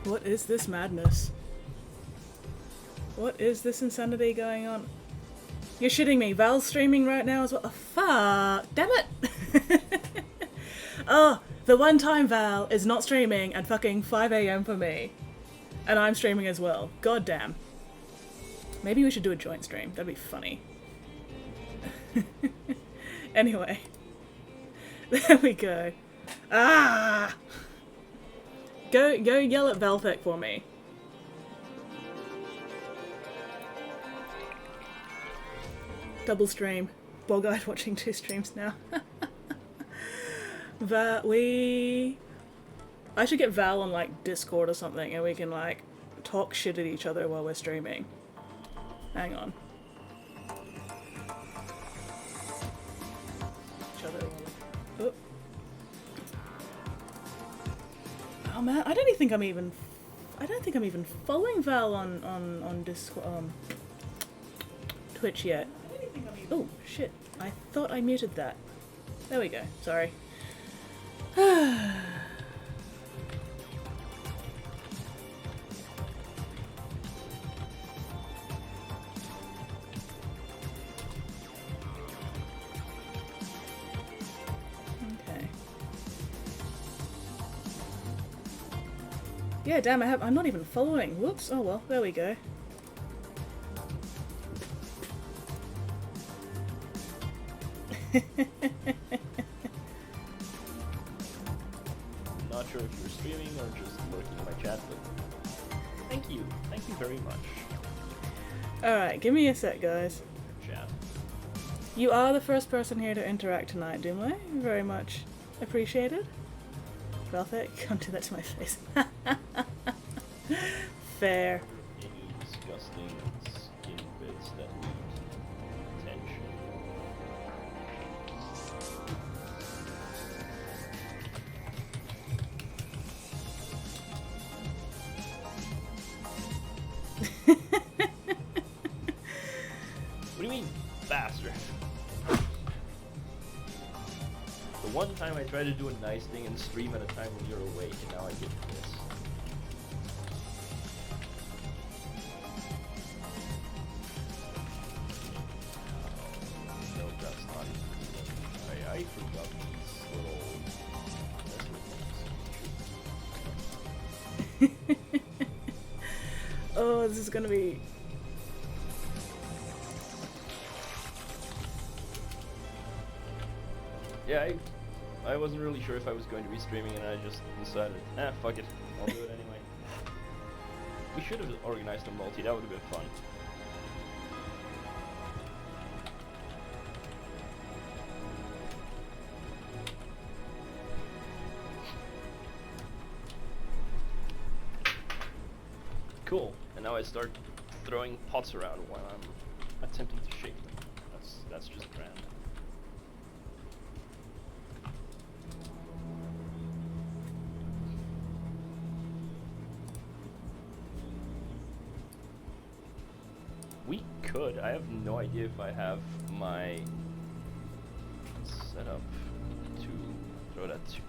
What is this madness? What is this insanity going on? You're shitting me. Val's streaming right now as well. Oh, fuck. Damn it. Oh, the one time Val is not streaming at fucking 5 AM for me. And I'm streaming as well. God damn. Maybe we should do a joint stream. That'd be funny. Anyway. There we go. Ah! Go yell at Valthek for me. Double stream. Bog-eyed watching 2 streams now. I should get Val on like Discord or something and we can like talk shit at each other while we're streaming. Hang on. Oh. Oh man, I don't think I'm even following Val on Discord, Twitch yet. Oh shit! I thought I muted that. There we go. Sorry. Yeah, damn, I'm not even following. Whoops. Oh well, there we go. Not sure if you're streaming or just lurking in my chat, but thank you. Thank you very much. Alright, give me a sec, guys. Chat. You are the first person here to interact tonight, Doomway. Very much appreciated. Valthek, don't do that to my face. Fair. Any disgusting skin bits that need attention. What do you mean, bastard? The one time I tried to do a nice thing and stream at a time when you're awake, and now I get this. No, that's not even. I forgot these little. Oh, this is gonna be. Yeah, I wasn't really sure if I was going to be streaming, and I just decided, fuck it, I'll do it anyway. We should have organized a multi, that would have been fun. Cool, and now I start throwing pots around while I'm attempting to shape them. That's just grand. We could. I have no idea if I have my setup to throw that to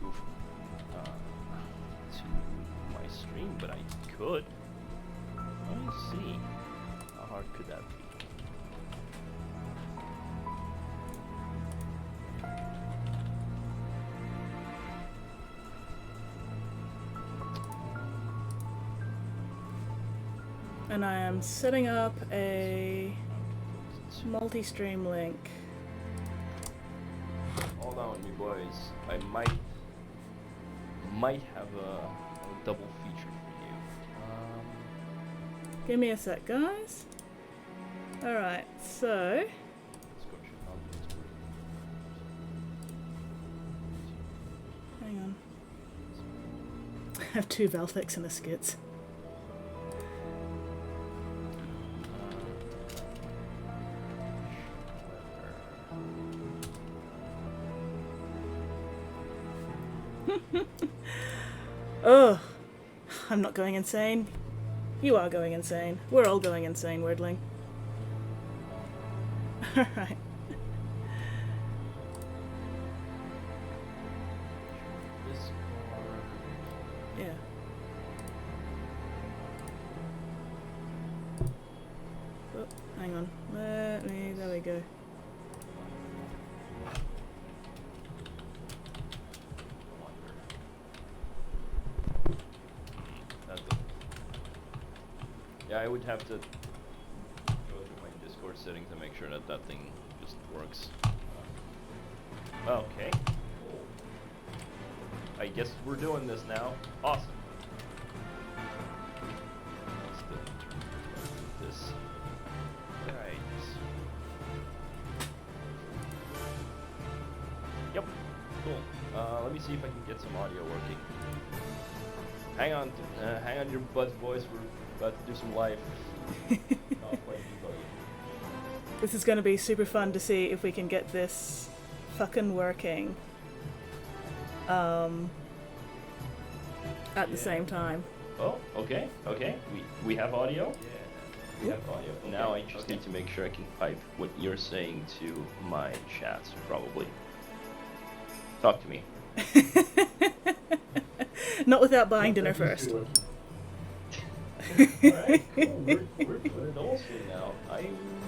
my stream, but I could. Let me see. How hard could that be? And I am setting up a multi-stream link. Hold on, me boys. I might have a double feature for you. Give me a sec, guys. Alright, so... Let's go check out this group. hang on. I have 2 Valtheks and a Skits. Oh, I'm not going insane. You are going insane. We're all going insane, Wordling. Alright. Yeah. Oh, hang on. There we go. Yeah, I would have to go through my Discord settings to make sure that that thing just works. Okay. Cool. I guess we're doing this now. Awesome. Let's do this. Alright. Yep. Cool. Let me see if I can get some audio working. Hang on your butts, boys. We're about to do some live. This is going to be super fun to see if we can get this fucking working at the same time. Oh, okay. We have audio? Yeah, we have audio. Okay. Now I just need to make sure I can pipe what you're saying to my chat, probably. Talk to me. Not without buying dinner first. Alright, cool. We're good also now.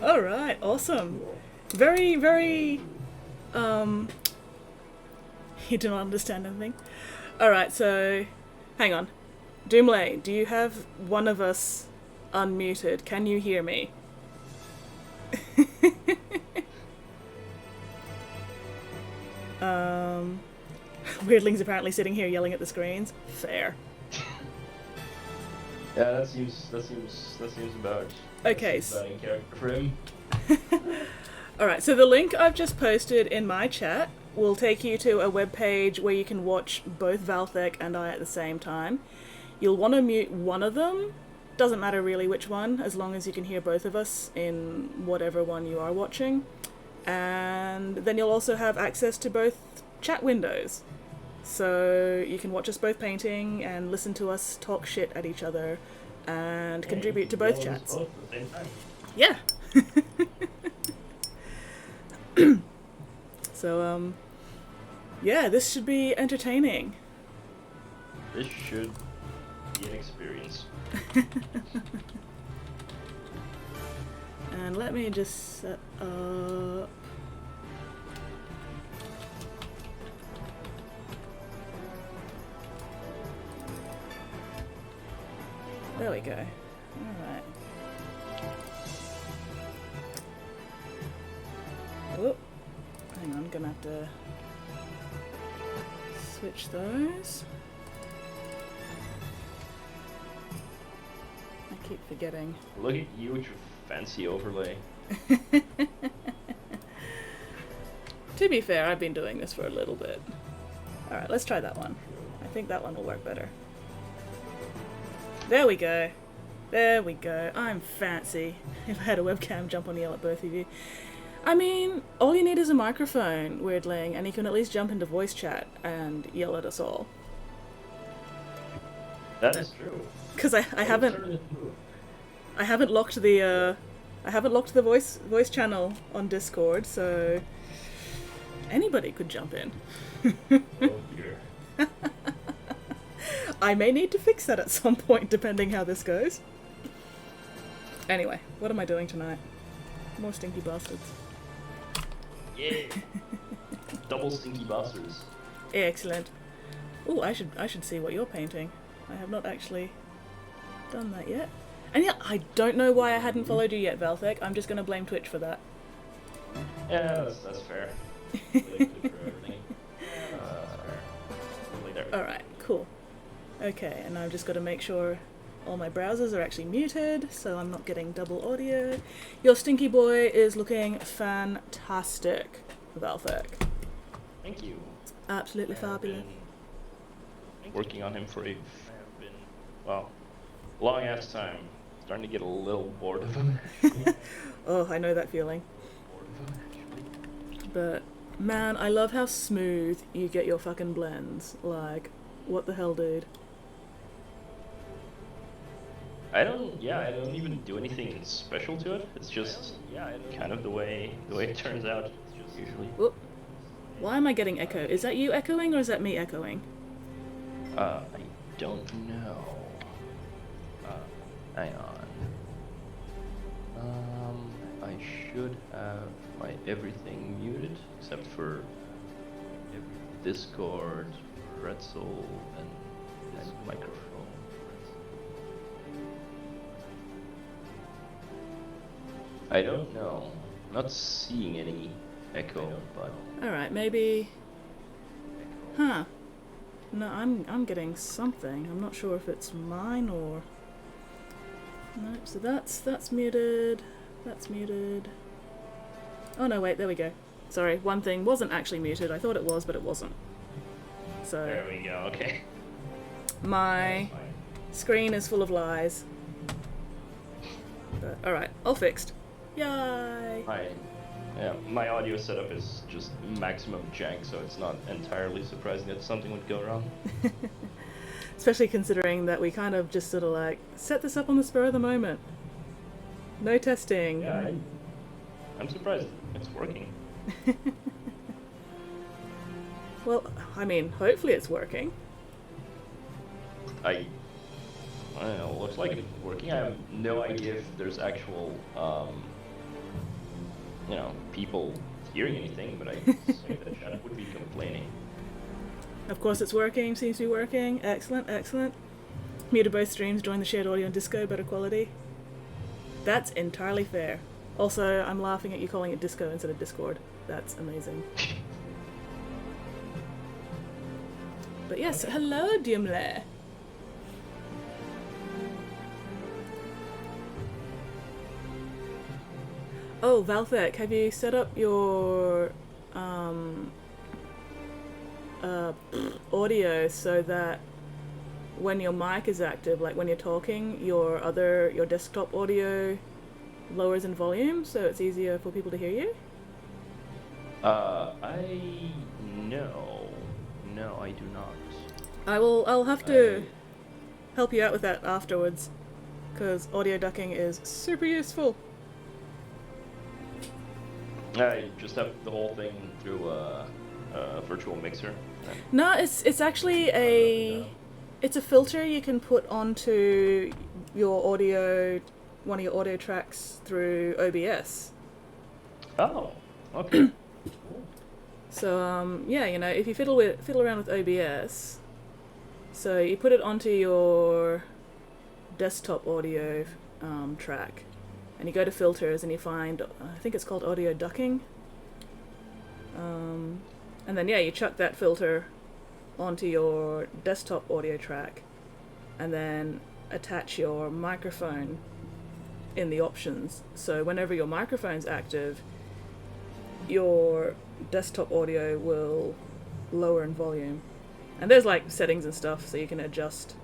Alright, awesome. Very, very, you do not understand anything. Alright, so, hang on. Doomlay, do you have one of us unmuted? Can you hear me? Weirdling's apparently sitting here yelling at the screens. Fair. Yeah, that seems about. Okay. About in character for him. Alright, so the link I've just posted in my chat will take you to a web page where you can watch both Valthek and I at the same time. You'll want to mute one of them. Doesn't matter really which one, as long as you can hear both of us in whatever one you are watching. And then you'll also have access to both chat windows. So you can watch us both painting and listen to us talk shit at each other and contribute to both chats. Both at the same time. Yeah. So, yeah, this should be entertaining. This should be an experience. And let me just set up... There we go. Alright. Oh, hang on, gonna have to switch those. I keep forgetting. Look at you with your fancy overlay. To be fair, I've been doing this for a little bit. Alright, let's try that one. I think that one will work better. There we go. There we go. I'm fancy. If I had a webcam, jump on and yell at both of you. I mean, all you need is a microphone, Weirdling, and you can at least jump into voice chat and yell at us all. That is true. Because I haven't locked the voice channel on Discord, so anybody could jump in. Oh dear. I may need to fix that at some point, depending how this goes. Anyway, what am I doing tonight? More stinky bastards. Yeah. Double stinky bastards. Excellent. Oh, I should see what you're painting. I have not actually done that yet. And yeah, I don't know why I hadn't followed you yet, Valthek. I'm just going to blame Twitch for that. Yeah, that's fair. Alright, cool. Okay, and I've just got to make sure all my browsers are actually muted, so I'm not getting double audio. Your stinky boy is looking fantastic, Valthek. Thank you. Absolutely fabulous. working on him for well, long ass time. Starting to get a little bored of him. Oh, I know that feeling. But man, I love how smooth you get your fucking blends. Like, what the hell, dude? I don't even do anything special to it. It's just kind of the way it turns out usually. Whoop. Why am I getting echo? Is that you echoing or is that me echoing? I don't know. Hang on. I should have my everything muted except for Discord, Pretzel, and microphone. I don't know. Not seeing any echo, but Alright, maybe... Huh. No, I'm getting something. I'm not sure if it's mine or... Nope, so that's muted. That's muted. Oh no, wait, there we go. Sorry, one thing wasn't actually muted. I thought it was, but it wasn't. So... There we go, okay. My screen is full of lies. But, alright, all fixed. Yay! My audio setup is just maximum jank, so it's not entirely surprising that something would go wrong. Especially considering that we kind of just sort of like set this up on the spur of the moment. No testing. Yeah, I'm surprised it's working. Well, I mean, hopefully it's working. I don't know, looks like it's working. I have no idea if there's actual, people hearing anything, but I think that chat would be complaining. Of course it's working, seems to be working. Excellent, excellent. Muted both streams, join the shared audio and disco, better quality. That's entirely fair. Also, I'm laughing at you calling it disco instead of Discord. That's amazing. But yes, hello, Diumle. Oh, Valthek, have you set up your audio so that when your mic is active, like when you're talking, your desktop audio lowers in volume so it's easier for people to hear you? No, I do not. I'll have to help you out with that afterwards, because audio ducking is super useful. I just have the whole thing through a virtual mixer. No, it's actually it's a filter you can put onto your audio, one of your audio tracks through OBS. Oh, okay. So yeah, if you fiddle around with OBS, so you put it onto your desktop audio track, and you go to filters and you find, I think it's called audio ducking, and then you chuck that filter onto your desktop audio track, and then attach your microphone in the options. So whenever your microphone's active, your desktop audio will lower in volume. And there's like settings and stuff so you can adjust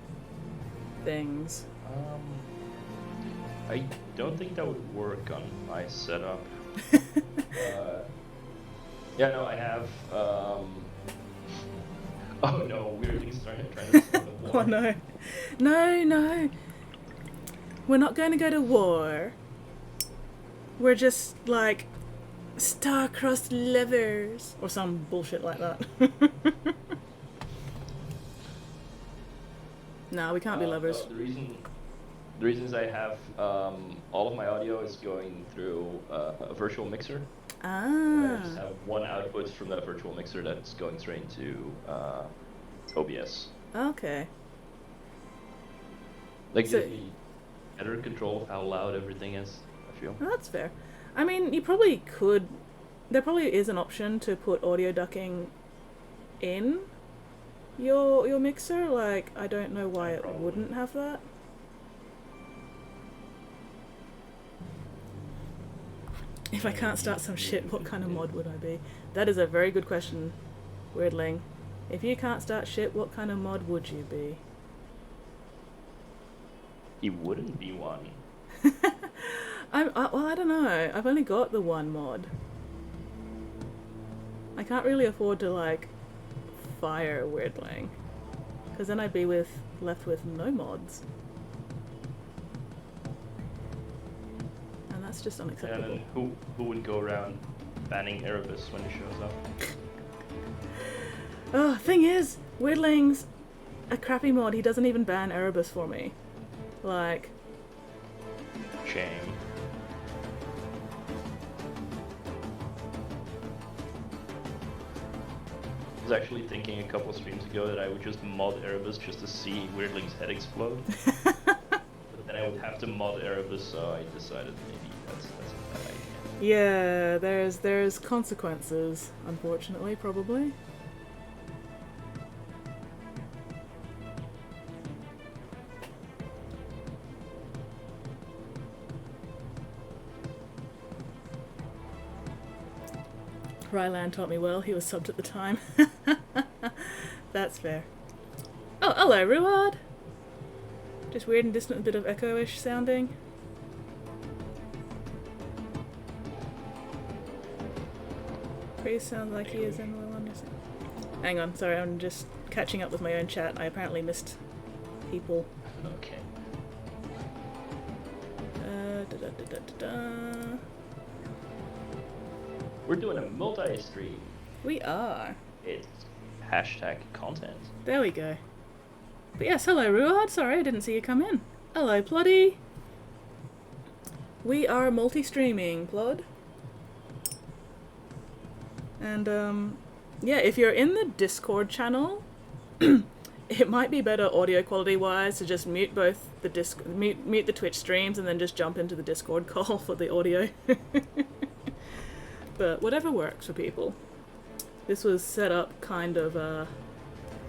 things. I don't think that would work on my setup. I have. Oh no, weirdly trying to start a war. Oh no. No. We're not going to go to war. We're just like star-crossed lovers or some bullshit like that. No, we can't be lovers. No, the reasons I have all of my audio is going through a virtual mixer. I just have one output from that virtual mixer that's going straight into OBS. Okay. Like, so, gives me better control of how loud everything is, I feel. Oh, that's fair. I mean, you probably could... There probably is an option to put audio ducking in your mixer. Like, I don't know why it wouldn't have that. If I can't start some shit, what kind of mod would I be? That is a very good question, Weirdling. If you can't start shit, what kind of mod would you be? He wouldn't be one. Well, I don't know. I've only got the one mod. I can't really afford to, like, fire Weirdling. Because then I'd be left with no mods. And that's just unacceptable. And who would go around banning Erebus when he shows up? Oh, thing is, Weirdling's a crappy mod. He doesn't even ban Erebus for me. Like... Shame. I was actually thinking a couple streams ago that I would just mod Erebus just to see Weirdling's head explode. But then I would have to mod Erebus, so I decided maybe that's a bad idea. Yeah, there's consequences, unfortunately, probably. Ryland taught me well, he was subbed at the time. That's fair. Oh, hello, Ruard! Just weird and distant, a bit of echo-ish sounding. Priest sounds like he is in well understand. Hang on, sorry, I'm just catching up with my own chat. I apparently missed people. Okay. We're doing a multi-stream. We are. It's hashtag content. There we go. But yes, hello Ruard, sorry I didn't see you come in. Hello Ploddy. We are multi-streaming, Plod. And yeah, if you're in the Discord channel, it might be better audio quality wise to just mute both the mute the Twitch streams and then just jump into the Discord call for the audio. But whatever works for people. This was set up kind of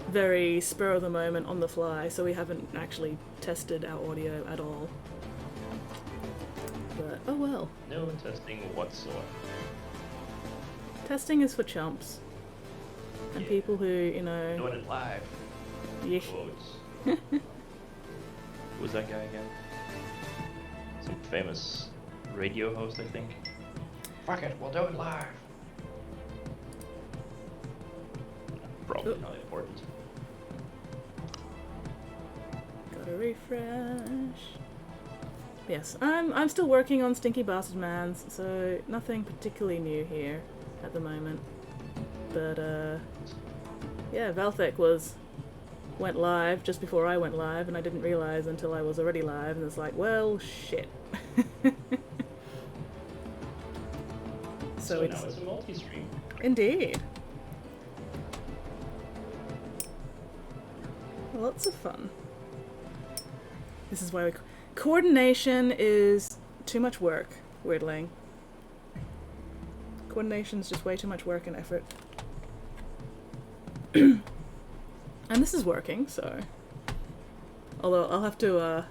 very spur of the moment on the fly, so we haven't actually tested our audio at all. But oh well. No testing whatsoever. Testing is for chumps. And people who, you know... Doing it live. Yeah. Quotes. Who was that guy again? Some famous radio host, I think. Fuck it, we'll do it live. Probably not important. Gotta refresh. Yes, I'm still working on Stinky Bastard Mans, so nothing particularly new here at the moment. But yeah, Valthek went live just before I went live, and I didn't realize until I was already live, and it's like, well, shit. So now it's a multi-stream. Indeed. Lots of fun. This is why we... Coordination is too much work, Weirdling. Coordination's just way too much work and effort. And this is working, so... Although I'll have to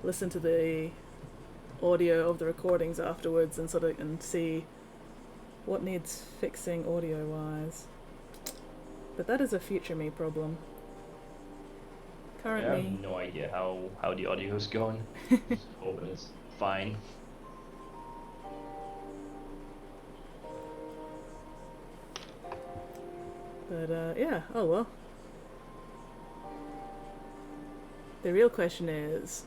listen to the audio of the recordings afterwards and sort of see what needs fixing audio-wise. But that is a future me problem. Currently... I have no idea how the audio is going. Just hoping it's fine. But yeah, oh well. The real question is,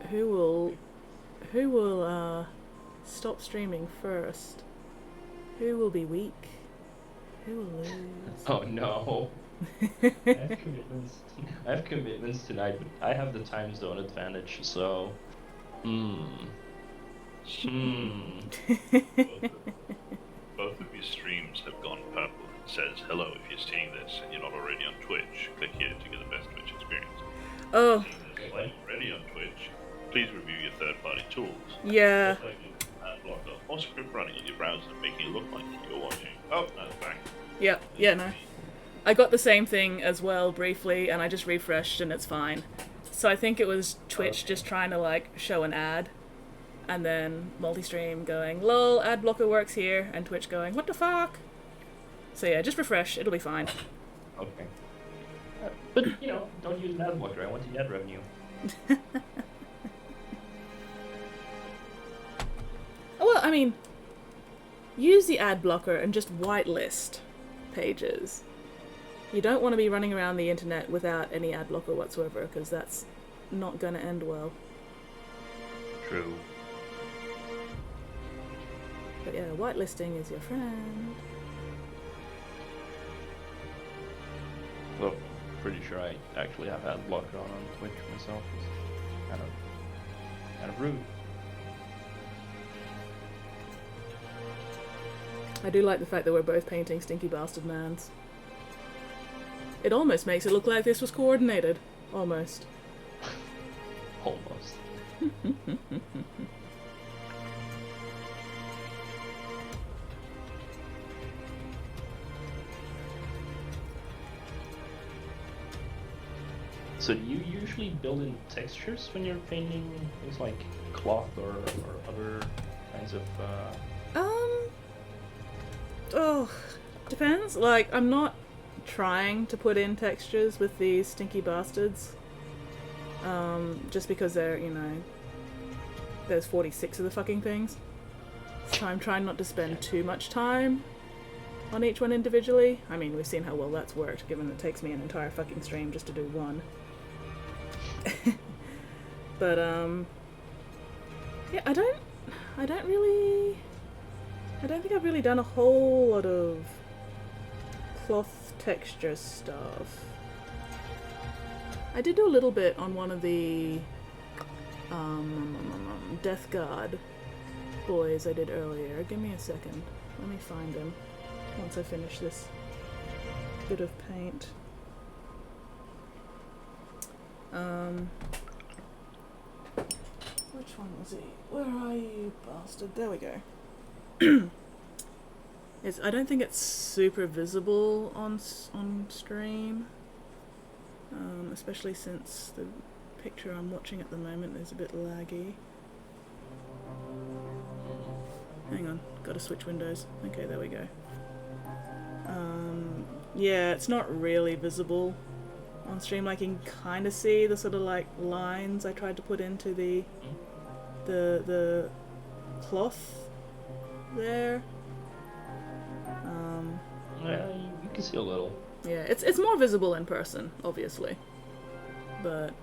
who will stop streaming first? Who will be weak? Who will lose? Oh no. I have commitments tonight, but I have the time zone advantage, so... Both of your streams have gone purple. It says, hello, if you're seeing this and you're not already on Twitch, click here to get the best Twitch experience. Oh. If you're already on Twitch, please review your third-party tools. Yeah. Just like blocker or script running on your browser, making it look like you're watching. Oh, no, it's back. Yeah, no. I got the same thing as well briefly, and I just refreshed and it's fine. So I think it was Twitch just trying to like show an ad, and then Multistream going, lol, ad blocker works here, and Twitch going, what the fuck? So yeah, just refresh. It'll be fine. Okay. But, you know, don't use an ad blocker. I want the ad revenue. Well, I mean, use the ad blocker and just whitelist pages. You don't want to be running around the internet without any ad blocker whatsoever, because that's not going to end well. True. But yeah, whitelisting is your friend. Well, pretty sure I actually have ad blocker on Twitch myself. It's kind of rude. I do like the fact that we're both painting stinky bastard mans. It almost makes it look like this was coordinated. Almost. Almost. So do you usually build in textures when you're painting things like cloth or other kinds of Oh, depends. Like, I'm not trying to put in textures with these stinky bastards. Just because they're, you know, there's 46 of the fucking things. So I'm trying not to spend too much time on each one individually. I mean, we've seen how well that's worked, given it takes me an entire fucking stream just to do one. But, yeah, I don't think I've really done a whole lot of cloth texture stuff. I did do a little bit on one of the Death Guard boys I did earlier. Give me a second. Let me find him once I finish this bit of paint. Which one was he? Where are you, bastard? There we go. I don't think it's super visible on stream, especially since the picture I'm watching at the moment is a bit laggy. Hang on, gotta switch windows. Okay, there we go. Yeah, it's not really visible on stream. I can kind of see the sort of like lines I tried to put into the cloth there. Yeah, you can see a little. Yeah, it's more visible in person, obviously. But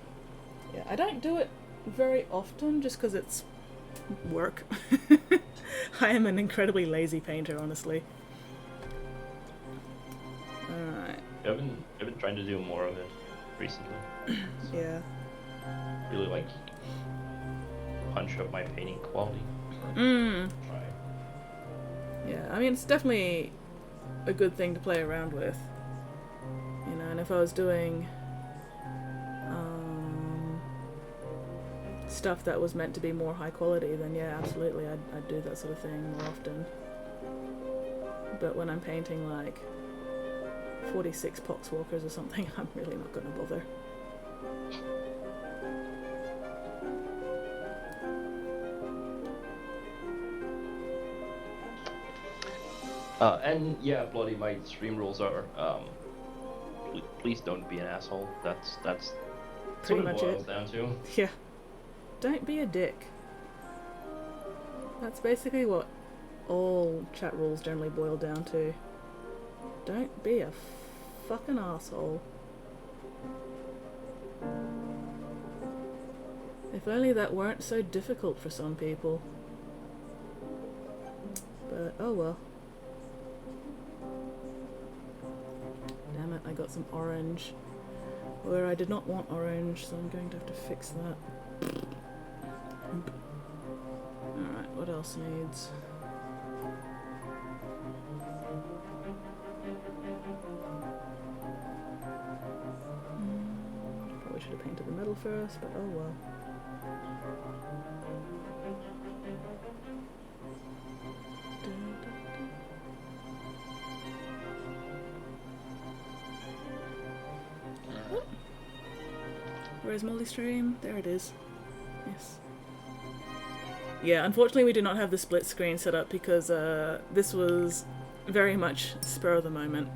yeah, I don't do it very often just because it's work. I am an incredibly lazy painter, honestly. Alright. I've been trying to do more of it recently. So Yeah. really like punch up my painting quality. Mm. Try. Yeah, I mean, it's definitely a good thing to play around with. You know, and if I was doing stuff that was meant to be more high quality, then yeah, absolutely, I'd do that sort of thing more often. But when I'm painting like 46 Poxwalkers or something, I'm really not going to bother. And yeah, bloody, my stream rules are please don't be an asshole. That's Pretty what much it boils it. down to. Yeah. Don't be a dick. That's basically what all chat rules generally boil down to. Don't be a fucking asshole. If only that weren't so difficult for some people. But oh well. Damn it, I got some orange where I did not want orange, so I'm going to have to fix that. Alright, what else needs? Probably should have painted the metal first, but oh well. Where's Multistream? There it is. Yes. Yeah, unfortunately we do not have the split screen set up because this was very much spur of the moment.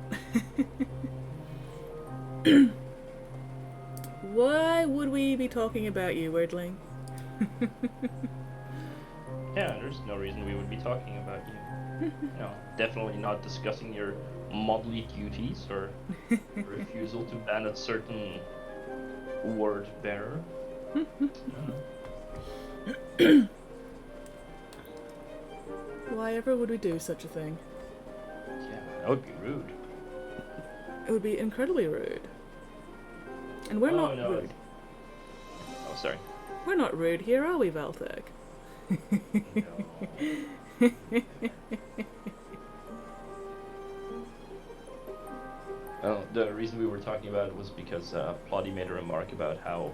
Why would we be talking about you, Weirdling? Yeah, there's no reason we would be talking about you. No, definitely not discussing your modly duties or refusal to ban a certain word bearer. Why ever would we do such a thing? Yeah, that would be rude. It would be incredibly rude. And we're not no, rude. Oh, sorry. We're not rude here, are we, Valthek? Well, the reason we were talking about it was because Plotty made a remark about how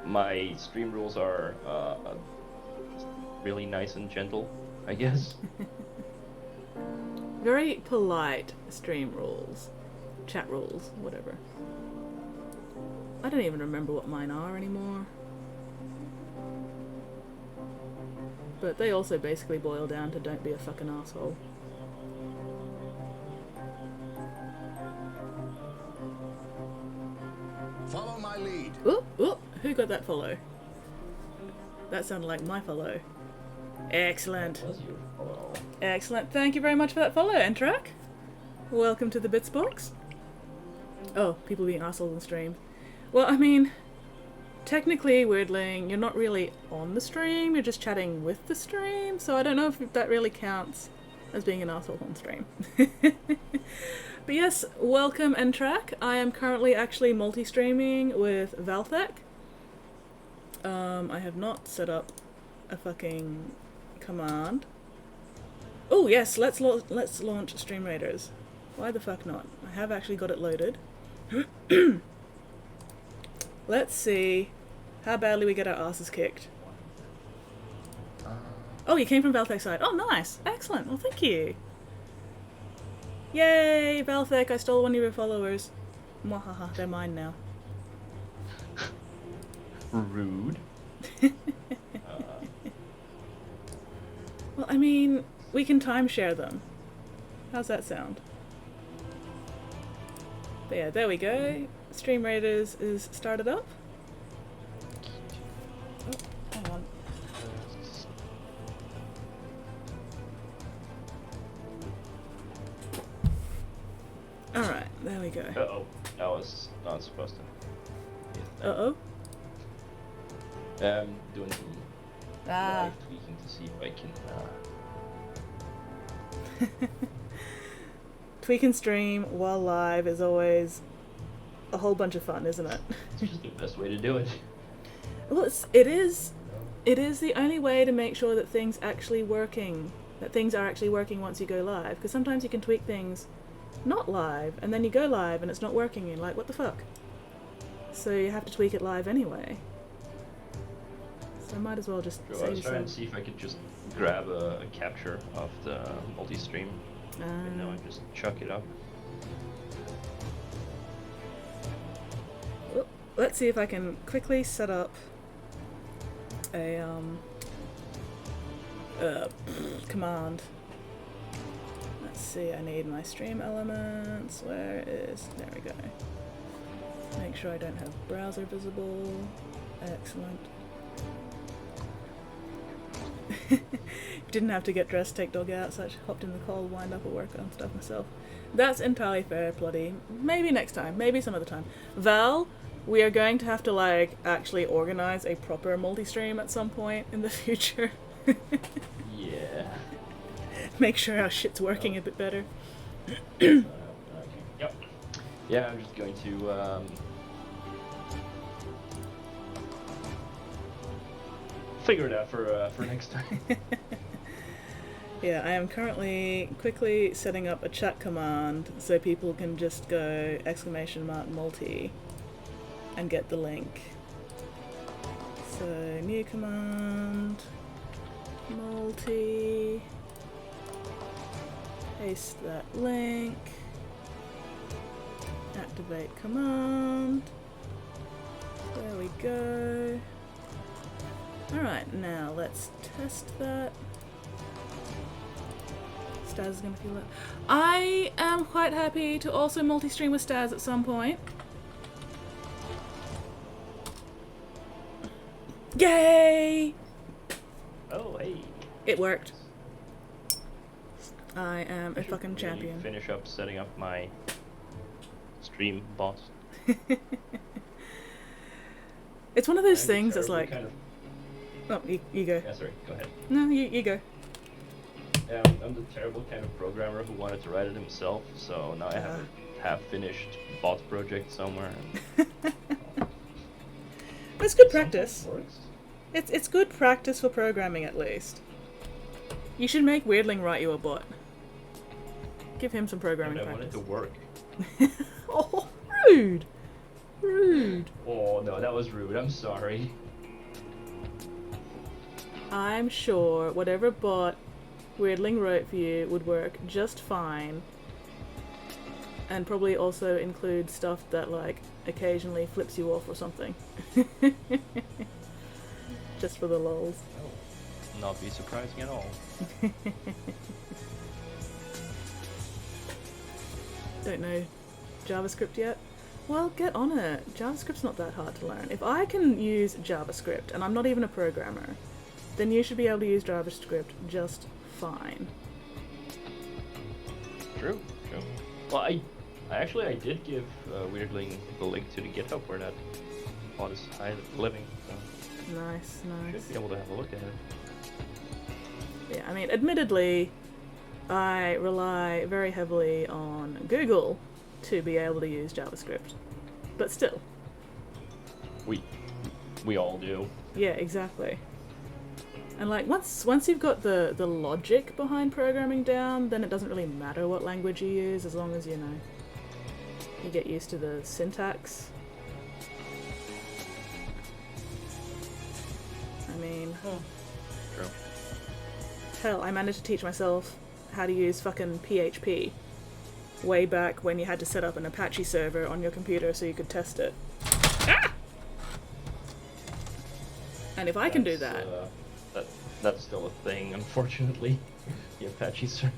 my stream rules are really nice and gentle, I guess. Very polite stream rules. Chat rules, whatever. I don't even remember what mine are anymore. But they also basically boil down to don't be a fucking asshole. Follow my lead. Ooh, ooh, who got that follow? That sounded like my follow. Excellent. Was your follow? Excellent. Thank you very much for that follow, Entrak. Welcome to the Bits Box. Oh, people being assholes on stream. Well, I mean, technically, Weirdling, you're not really on the stream, you're just chatting with the stream, so I don't know if that really counts as being an asshole on stream. But yes, welcome Entrak. I am currently actually multi-streaming with Valthek. I have not set up a fucking command. Oh yes, let's launch Stream Raiders. Why the fuck not? I have actually got it loaded. Let's see how badly we get our asses kicked. Oh, you came from Valthek's side. Oh, nice. Excellent. Well, thank you. Yay, Valthek, I stole one of your followers. Mwahaha, they're mine now. Rude. Well, I mean, we can timeshare them. How's that sound? But yeah, there we go. Stream Raiders is started up. Oh, hang on. Alright, there we go. Uh-oh. I was not supposed to. Uh-oh? Doing some live tweaking to see if I can... Tweak and stream while live is always a whole bunch of fun, isn't it? It's just the best way to do it. Well, it is the only way to make sure that things actually working, that things are actually working once you go live. Because sometimes you can tweak things not live, and then you go live and it's not working, and you're like, what the fuck? So you have to tweak it live anyway. So I might as well just I was trying to see if I could just grab a capture of the multi-stream. And now I just chuck it up. Well, let's see if I can quickly set up a command. Let's see, I need my stream elements. Where is... There we go. Make sure I don't have browser visible. Excellent. Didn't have to get dressed, take dog out, such. Hopped in the cold, wind up at work on stuff myself. That's entirely fair, Ploddy. Maybe next time, maybe some other time. Val, we are going to have to, like, actually organize a proper multi-stream at some point in the future. Yeah. Make sure our shit's working a bit better. Okay. Yep. Yeah, I'm just going to figure it out for next time. Yeah, I am currently quickly setting up a chat command so people can just go !multi and get the link. So, new command, multi, paste that link, activate command, there we go. Alright, now let's test that. Staz is going to feel it. I am quite happy to also multi-stream with Staz at some point. Yay! Oh, hey. It worked. I am a should fucking really champion. Finish up setting up my stream bot. It's one of those I'm things that's terribly like... kind of... Oh, you go. Yeah, sorry, go ahead. No, you go. I'm the terrible kind of programmer who wanted to write it himself, so now I have a half-finished bot project somewhere. And, It's good practice. sometimes works. It's good practice for programming, at least. You should make Weirdling write you a bot. Give him some programming And I want it practice. to work. Oh, rude! Rude. Oh no, that was rude. I'm sorry. I'm sure whatever bot Weirdling wrote for you would work just fine. And probably also include stuff that, like, occasionally flips you off or something. Just for the lols. That will not be surprising at all. Don't know JavaScript yet? Well, get on it. JavaScript's not that hard to learn. If I can use JavaScript, and I'm not even a programmer, then you should be able to use JavaScript just fine. True. Well, I did give Weirdling the link to the GitHub where that bot is living. So Nice, should nice. be able to have a look at it. Yeah, I mean, admittedly, I rely very heavily on Google to be able to use JavaScript. But still. We all do. Yeah, exactly. And like once you've got the logic behind programming down, then it doesn't really matter what language you use, as long as you get used to the syntax. I mean, True. hell, I managed to teach myself how to use fucking PHP way back when you had to set up an Apache server on your computer so you could test it. Ah! And if I can do that... That's still a thing, unfortunately. The Apache server.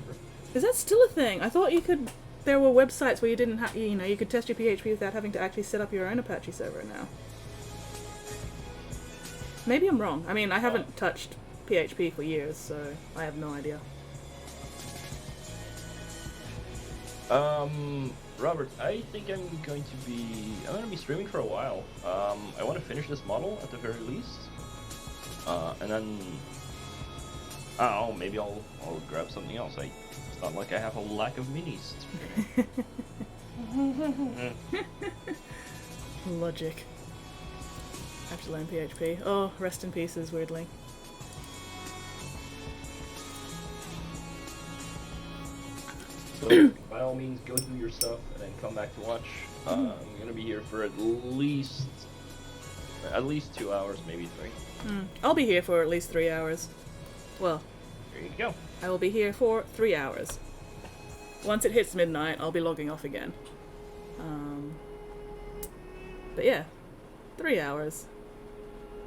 Is that still a thing? I thought you could... There were websites where you didn't have... you could test your PHP without having to actually set up your own Apache server now. Maybe I'm wrong. I mean, I haven't touched PHP for years, so I have no idea. Robert, I think I'm going to be streaming for a while. I want to finish this model at the very least. And then, I don't know, maybe I'll grab something else. It's not like I have a lack of minis. Logic. I have to learn PHP. Oh, rest in pieces, weirdly. So, by all means, go do your stuff and then come back to watch. I'm gonna be here for at least 2 hours, maybe 3. I'll be here for at least 3 hours. Well, There you go. I will be here for 3 hours. Once it hits midnight, I'll be logging off again. But yeah, 3 hours.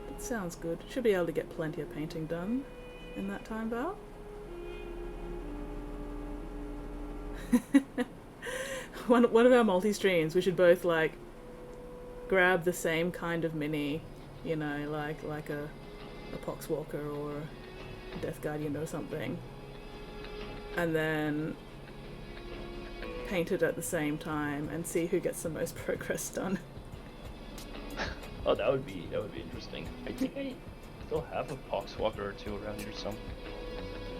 That sounds good. Should be able to get plenty of painting done in that time, Val. one of our multi-streams, we should both like grab the same kind of mini, like a Poxwalker or a Death Guardian or something, and then paint it at the same time and see who gets the most progress done. Oh, that would be interesting. I think I still have a Poxwalker or two around here somewhere.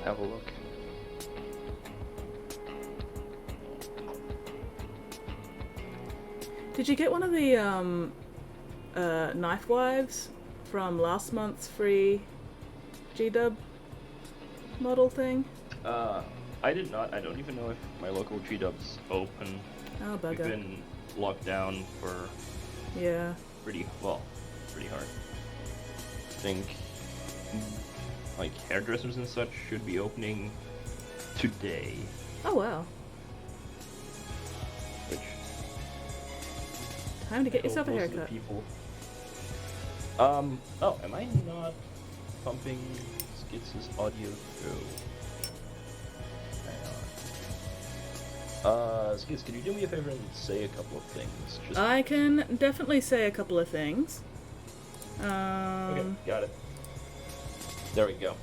Have a look. Did you get one of the knife wives from last month's free G-Dub model thing? I did not. I don't even know if my local G-Dub's open. Oh, We've bugger. been locked down for Yeah. pretty hard. I think like hairdressers and such should be opening today, Oh, wow. which Time to get yourself a most of the haircut. people. Oh, am I not pumping Skits' audio through? Hang on. Skids, can you do me a favor and say a couple of things? Just... I can definitely say a couple of things. Okay, got it. There we go.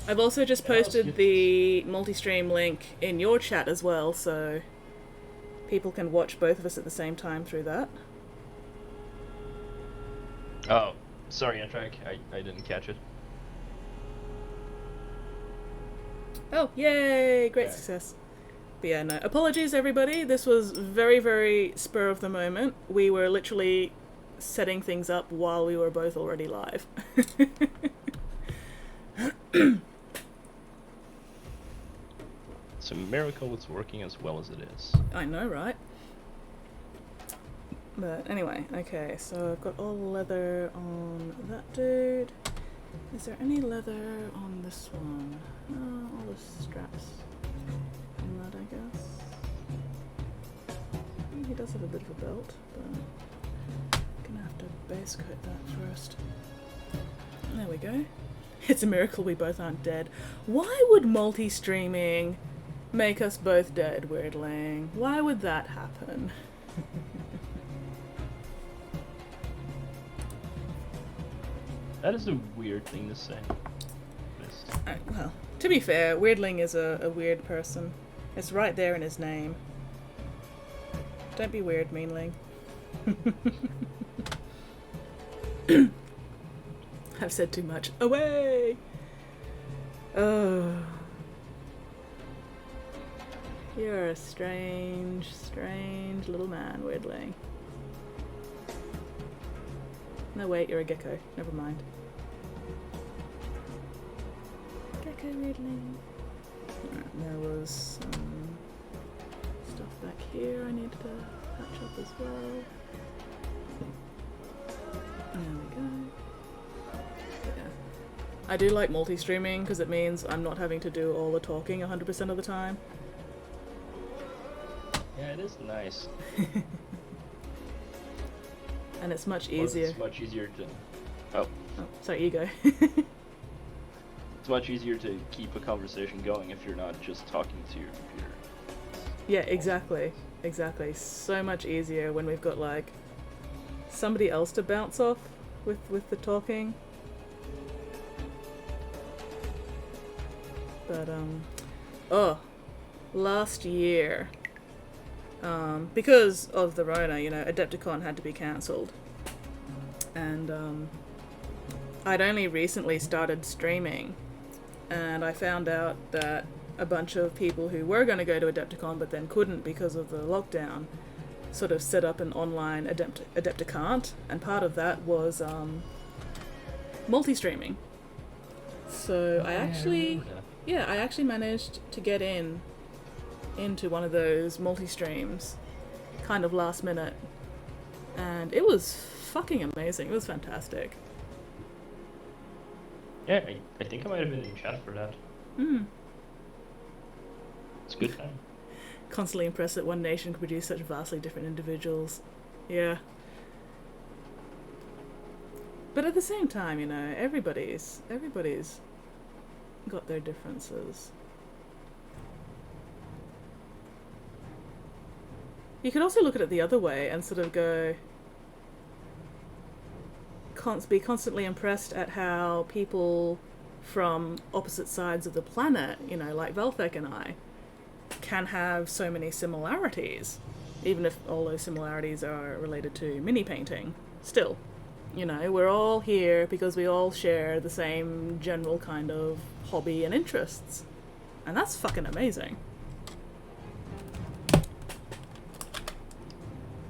I've also just posted the Multistream link in your chat as well, so people can watch both of us at the same time through that. Oh, sorry, Antrack, I didn't catch it. Oh, yay! Great success. But yeah, no. Apologies, everybody. This was very, very spur of the moment. We were literally setting things up while we were both already live. It's a miracle it's working as well as it is. I know, right? But anyway, okay, so I've got all leather on that dude. Is there any leather on this one? No, all the straps on that, I guess. He does have a bit of a belt, but I'm gonna have to base coat that first. There we go. It's a miracle we both aren't dead. Why would multi-streaming make us both dead, Weirdling? Why would that happen? That is a weird thing to say. Well, to be fair, Weirdling is a weird person. It's right there in his name. Don't be weird, meanling. I've said too much. Away! Oh. You're a strange, strange little man, Weirdling. No, wait, you're a gecko. Never mind. Gecko Weirdling. Right, there was some stuff back here I needed to patch up as well. There we go. Yeah. I do like multi-streaming because it means I'm not having to do all the talking 100% of the time. Yeah, it is nice. And it's much easier. It's much easier to... Oh, sorry, you go. it's much easier to keep a conversation going if you're not just talking to your computer. Yeah, exactly. Exactly. So much easier when we've got, like, somebody else to bounce off with the talking. But, last year, because of the Rona, you know, Adepticon had to be cancelled. And, I'd only recently started streaming, and I found out that a bunch of people who were going to go to Adepticon but then couldn't because of the lockdown sort of set up an online Adepticant, and part of that was, multi-streaming. So I actually managed to get into one of those multi-streams kind of last minute, and it was fucking amazing. It was fantastic. Yeah, I think I might have been in chat for that. It's a good time. Constantly impressed that one nation could produce such vastly different individuals. Yeah. But at the same time, you know, everybody's got their differences. You could also look at it the other way and sort of go, be constantly impressed at how people from opposite sides of the planet, you know, like Valthek and I, can have so many similarities, even if all those similarities are related to mini painting. Still, you know, we're all here because we all share the same general kind of hobby and interests, and that's fucking amazing.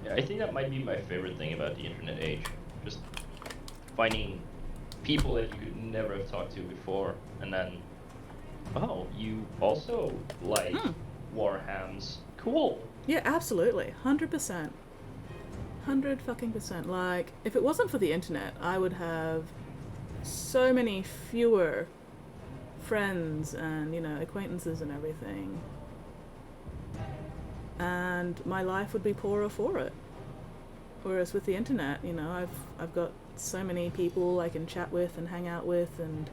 Yeah, I think that might be my favorite thing about the internet age. Just finding people that you could never have talked to before, and then, oh, you also like Warhams. Cool. Yeah, absolutely. 100%. 100% Like, if it wasn't for the internet, I would have so many fewer friends and, you know, acquaintances and everything. And my life would be poorer for it. Whereas with the internet, you know, I've got so many people I can chat with and hang out with and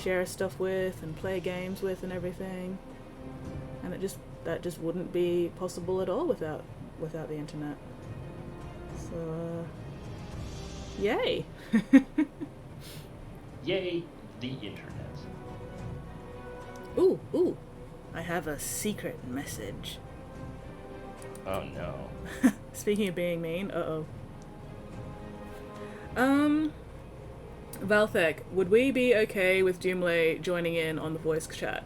share stuff with and play games with and everything. And it just that just wouldn't be possible at all without the internet. So, yay! Yay, the internet. Ooh, I have a secret message. Oh no. Speaking of being mean, Valthek, would we be okay with Doomlay joining in on the voice chat?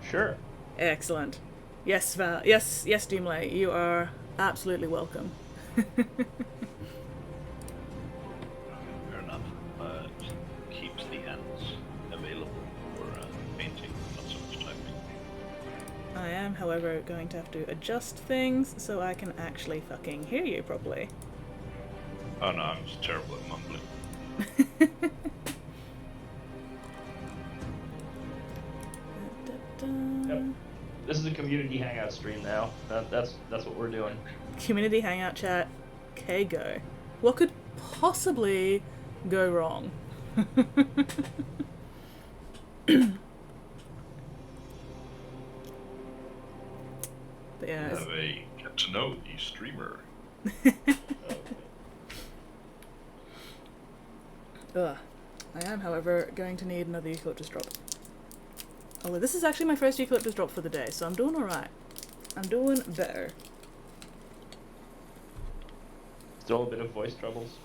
Sure. Excellent. Yes, yes, Doomlay, you are absolutely welcome. Fair enough. Just keeps the hands available for painting, not so much typing. I am, however, going to have to adjust things so I can actually fucking hear you properly. Oh no, I'm just terrible at mumbling. Yep. This is a community hangout stream now. That's what we're doing. Community hangout chat, go. What could possibly go wrong? But yeah, Have a get to know the streamer. ugh. I am, however, going to need another eucalyptus drop. Although this is actually my first eucalyptus drop for the day, so I'm doing alright. I'm doing better. Still a bit of voice troubles?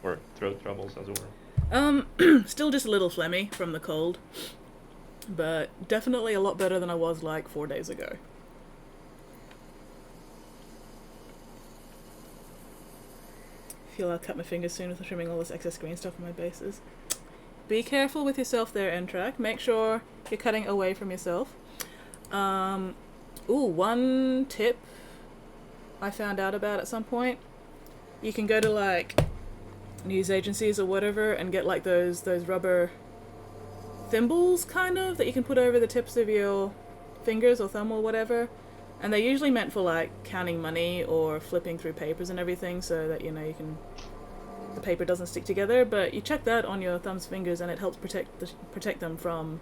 Or throat troubles, as it were. Still just a little phlegmy from the cold. But definitely a lot better than I was like 4 days ago. Feel I'll cut my fingers soon with trimming all this excess green stuff on my bases. Be careful with yourself there, N-Track. Make sure you're cutting away from yourself. One tip I found out about at some point. You can go to like news agencies or whatever and get like those rubber thimbles kind of that you can put over the tips of your fingers or thumb or whatever. And they're usually meant for like counting money or flipping through papers and everything so that, you know, the paper doesn't stick together, but you check that on your thumbs, fingers, and it helps protect them from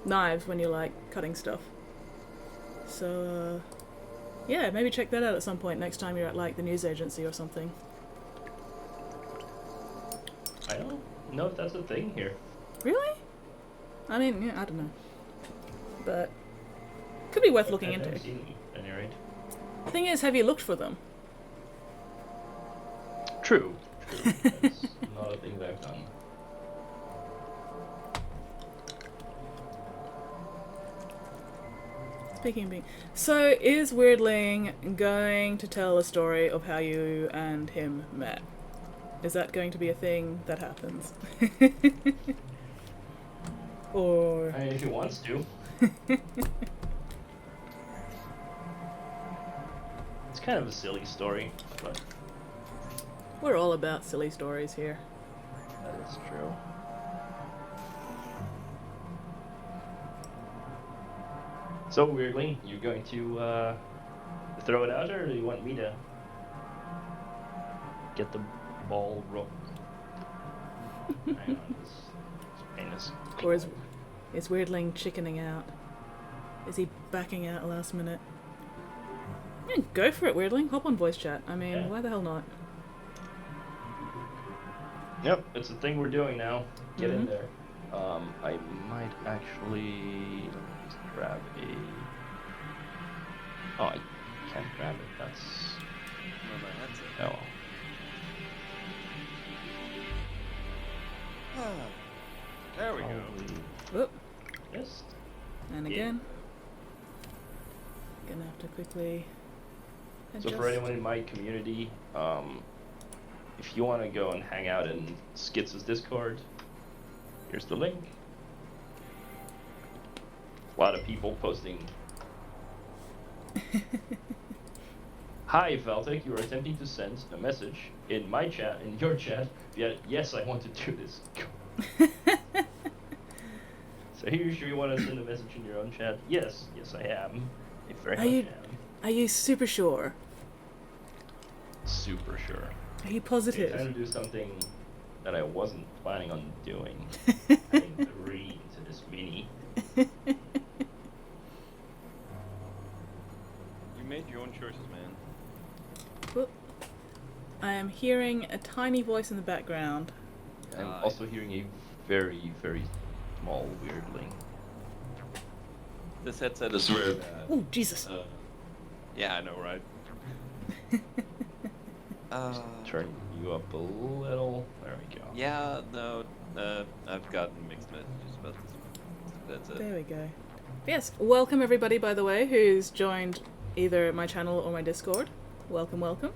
knives when you're like cutting stuff. So yeah, maybe check that out at some point next time you're at like the news agency or something. I don't know if that's a thing here. Really? I mean, yeah, I don't know, but could be worth looking into. I've seen them, at any rate. The thing is, have you looked for them? True. That's not a thing that I've done. Speaking of being... So, is Weirdling going to tell a story of how you and him met? Is that going to be a thing that happens? Or... I mean, if he wants to. It's kind of a silly story, but... We're all about silly stories here. That is true. So, Weirdling, you're going to throw it out, or do you want me to get the ball rolling? Hang on, this pain is... Or is Weirdling chickening out? Is he backing out last minute? Yeah, go for it, Weirdling. Hop on voice chat. I mean, Yeah. why the hell not? Yep, it's a thing we're doing now. Get in Mhm. there. I might actually just grab a... Oh, I can't grab it. That's... Where my head's at. Oh. There we go. Probably... Whoop. Yes. And Yeah. again. Gonna have to quickly So adjust. for anyone in my community, if you want to go and hang out in Skits' Discord, here's the link. A lot of people posting. Hi, Valthek, you are attempting to send a message in my chat, in your chat, via yes, I want to do this. So are you sure you want to send a message in your own chat? Yes, I am. I very much am. Are you super sure? Super sure. Are you I'm positive? trying to do something that I wasn't planning on doing. Adding 3 to this mini. hearing a tiny voice in the background. I'm also hearing a very, very small weirdling. This headset is really bad. Oh, Jesus. Yeah, I know, right? Turn you up a little. There we go. Yeah, no, I've gotten mixed messages about this one. That's it. There we go. Yes, welcome everybody, by the way, who's joined either my channel or my Discord. Welcome, welcome.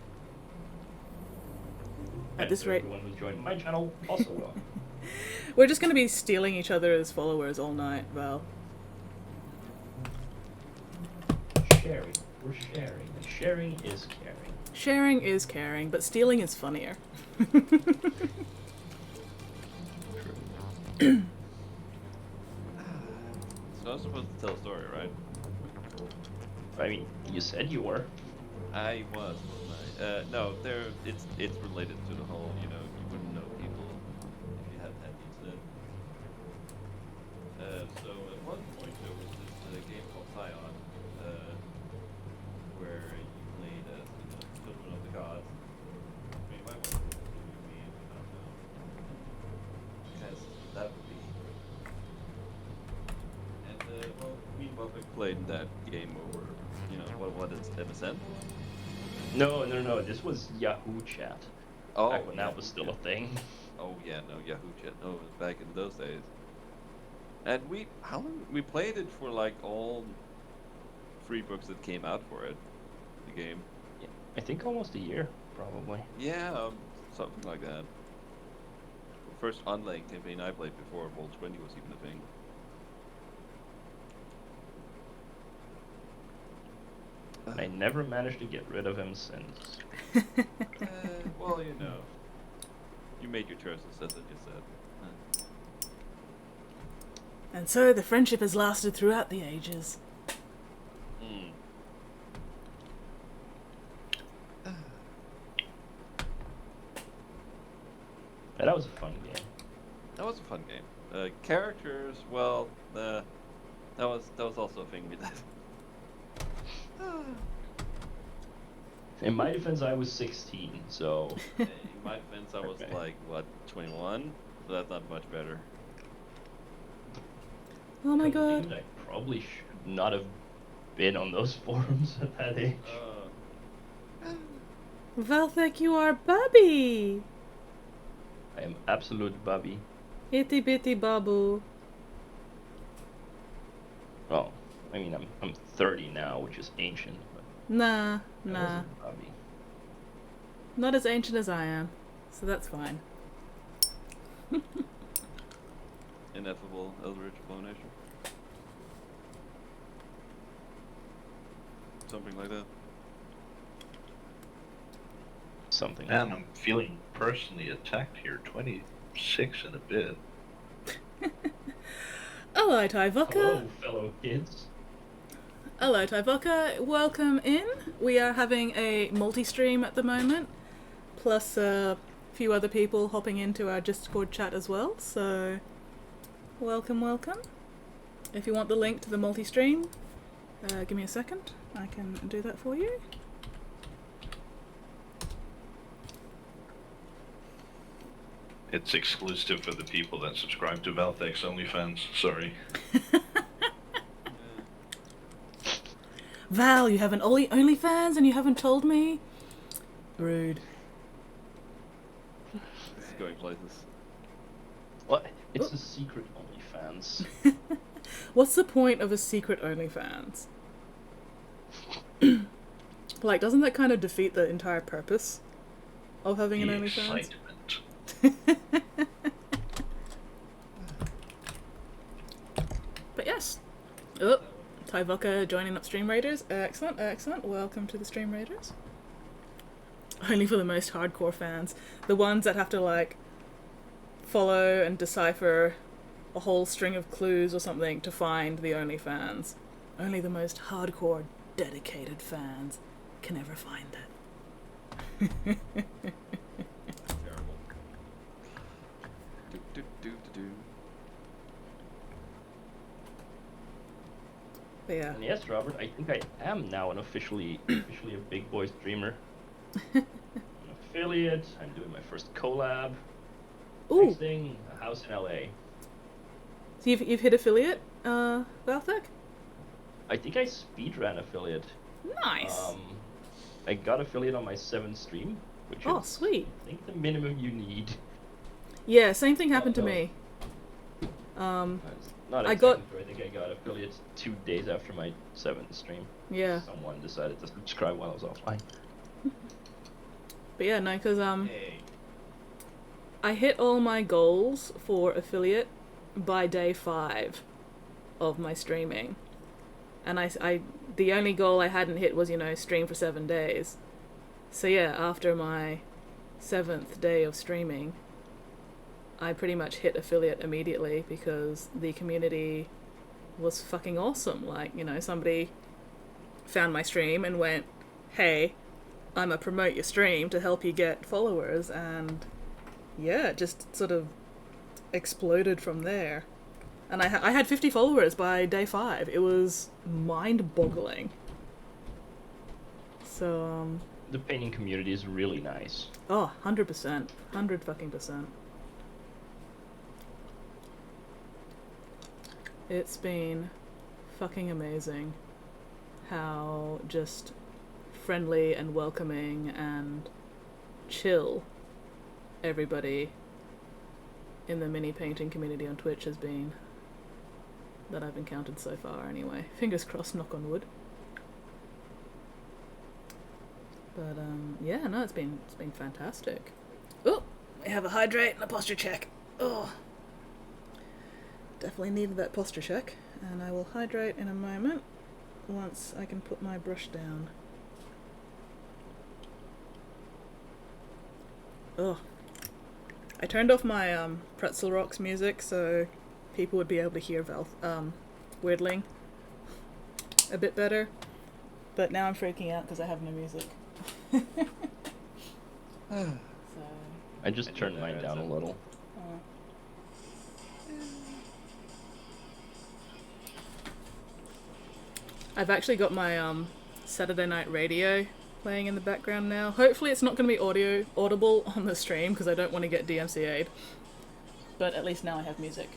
At this rate, everyone who's joined my channel also welcome. we're just going to be stealing each other as followers all night, Val. Sharing. We're sharing. And sharing is caring. Sharing is caring, but stealing is funnier. So I was supposed to tell a story, right? I mean, you said you were. I was, wasn't I? No, it's related to the whole, you wouldn't know people if you hadn't had the incident. So at one point there was this game called Scion, where you played as children of the gods. I mean, you might want to do me, I don't know. Because that would be. And well, me and Valthek played that game over, what is MSN? No. This was Yahoo Chat. Oh, back when that was still a thing. Oh yeah, no, Yahoo Chat. No, it was back in those days. And how long? We played it for like all 3 books that came out for it, the game. Yeah, I think almost a year, probably. Yeah, something like that. The first online campaign I played before Roll 20 was even a thing. I never managed to get rid of him since. Well, you made your choices, as I just said. And so the friendship has lasted throughout the ages. But that was a fun game. That was a fun game. Characters, well, that was also a thing we did. In my defense, I was 16, so... In my defense, I was like, 21? So that's not much better. Oh my god. I probably should not have been on those forums at that age. Valthek, you are Bubby! I am absolute Bubby. Itty bitty babu. Well, I mean, I'm 30 now, which is ancient. But Nah. I wasn't Bubby. Not as ancient as I am, so that's fine. Ineffable Eldritch Abomination. Something like that. Something. Man, I'm feeling personally attacked here. 26 and a bit. Hello, Tyvoka. Hello, fellow kids. Hello, Tyvoka. Welcome in. We are having a multi-stream at the moment, plus a few other people hopping into our Discord chat as well, so welcome. If you want the link to the multi-stream, give me a second. I can do that for you. It's exclusive for the people that subscribe to Valthek's OnlyFans. Sorry. Val, you have an OnlyFans and you haven't told me? Rude. This is going places. What? It's a secret OnlyFans. What's the point of a secret OnlyFans? Like, doesn't that kind of defeat the entire purpose of having an The OnlyFans? excitement. But yes. Oh, Tyvoka joining up Stream Raiders. Excellent. Welcome to the Stream Raiders. Only for the most hardcore fans. The ones that have to, like, follow and decipher a whole string of clues or something to find the OnlyFans. Only the most hardcore, dedicated fans can ever find it. Terrible. Do. But yeah. And yes, Robert, I think I am now officially a big boy streamer. affiliate. I'm doing my first collab. Ooh, Next thing, a house in LA. so you've hit affiliate, Valthek? I think I speedran affiliate. Nice. I got affiliate on my 7th stream, which Oh, is sweet. I think the minimum you need. Yeah, same thing happened to no. me. It's not I exactly got- true. I think I got affiliate 2 days after my 7th stream. Yeah. Someone decided to subscribe while I was offline. But yeah, no, because Hey. I hit all my goals for affiliate by day 5 of my streaming. And the only goal I hadn't hit was, stream for 7 days. So yeah, after my 7th day of streaming, I pretty much hit affiliate immediately because the community was fucking awesome. Like, somebody found my stream and went, hey, I'ma promote your stream to help you get followers, and yeah, it just sort of exploded from there. And I had 50 followers by day 5. It was mind-boggling. So, The painting community is really nice. 100%. 100%. It's been fucking amazing how just friendly and welcoming and chill everybody in the mini painting community on Twitch has been, that I've encountered so far anyway. Fingers crossed, knock on wood. But yeah, no, it's been fantastic. Oh, we have a hydrate and a posture check. Oh, definitely needed that posture check, and I will hydrate in a moment once I can put my brush down. Oh, I turned off my Pretzel Rocks music so people would be able to hear Weirdling a bit better, but now I'm freaking out because I have no music. So, I just turned mine down a little. I've actually got my Saturday night radio playing in the background now. Hopefully it's not going to be audible on the stream because I don't want to get DMCA'd. But at least now I have music.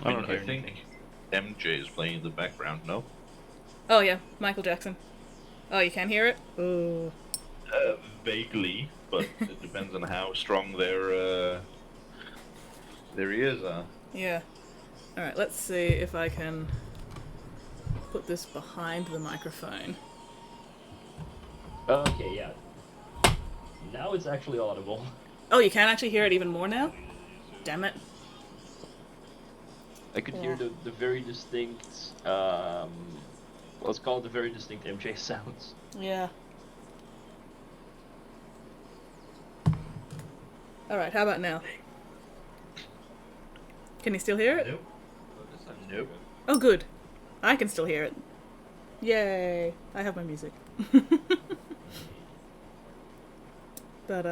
I don't I hear think anything. MJ is playing in the background, no? Oh yeah, Michael Jackson. Oh, you can hear it? Oh. Vaguely, but it depends on how strong their ears are. Yeah. Alright, let's see if I can put this behind the microphone. Okay, yeah. Now it's actually audible. Oh, you can actually hear it even more now? Damn it. I could hear the very distinct, let's call it the very distinct MJ sounds. Yeah. Alright, how about now? Can you still hear it? Nope. Nope. Oh, good. I can still hear it. Yay. I have my music. But,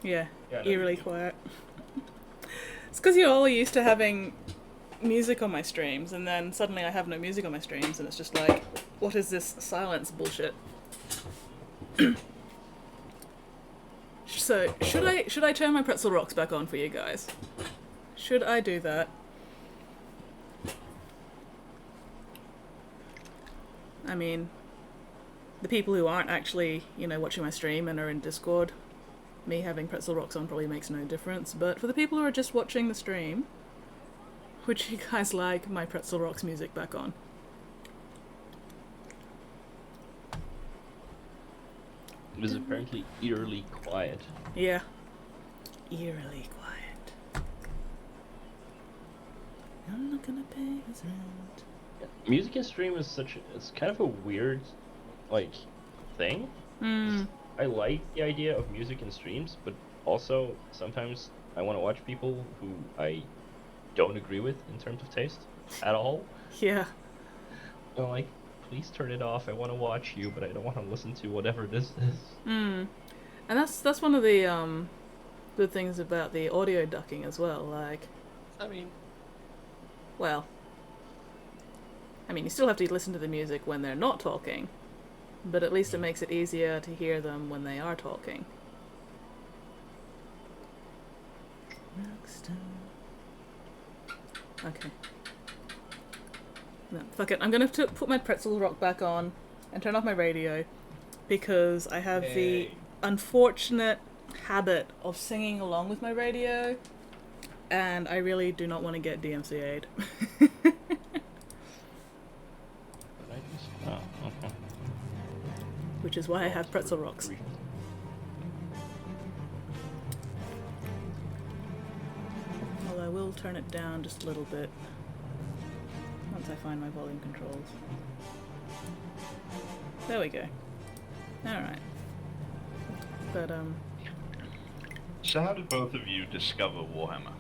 yeah, Yeah, no, eerily you do. quiet. It's because you're all used to having music on my streams, and then suddenly I have no music on my streams, and it's just like, what is this silence bullshit? So, should I turn my Pretzel Rocks back on for you guys? Should I do that? I mean, the people who aren't actually, watching my stream and are in Discord, me having Pretzel Rocks on probably makes no difference, but for the people who are just watching the stream, would you guys like my Pretzel Rocks music back on? It was apparently eerily quiet. Yeah. Eerily quiet. I'm not gonna pay his rent. Music in stream is it's kind of a weird, thing. I like the idea of music in streams, but also sometimes I want to watch people who I don't agree with in terms of taste at all. Yeah. I'm like, please turn it off. I want to watch you, but I don't want to listen to whatever this is. And that's one of the good things about the audio ducking as well. You still have to listen to the music when they're not talking, but at least it makes it easier to hear them when they are talking. Okay. No, fuck it. I'm gonna put my pretzel rock back on and turn off my radio because I have the unfortunate habit of singing along with my radio, and I really do not want to get DMCA'd. Oh, okay. Which is why I have pretzel rocks. Well, I will turn it down just a little bit once I find my volume controls. There we go. Alright. But, So how did both of you discover Warhammer?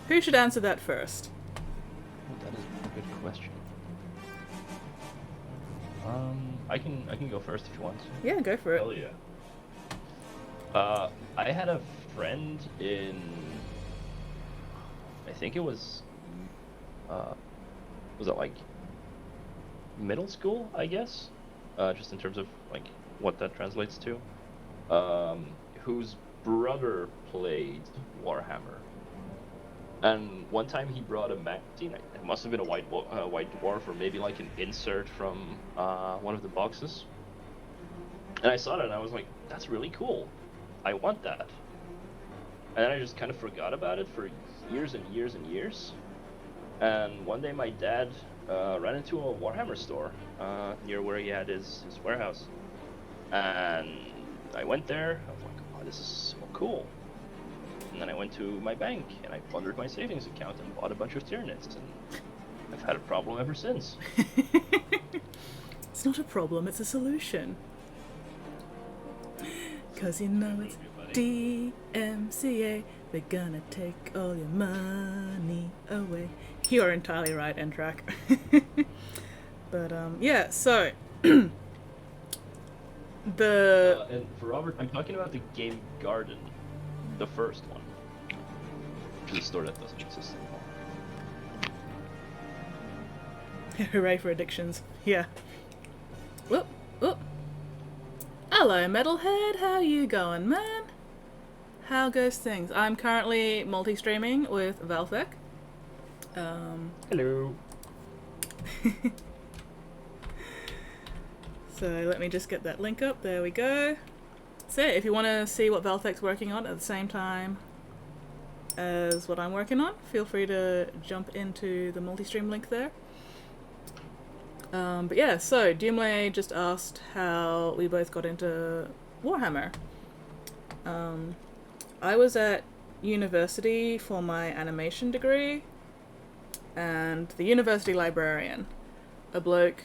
who should answer that first? That is a good question. I can go first if you want. Yeah, go for it. Hell yeah. I had a friend in, I think it was it like middle school, I guess? Just in terms of like what that translates to. Whose brother played Warhammer. And one time he brought a magazine. It must have been a white dwarf, or maybe like an insert from one of the boxes. And I saw it and I was like, that's really cool. I want that. And then I just kind of forgot about it for years and years and years. And one day my dad ran into a Warhammer store near where he had his warehouse. And I went there. I was like, oh, this is so cool. And then I went to my bank and I plundered my savings account and bought a bunch of Tyranids. And I've had a problem ever since. It's not a problem, it's a solution. 'Cause you know it's DMCA, they're gonna take all your money away. You're entirely right, N-Track. But, yeah, so... And for Robert, I'm talking about the game Garden. The first one. Which is a store that doesn't exist anymore. Hooray for addictions. Yeah. Whoop, whoop. Hello, Metalhead. How you going, man? How goes things? I'm currently multi-streaming with Valthek. Hello. So let me just get that link up. There we go. So if you want to see what Valthek's working on at the same time as what I'm working on, feel free to jump into the multi-stream link there. But yeah, so Doomlay just asked how we both got into Warhammer. I was at university for my animation degree, and the university librarian, a bloke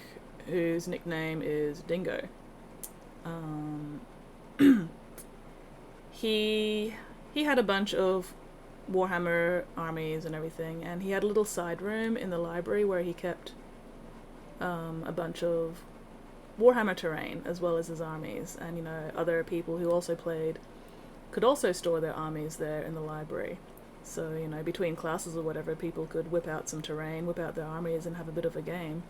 whose nickname is Dingo, he had a bunch of Warhammer armies and everything, and he had a little side room in the library where he kept a bunch of Warhammer terrain as well as his armies, and you know, other people who also played could also store their armies there in the library. So, you know, between classes or whatever, people could whip out some terrain, whip out their armies and have a bit of a game.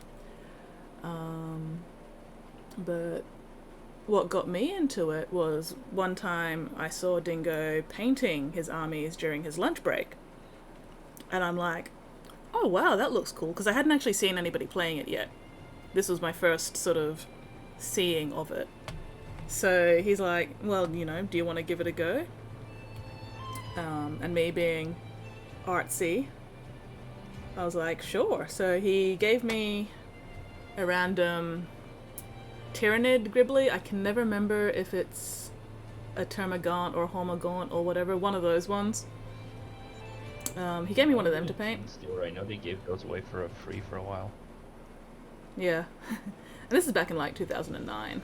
But what got me into it was one time I saw Dingo painting his armies during his lunch break. And I'm like, oh wow, that looks cool, because I hadn't actually seen anybody playing it yet. This was my first sort of seeing of it. So he's like, well, you know, do you want to give it a go? And me being artsy, I was like, sure. So he gave me a random Tyranid Gribbly. I can never remember if it's a Termagant or Homagaunt or whatever, one of those ones. He gave me one of them to paint. I know they gave those away for free for a while. Yeah. And this is back in like 2009.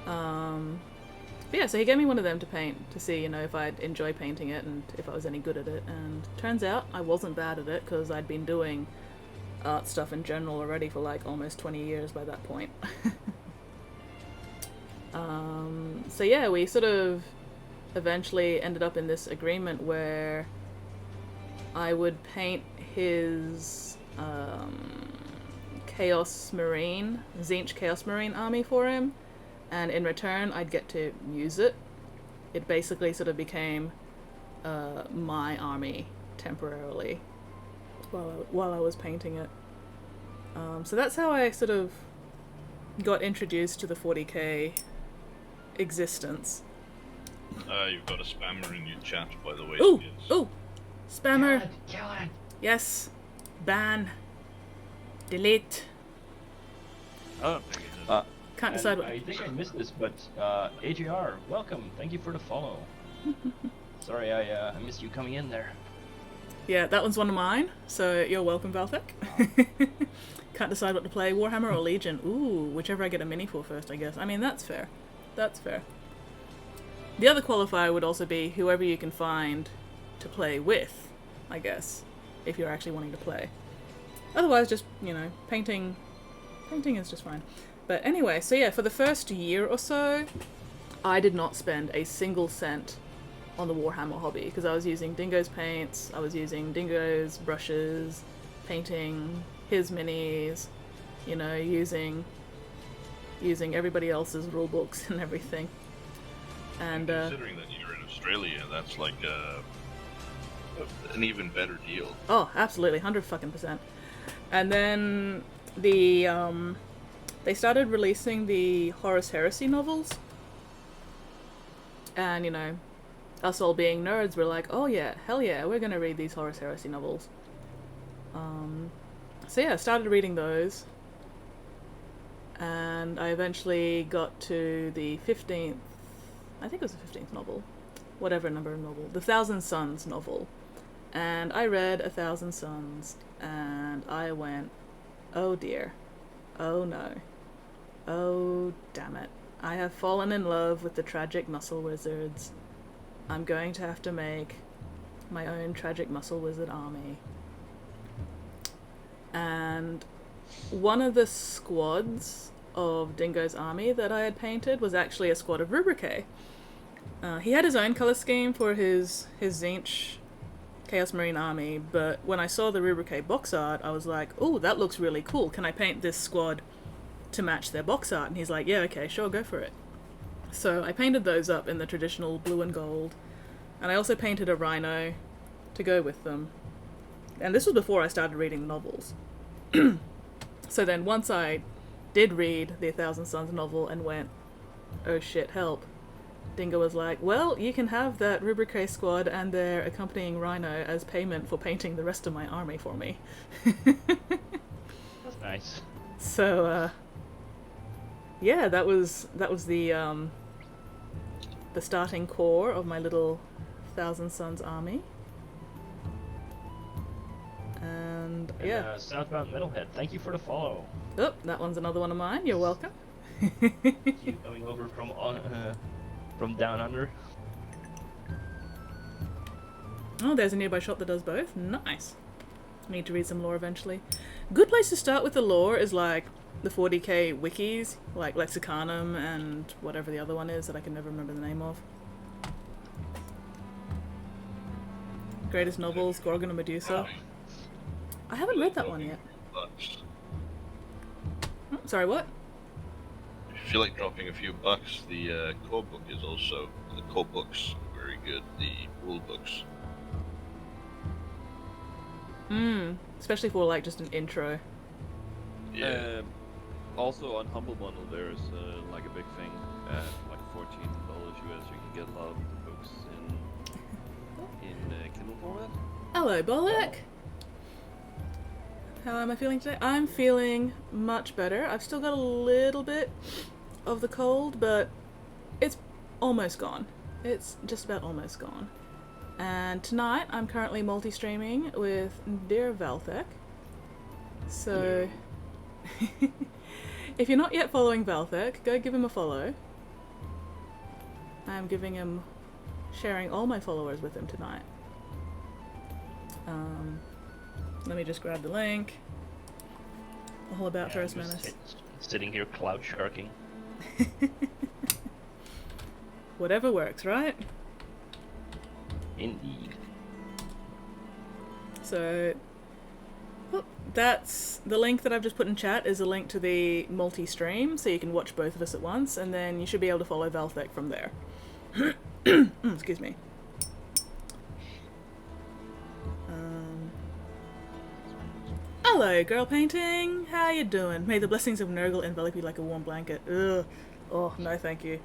But yeah, so he gave me one of them to paint to see, you know, if I'd enjoy painting it and if I was any good at it. And turns out I wasn't bad at it, because I'd been doing art stuff in general already for like almost 20 years by that point. So yeah, we sort of eventually ended up in this agreement where I would paint his Chaos Marine, Tzeentch Chaos Marine army for him, and in return I'd get to use it. It basically sort of became my army temporarily while I was painting it. So that's how I sort of got introduced to the 40k existence. You've got a spammer in your chat, by the way. Ooh, Yes. ooh, spammer. Kill it. Yes, ban, delete. I don't think it is. Can't decide what. I think I missed this, but AJR, welcome. Thank you for the follow. Sorry, I missed you coming in there. Yeah, that one's one of mine, so you're welcome, Valthek. Can't decide what to play, Warhammer or Legion. Ooh, whichever I get a mini for first, I guess. I mean, that's fair. That's fair. The other qualifier would also be whoever you can find to play with, I guess, if you're actually wanting to play. Otherwise, just, you know, painting is just fine. But anyway, so yeah, for the first year or so, I did not spend a single cent on the Warhammer hobby, because I was using Dingo's paints, I was using Dingo's brushes, painting his minis, you know, using everybody else's rule books and everything. And considering that you're in Australia, that's like an even better deal. oh, absolutely, 100%. And then they started releasing the Horus Heresy novels, and you know, us all being nerds, we're like, oh yeah, hell yeah, we're gonna read these Horus Heresy novels. So yeah, I started reading those, and I eventually got to the 15th, I think it was the 15th novel, whatever number of novel, the Thousand Suns novel, and I read A Thousand Suns, and I went, oh dear, oh no, oh damn it, I have fallen in love with the tragic muscle wizards. I'm going to have to make my own tragic muscle wizard army. And one of the squads of Dingo's army that I had painted was actually a squad of Rubricae. He had his own colour scheme for his Tzeentch Chaos Marine army, but when I saw the Rubricae box art, I was like, oh, that looks really cool. Can I paint this squad to match their box art? And he's like, yeah, okay, sure, go for it. So I painted those up in the traditional blue and gold, and I also painted a rhino to go with them. And this was before I started reading the novels. So then once I did read the A Thousand Suns novel and went, oh shit, help, Dingo was like, well, you can have that Rubricae squad and their accompanying rhino as payment for painting the rest of my army for me. That's nice. So, yeah, that was the starting core of my little Thousand Suns army. And yeah. Southbound Metalhead, thank you for the follow. Oh, that one's another one of mine. You're welcome. You coming over from down under? Oh, there's a nearby shop that does both. Nice. Need to read some lore eventually. Good place to start with the lore is like the 40k wikis, like Lexicanum and whatever the other one is that I can never remember the name of. Greatest novels, Gorgon and Medusa. I haven't read that one yet. Bucks. Oh, sorry, what? If you feel like dropping a few bucks, the core book is also, the core books are very good, the rule books. Especially for like just an intro. Yeah. Also on Humble Bundle, there's like a big thing at like $14 US. You can get a lot of the books in Kindle format. Hello, Bolek. How am I feeling today? I'm feeling much better. I've still got a little bit of the cold, but it's almost gone. It's just about almost gone. And tonight, I'm currently multi-streaming with dear Valthek. So, if you're not yet following Valthek, go give him a follow. I'm sharing all my followers with him tonight. Let me just grab the link. All about First I'm just Menace. sitting here cloud sharking. Whatever works, right? Indeed. So, Oh, that's the link that I've just put in chat is a link to the multi-stream, so you can watch both of us at once, and then you should be able to follow Valthek from there. Excuse me. Hello, girl painting. How you doing? May the blessings of Nurgle envelop you like a warm blanket. Ugh. Oh no, thank you.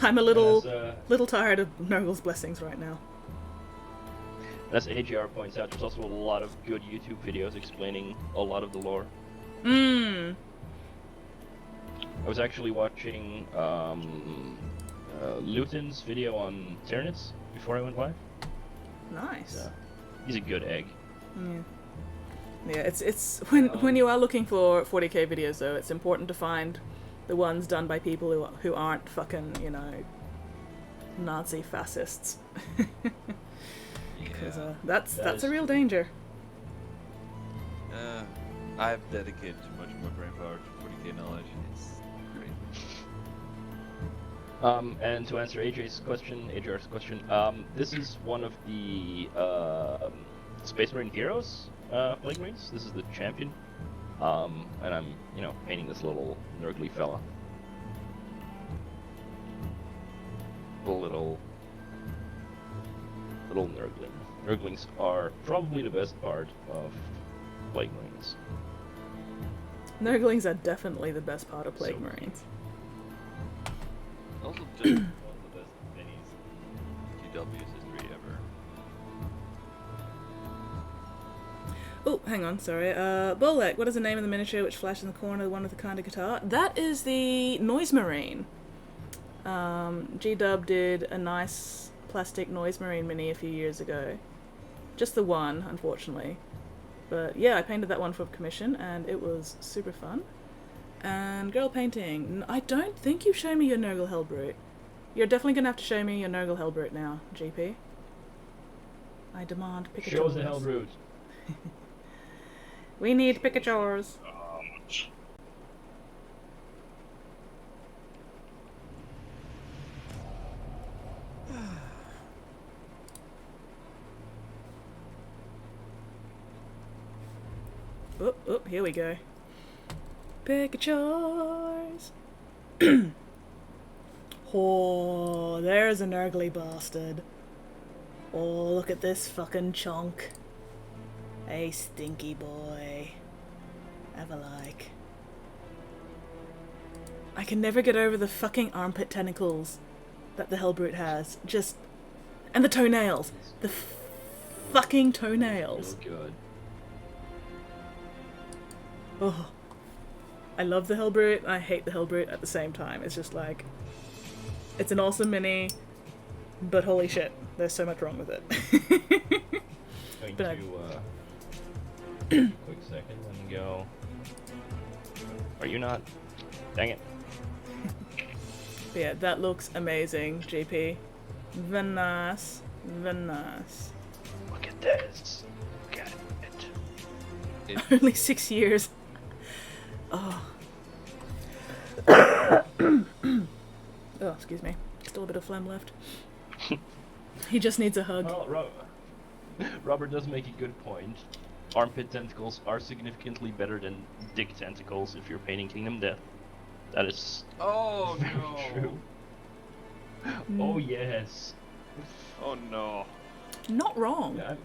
I'm a little tired of Nurgle's blessings right now. As AJR points out, there's also a lot of good YouTube videos explaining a lot of the lore. Mmm. I was actually watching Luton's video on Tyranids before I went live. Nice. He's a good egg. Yeah, it's when you are looking for 40k videos though, it's important to find the ones done by people who aren't fucking, you know, Nazi fascists. Because that's a real danger. I've dedicated too much of my brain power to 40k knowledge. It's great. And to answer AJR's question, this is one of the Space Marine heroes, Plague Marines. This is the champion. And I'm, you know, painting this little nurgly fella. Little nurgling. Nurglings are probably the best part of Plague Marines. Nurglings are definitely the best part of Plague Marines. Also, just one of the best minis in GW's history ever. Oh, hang on, sorry. Bolek, what is the name of the miniature which flashes in the corner, the one with the kind of guitar? That is the Noise Marine. G-Dub did a nice plastic Noise Marine mini a few years ago. Just the one, unfortunately. But yeah, I painted that one for commission, and it was super fun. And girl painting. I don't think you've shown me your Nurgle Hellbrute. You're definitely going to have to show me your Nurgle Hellbrute now, GP. I demand picatures. Show us the Hellbrute. We need picatures. Oh, here we go. Picatures. Oh, there's a nurgly bastard. Oh, look at this fucking chunk. Hey, stinky boy. Have a like. I can never get over the fucking armpit tentacles that the Hellbrute has. Just... and the toenails. The fucking toenails. Real good. Oh. I love the Hellbrute, I hate the Hellbrute at the same time. It's just like... it's an awesome mini, but holy shit, there's so much wrong with it. Going But to, quick second, let me go. Are you not? Dang it. But yeah, that looks amazing, JP. Very nice. Very nice. Look at this. Look at it. Only 6 years. Oh. Oh, excuse me. Still a bit of phlegm left. He just needs a hug. Well, Robert does make a good point. Armpit tentacles are significantly better than dick tentacles if you're painting Kingdom Death. That is very true. Oh yes. Oh no. Not wrong. Yeah,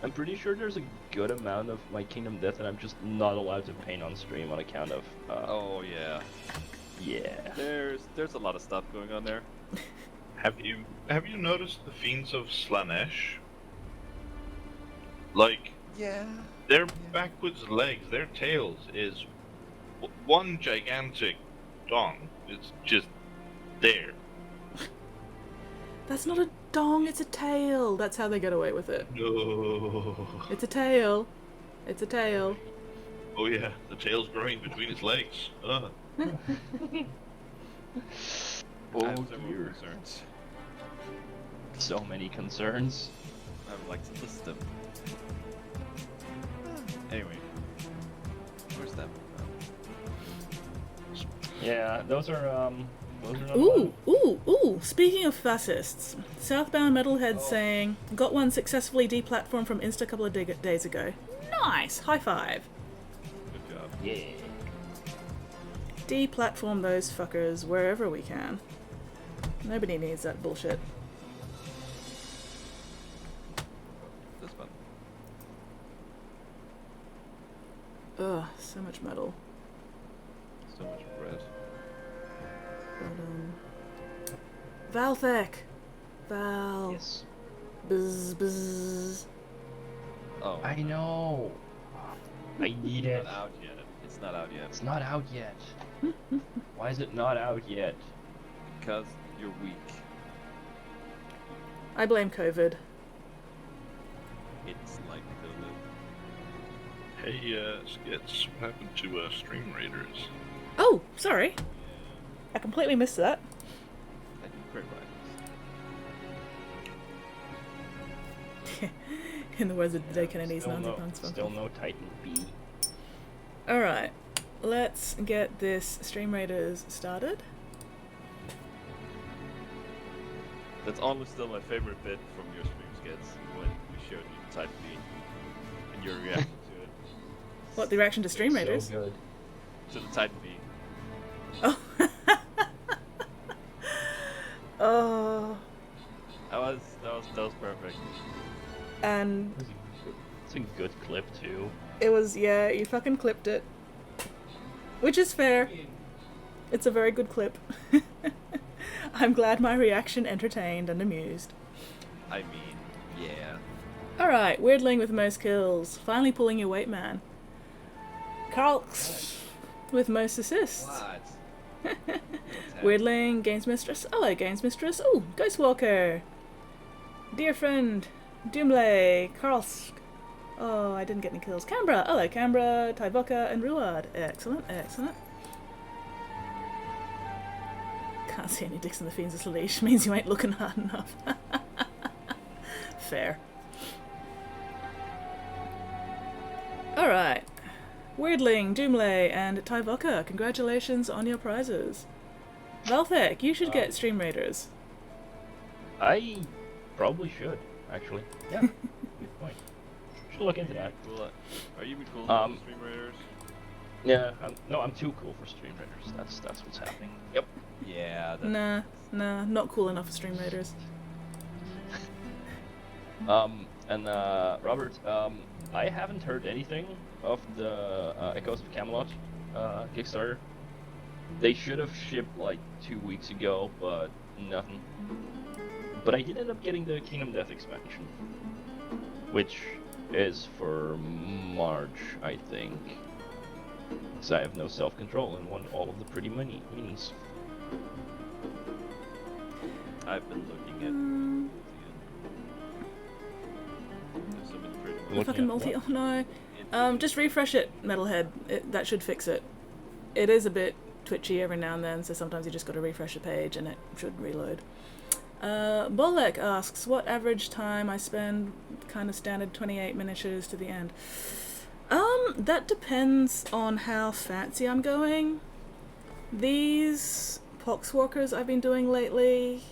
I'm pretty sure there's a good amount of my Kingdom Death that I'm just not allowed to paint on stream on account of. Oh yeah. Yeah. There's a lot of stuff going on there. Have you noticed the fiends of Slanesh? Like, Yeah. their backwards legs, their tails is one gigantic dong. It's just there. That's not a dong, it's a tail. That's how they get away with it. No. It's a tail. It's a tail. Oh yeah, the tail's growing between its legs. Oh I have several dear. concerns. So many concerns. I would like to list them. Anyway, where's that? Yeah, those are not Ooh, ooh, ooh. Speaking of fascists, Southbound Metalhead saying, got one successfully deplatformed from Insta a couple of days ago. Nice! High five. Good job. Yeah. Deplatform those fuckers wherever we can. Nobody needs that bullshit. This one. Ugh, so much metal. So much bread. But, Valthek! Val. Yes. Buzz, buzz. Oh. I know. I need It's it. not out yet. It's not out yet. It's not out yet. Why is it not out yet? Because you're weak. I blame COVID. It's like COVID. Hey, Skits, what happened to Stream Raiders? Oh, sorry. I completely missed that. I do crit rifles. In the words of Day Kennedy's Still Nazi no, punks. still no Titan B. Alright, let's get this Stream Raiders started. That's almost still my favorite bit from your stream skits when we showed you the Type B and your reaction to it. What, the reaction to Stream Raiders? So good. To the Titan B. Oh. Oh. That was perfect. And It's a good clip too. it was, yeah, you fucking clipped it. Which is fair. It's a very good clip. I'm glad my reaction entertained and amused. I mean, yeah. Alright, Weirdling with most kills. Finally pulling your weight, man. Carl with most assists. What? Weirdling, Games Mistress. Hello, Games Mistress. Ooh, Ghostwalker. Dear friend, Doomlay, Karlsk. Oh, I didn't get any kills. Canberra. Hello, Canberra, Tyvoka, and Ruad. Excellent, excellent. Can't see any dicks in the Fiends' leash. Means you ain't looking hard enough. Fair. Alright. Weirdling, Doomlay, and Tyvoka, congratulations on your prizes. Valthek, you should get Stream Raiders. I probably should, actually. Yeah. Good point. Should look into that. Cool. Are you cool with Stream Raiders? Yeah. I'm too cool for Stream Raiders. That's what's happening. Yep. Yeah. Nah, not cool enough for Stream Raiders. And Robert, I haven't heard anything of the Echoes of Camelot Kickstarter. They should have shipped like 2 weeks ago, but nothing. But I did end up getting the Kingdom Death expansion, which is for March, I think. Because I have no self-control and want all of the pretty minis. I've been looking at. There's so many pretty The fucking multi. Oh no. Just refresh it, Metalhead. That should fix it. It is a bit twitchy every now and then, so sometimes you just got to refresh the page and it should reload. Bolek asks, what average time I spend? Kind of standard 28 miniatures to the end. That depends on how fancy I'm going. These Poxwalkers I've been doing lately,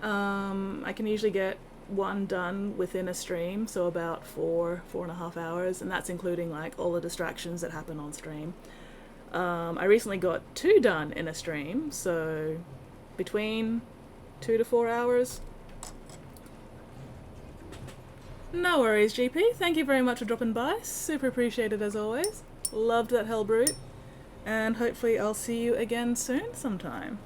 I can usually get one done within a stream, so about 4.5 hours, and that's including like all the distractions that happen on stream. I recently got 2 done in a stream, so between 2 to 4 hours. No worries, GP. Thank you very much for dropping by. Super appreciated as always. Loved that Hell Brute. And hopefully I'll see you again soon sometime.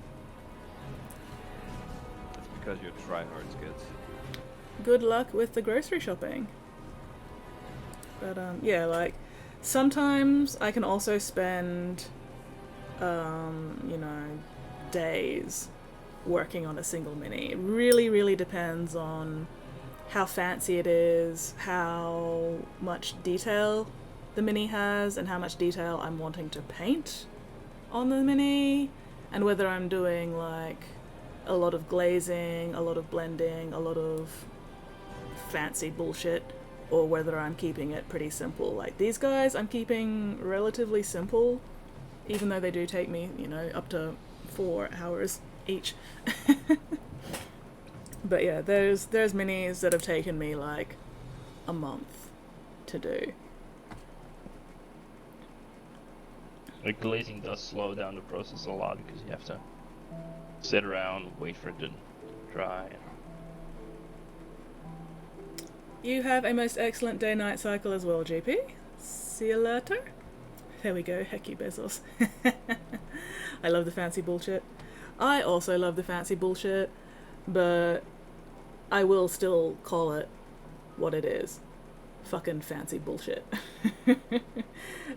That's because you're tryhard skits. Good luck with the grocery shopping. But yeah, like sometimes I can also spend days working on a single mini. It really depends on how fancy it is, how much detail the mini has, and how much detail I'm wanting to paint on the mini, and whether I'm doing like a lot of glazing, a lot of blending, a lot of fancy bullshit, or whether I'm keeping it pretty simple. Like these guys, I'm keeping relatively simple, even though they do take me, up to 4 hours each. But yeah, there's minis that have taken me like a month to do. Like glazing does slow down the process a lot because you have to sit around, wait for it to dry. You have a most excellent day-night cycle as well, GP. See you later. There we go, heck you, Bezos. I love the fancy bullshit. I also love the fancy bullshit, but I will still call it what it is. Fucking fancy bullshit.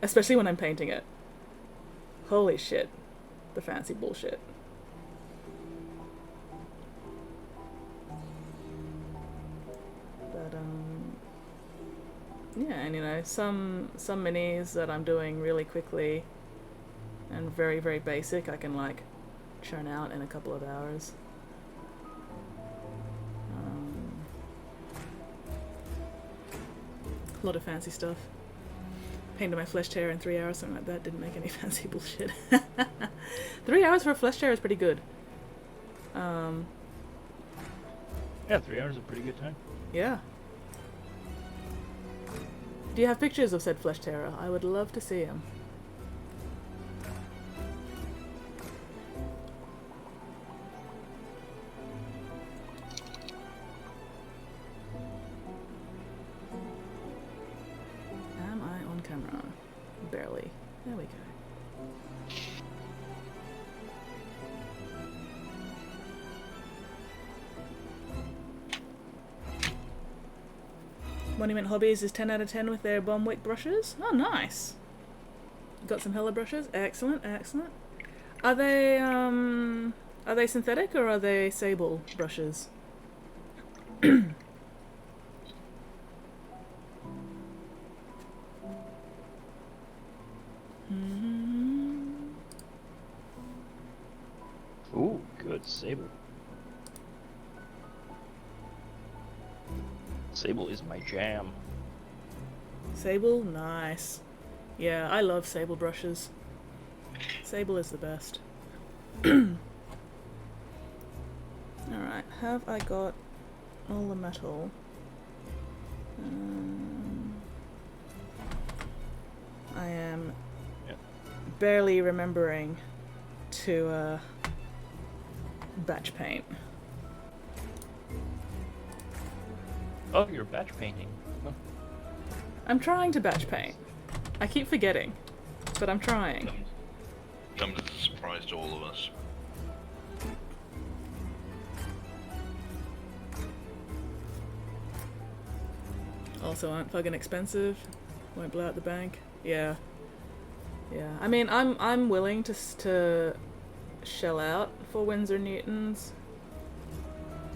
Especially when I'm painting it. Holy shit. The fancy bullshit. But, yeah, and you know, some minis that I'm doing really quickly and very, very basic, I can like churn out in a couple of hours. A lot of fancy stuff. Painted my flesh tear in 3 hours, something like that. Didn't make any fancy bullshit. 3 hours for a flesh tear is pretty good. Yeah, 3 hours is a pretty good time. Yeah. Do you have pictures of said flesh terror? I would love to see them. Am I on camera? Barely. There we go. Monument Hobbies is 10 out of 10 with their Bomwick brushes. Oh, nice. Got some Hella brushes. Excellent, excellent. Are they synthetic or are they sable brushes? Ooh, good sable. Sable is my jam. Sable? Nice. Yeah, I love sable brushes. Sable is the best. Alright, have I got all the metal? I am barely remembering to batch paint. Oh, you're batch painting. Huh. I'm trying to batch paint. I keep forgetting, but I'm trying. Comes as a surprise to all of us. Also aren't fucking expensive. Won't blow out the bank. Yeah. Yeah. I mean, I'm willing to shell out for Winsor Newtons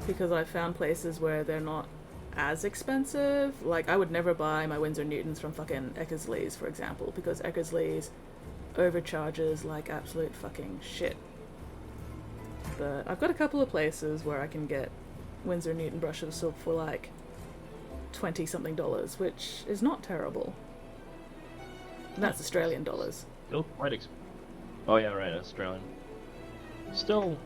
because I've found places where they're not as expensive. Like, I would never buy my Winsor Newtons from fucking Eckersley's, for example, because Eckersley's overcharges like absolute fucking shit. But I've got a couple of places where I can get Winsor Newton brushes for like $20-something, which is not terrible. And that's Australian dollars. Still quite Oh yeah, right, Australian. Still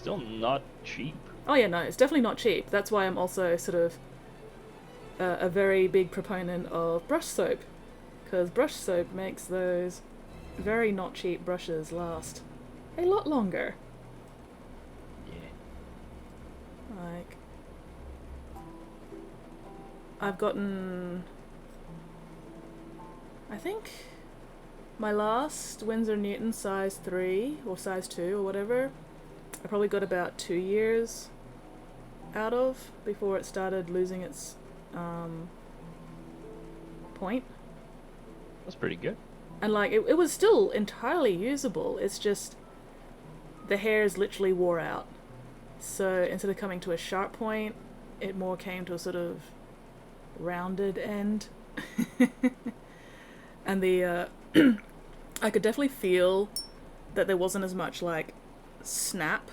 not cheap. Oh yeah, no, it's definitely not cheap. That's why I'm also sort of a very big proponent of brush soap, because brush soap makes those very not cheap brushes last a lot longer. Yeah. Like, I've gotten, I think, my last Winsor Newton size 3 or size 2 or whatever, I probably got about 2 years out of before it started losing its point. That's pretty good. And like, it was still entirely usable, it's just the hairs literally wore out. So instead of coming to a sharp point, it more came to a sort of rounded end. And the I could definitely feel that there wasn't as much like snap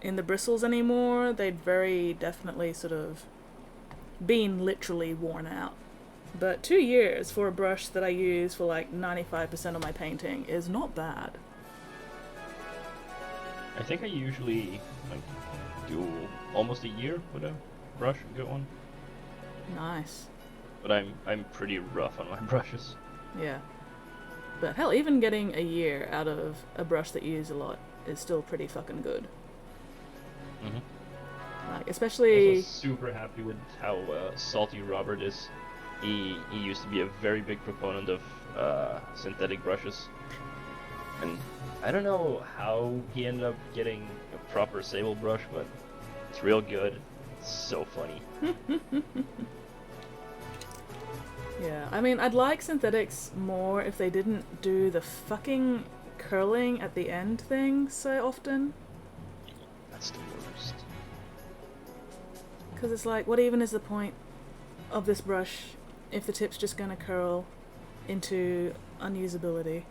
in the bristles anymore. They'd very definitely sort of been literally worn out. But 2 years for a brush that I use for like 95% of my painting is not bad. I think I usually like do almost a year with a brush, a good one. Nice. But I'm pretty rough on my brushes. Yeah. But hell, even getting a year out of a brush that you use a lot is still pretty fucking good. Mhm. Like, especially... Also super happy with how salty Robert is. He used to be a very big proponent of synthetic brushes, and I don't know how he ended up getting a proper sable brush, but it's real good. It's so funny. Yeah, I mean, I'd like synthetics more if they didn't do the fucking curling at the end thing so often. That's the worst. Because it's like, what even is the point of this brush if the tip's just gonna curl into unusability?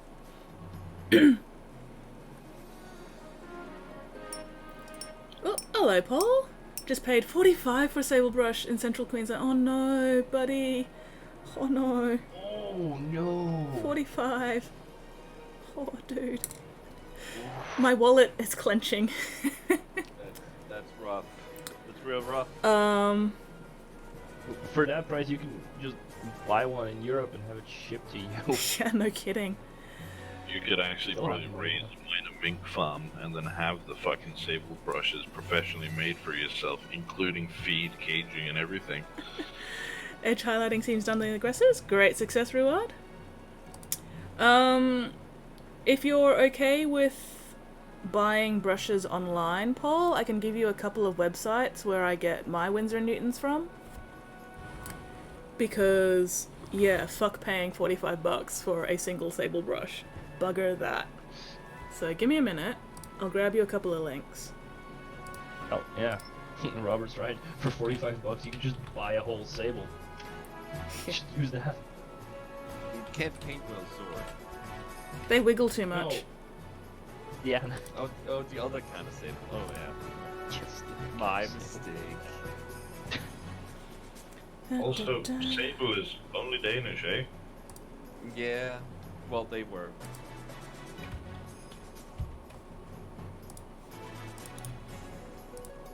Oh, hello, Paul. Just paid $45 for a sable brush in Central Queensland. Oh no, buddy. Oh no. Oh no. 45. Oh, dude. My wallet is clenching. That's rough. That's real rough. For that price, you can just buy one in Europe and have it shipped to you. Yeah, no kidding. You could actually probably raise mine a mink farm and then have the fucking sable brushes professionally made for yourself, including feed, caging, and everything. Edge highlighting seems done the aggressors. Great success reward. If you're okay with buying brushes online, Paul, I can give you a couple of websites where I get my Winsor & Newtons from. Because, yeah, fuck paying $45 for a single sable brush. Bugger that. So give me a minute. I'll grab you a couple of links. Oh yeah, Robert's right. For $45, you can just buy a whole sable. Just use that. You can't paint well sword. They wiggle too much. No. Yeah. Oh, the other kind of sable. Oh yeah. Just My mistake. Also, sable is only Danish, eh? Yeah. Well, they were.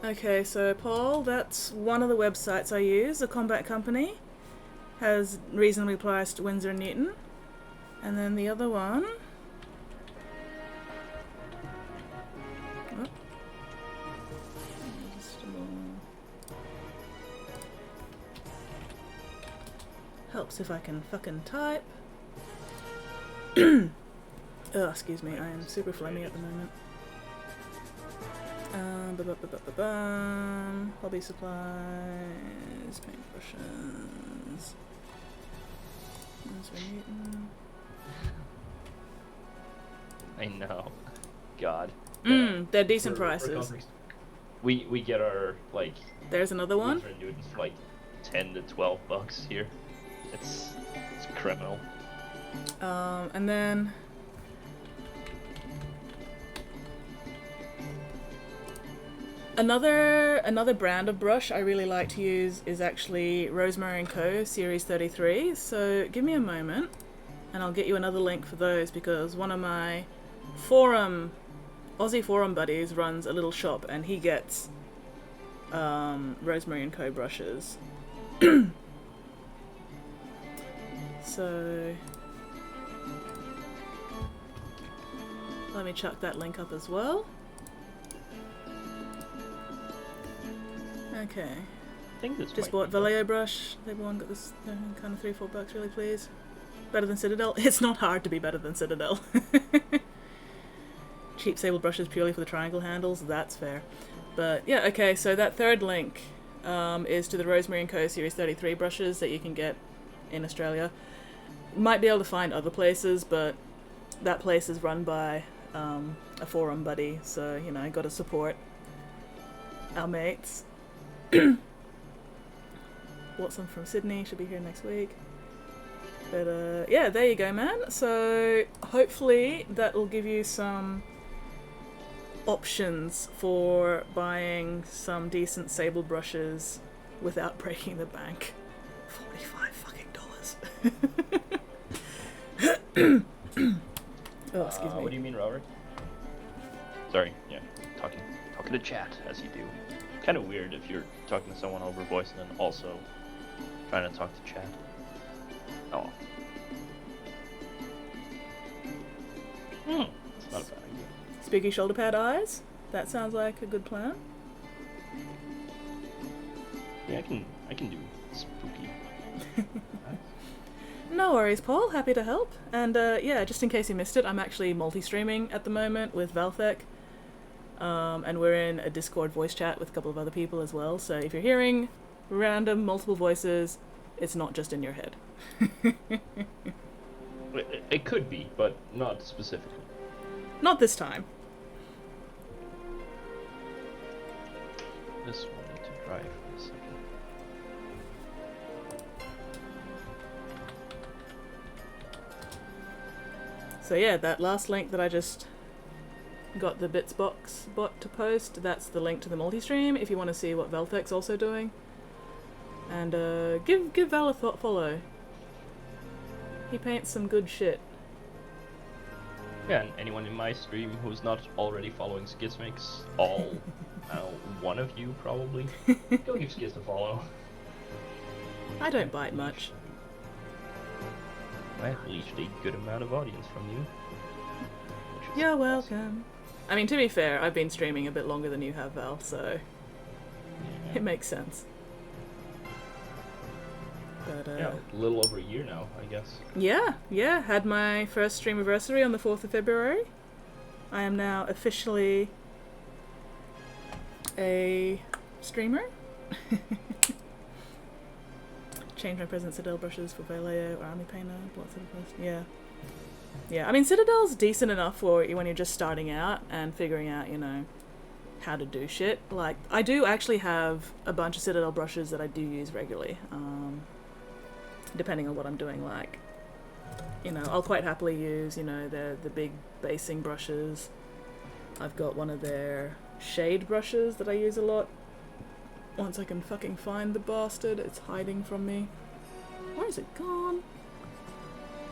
Okay, so Paul, that's one of the websites I use. The Combat Company has reasonably priced Winsor & Newton. And then the other one... Oh. Helps if I can fucking type. Oh, excuse me, I am super phlegmy at the moment. Hobby supplies, paintbrushes. Winsor & Newton. I know. God. They're decent For prices. context, we get our like There's another one. Winsor & Newtons for like $10 to $12 here. It's criminal. And then another brand of brush I really like to use is actually Rosemary & Co. Series 33. So give me a moment and I'll get you another link for those because one of my Aussie forum buddies runs a little shop and he gets Rosemary & Co. brushes. So let me chuck that link up as well. Okay. I think this Just might bought be Vallejo brush. Everyone got this kind of $3-4 really, please. Better than Citadel? It's not hard to be better than Citadel. Cheap sable brushes purely for the triangle handles, that's fair. But yeah, okay, so that third link is to the Rosemary & Co. Series 33 brushes that you can get in Australia. Might be able to find other places, but that place is run by a forum buddy, so, you know, gotta support our mates. Bought some from Sydney, should be here next week. But yeah, there you go, man. So hopefully that will give you some options for buying some decent sable brushes without breaking the bank. $45 fucking dollars. Oh, excuse me. What do you mean, Robert? Sorry, yeah, talking to chat as you do. Kind of weird if you're talking to someone over voice and then also trying to talk to chat. Oh. It's not a bad idea. Spooky shoulder pad eyes. That sounds like a good plan. Yeah, I can do spooky. No worries, Paul. Happy to help. And yeah, just in case you missed it, I'm actually multi-streaming at the moment with Valthek. And we're in a Discord voice chat with a couple of other people as well. So if you're hearing random multiple voices, it's not just in your head. It could be, but not specifically. Not this time. This one I need to drive for a second. So yeah, that last link that I just got the Bitsbox bot to post, that's the link to the multi-stream if you want to see what Valthek's also doing. And give Val a follow. He paints some good shit. Yeah, and anyone in my stream who's not already following Skizmix, all one of you probably, go give Skiz a follow. I don't bite much. I reached a good amount of audience from you. which is You're awesome. welcome. I mean, to be fair, I've been streaming a bit longer than you have, Val, so Yeah. it makes sense. But Yeah, a little over a year now, I guess. yeah, had my first stream anniversary on the 4th of February. I am now officially a streamer. Change my present Citadel brushes for Vallejo or Army Painter. Lots of posts. Yeah, I mean, Citadel's decent enough for when you're just starting out and figuring out, you know, how to do shit. Like, I do actually have a bunch of Citadel brushes that I do use regularly. Depending on what I'm doing, like, you know, I'll quite happily use, you know, the big basing brushes. I've got one of their shade brushes that I use a lot. Once I can fucking find the bastard, it's hiding from me. Where is it gone?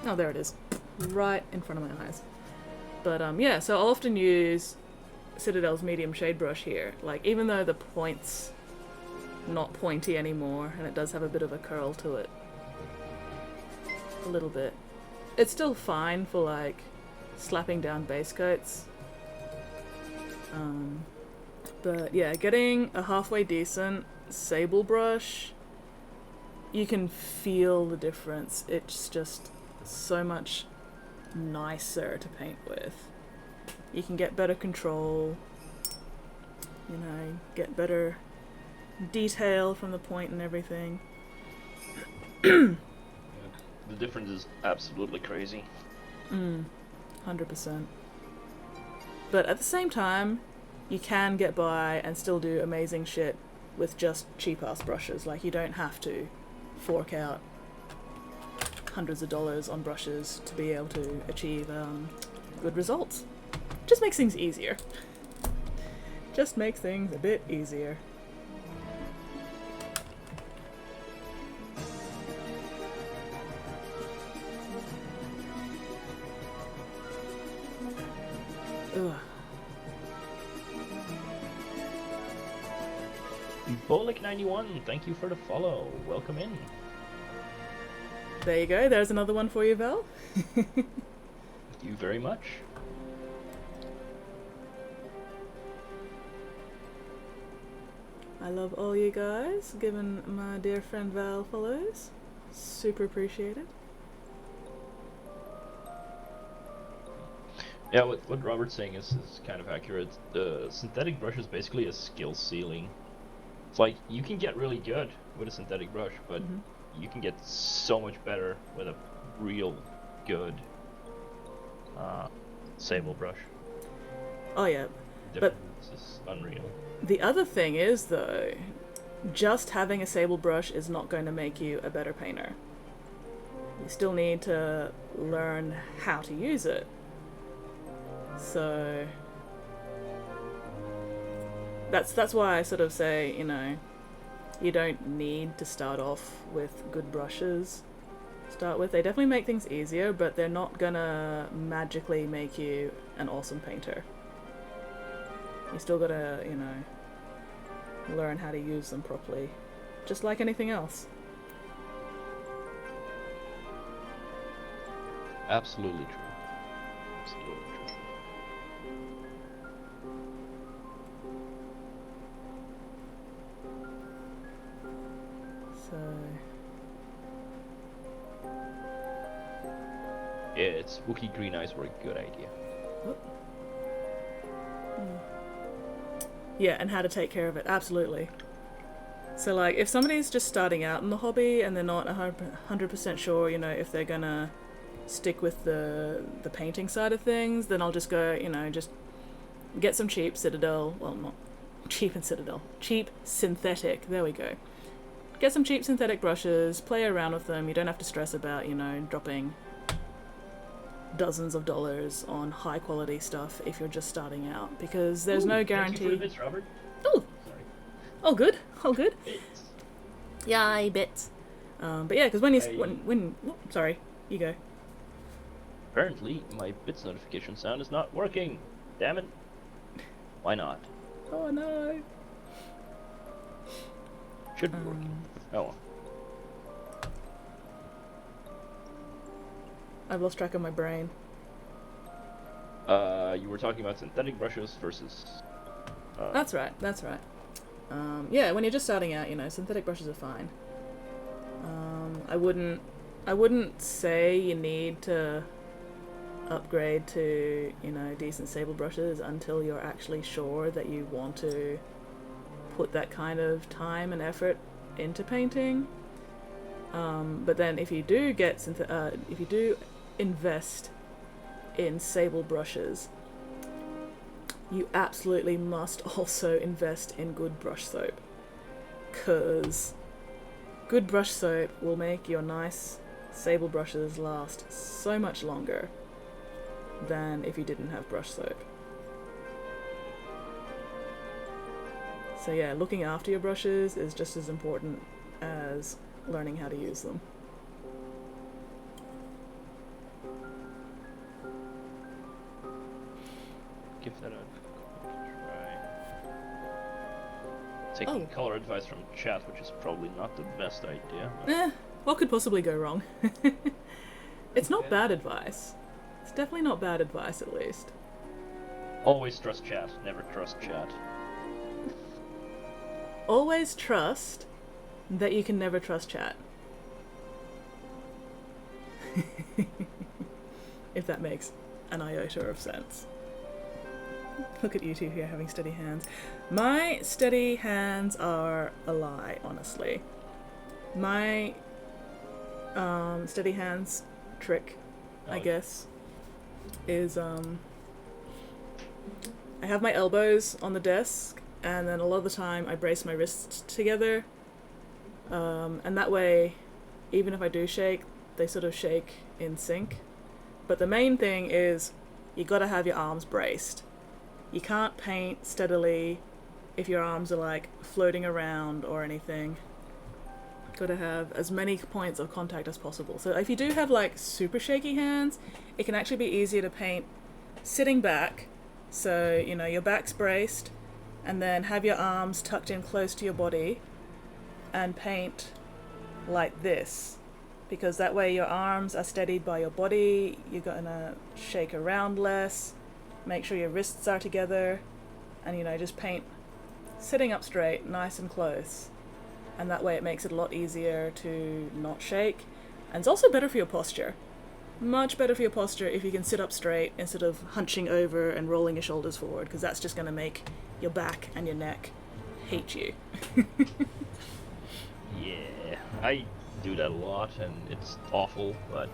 Oh, there it is. Right in front of my eyes. But, yeah, so I'll often use Citadel's medium shade brush here. Like, even though the point's not pointy anymore, and it does have a bit of a curl to it. A little bit. It's still fine for, like, slapping down base coats. But yeah, getting a halfway decent sable brush, you can feel the difference. It's just so much nicer to paint with. You can get better control, you know, get better detail from the point and everything. The difference is absolutely crazy. 100%. But at the same time, you can get by and still do amazing shit with just cheap-ass brushes. Like, you don't have to fork out hundreds of dollars on brushes to be able to achieve good results. Just makes things easier. Just makes things a bit easier. Ugh. Bolik91, thank you for the follow. Welcome in. There you go, there's another one for you, Val. Thank you very much. I love all you guys, giving my dear friend Val follows. Super appreciated. Yeah, what Robert's saying is kind of accurate. The synthetic brush is basically a skill ceiling. It's like, you can get really good with a synthetic brush, but you can get so much better with a real good sable brush. Oh yeah, Difference is unreal. the other thing is though, just having a sable brush is not going to make you a better painter. You still need to learn how to use it. So that's why I sort of say, you know, you don't need to start off with good brushes. Start with, they definitely make things easier, but they're not gonna magically make you an awesome painter. You still gotta, you know, learn how to use them properly, just like anything else. Absolutely true. Absolutely true. So Yeah, spooky green eyes were a good idea. yeah, and how to take care of it, absolutely. So like, if somebody's just starting out in the hobby and they're not 100% sure, you know, if they're gonna stick with the painting side of things, then I'll just go, you know, just get some cheap Citadel, well, not cheap and Citadel, cheap synthetic, there we go. Get some cheap synthetic brushes, play around with them. You don't have to stress about, you know, dropping dozens of dollars on high quality stuff if you're just starting out, because there's no guarantee. Thank you for the bits, Robert. Oh, Sorry. all good, all good. Bits. Yay, bits. But yeah, because when you when oh, sorry, you go. Apparently, my bits notification sound is not working. Damn it. Why not? Oh no. Should be working. Oh. I've lost track of my brain. You were talking about synthetic brushes versus. That's right. That's right. Yeah, when you're just starting out, you know, synthetic brushes are fine. I wouldn't say you need to upgrade to, you know, decent sable brushes until you're actually sure that you want to put that kind of time and effort into painting. But then if you do get if you do invest in sable brushes, you absolutely must also invest in good brush soap, because good brush soap will make your nice sable brushes last so much longer than if you didn't have brush soap. So yeah, looking after your brushes is just as important as learning how to use them. Give that a try. Taking color advice from chat, which is probably not the best idea. But What could possibly go wrong? It's not bad advice. It's definitely not bad advice, at least. always trust chat, never trust chat. Always trust that you can never trust chat. If that makes an iota of sense. Look at you two here having steady hands. My steady hands are a lie, honestly. My steady hands trick, I guess, is I have my elbows on the desk, and then a lot of the time I brace my wrists together, and that way, even if I do shake, they sort of shake in sync. But the main thing is you gotta have your arms braced. You can't paint steadily if your arms are like floating around or anything. Gotta have as many points of contact as possible. So if you do have like super shaky hands, it can actually be easier to paint sitting back. So, you know, your back's braced, and then have your arms tucked in close to your body and paint like this. Because that way your arms are steadied by your body, you're gonna shake around less, make sure your wrists are together, and, you know, just paint sitting up straight, nice and close. And that way it makes it a lot easier to not shake. And it's also better for your posture. Much better for your posture if you can sit up straight instead of hunching over and rolling your shoulders forward, because that's just gonna make your back and your neck hate you. Yeah, I do that a lot, and it's awful, but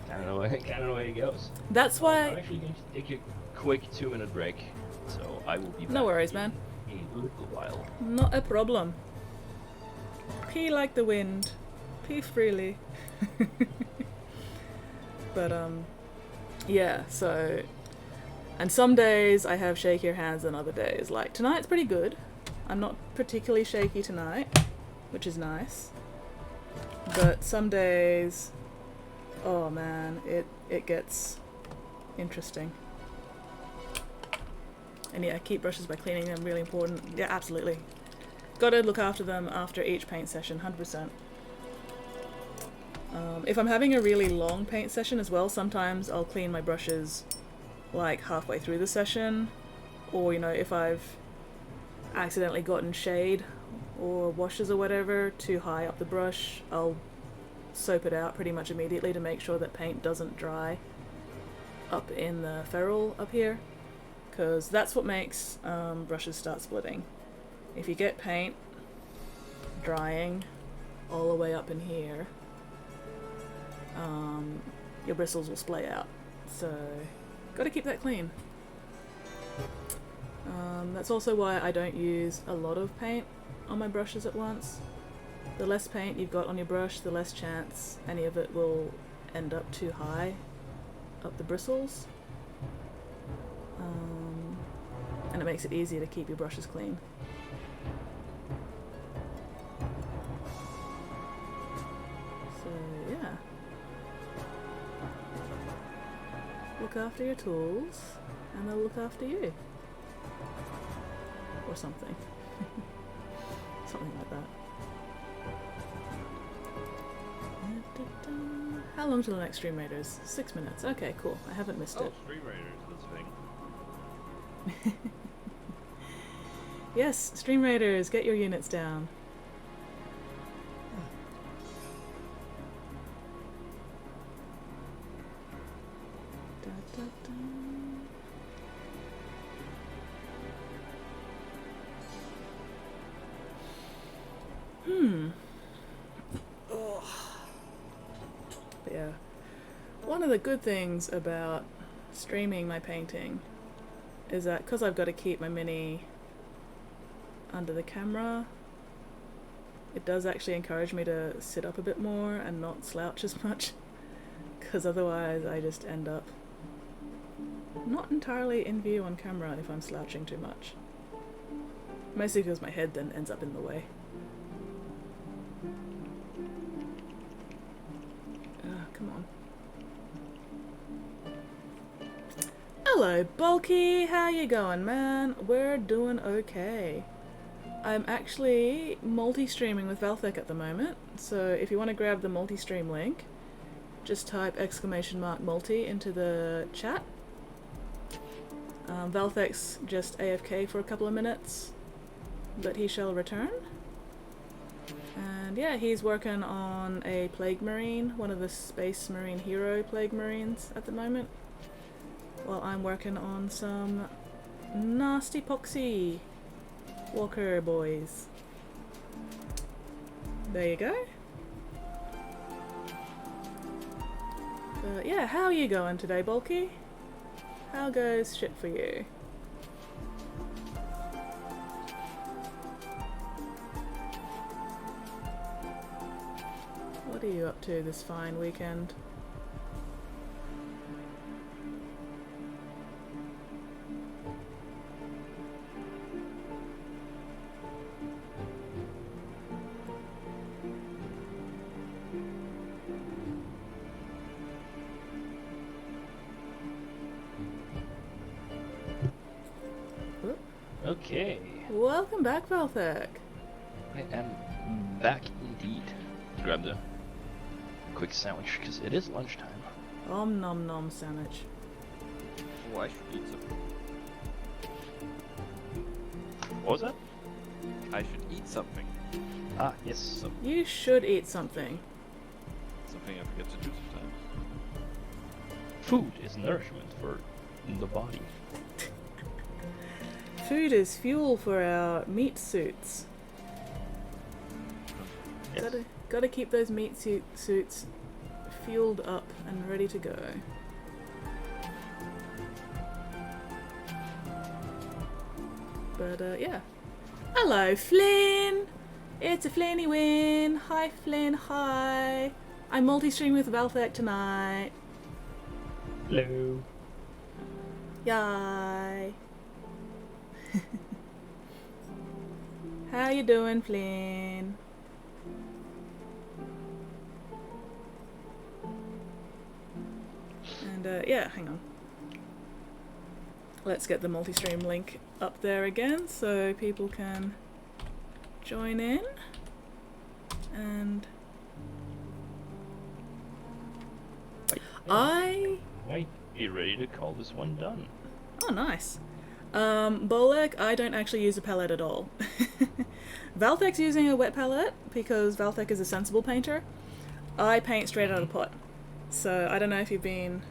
kind of the way it goes. That's I'm why... actually going to take a quick 2-minute break, so I will be back. No worries, in man. A little while. Not a problem. Pee like the wind. Pee freely. But, yeah, so... And some days I have shakier hands than other days. Like, tonight's pretty good. I'm not particularly shaky tonight, which is nice. But some days... Oh man, it gets interesting. And yeah, keep brushes by cleaning them, really important. Yeah, absolutely. Gotta look after them after each paint session, 100%. If I'm having a really long paint session as well, sometimes I'll clean my brushes like halfway through the session, or, you know, if I've accidentally gotten shade or washes or whatever too high up the brush, I'll soap it out pretty much immediately to make sure that paint doesn't dry up in the ferrule up here, because that's what makes brushes start splitting. If you get paint drying all the way up in here, your bristles will splay out. So, gotta keep that clean. That's also why I don't use a lot of paint on my brushes at once. The less paint you've got on your brush, the less chance any of it will end up too high up the bristles. And it makes it easier to keep your brushes clean. So yeah. Look after your tools and they'll look after you. Or something. Something like that. How long till the next stream rate is? 6 minutes. Okay, cool. I haven't missed it. Stream Raiders, this thing. Yes, Stream Raiders, get your units down. Da, da, da. Oh. But yeah, one of the good things about streaming my painting is that because I've got to keep my mini under the camera, it does actually encourage me to sit up a bit more and not slouch as much, because otherwise I just end up not entirely in view on camera if I'm slouching too much. Mostly because my head then ends up in the way. Come on. Hello, Bulky. How you going, man? We're doing okay. I'm actually multi-streaming with Valthek at the moment, so if you want to grab the multi-stream link, just type !multi into the chat. Valthek's just AFK for a couple of minutes, but he shall return. And yeah, he's working on a Plague Marine, one of the Space Marine Hero Plague Marines at the moment, while I'm working on some nasty poxy walker boys. There you go. But yeah, how are you going today, Bulky? How goes shit for you? What are you up to this fine weekend? Okay, Welcome back, Valthek. I am back indeed. Grabbed a quick sandwich because it is lunchtime. Om nom nom sandwich. Oh, I should eat something. What was that? I should eat something. Ah, yes. You should eat something. Something I forget to do sometimes. Food is nourishment for the body. Food is fuel for our meat suits. Yes. Gotta keep those meat suits fueled up and ready to go. But yeah. Hello, Flynn! It's a Flinny win! Hi, Flynn, hi! I'm multi-streaming with Valthek tonight. Hello. Yay! How you doing, Flynn? And yeah, hang on. Let's get the multi-stream link up there again so people can join in. And I might be ready to call this one done. oh, nice. Bolek, I don't actually use a palette at all. Valthek's using a wet palette because Valthek is a sensible painter. I paint straight out of the pot. So I don't know if you've been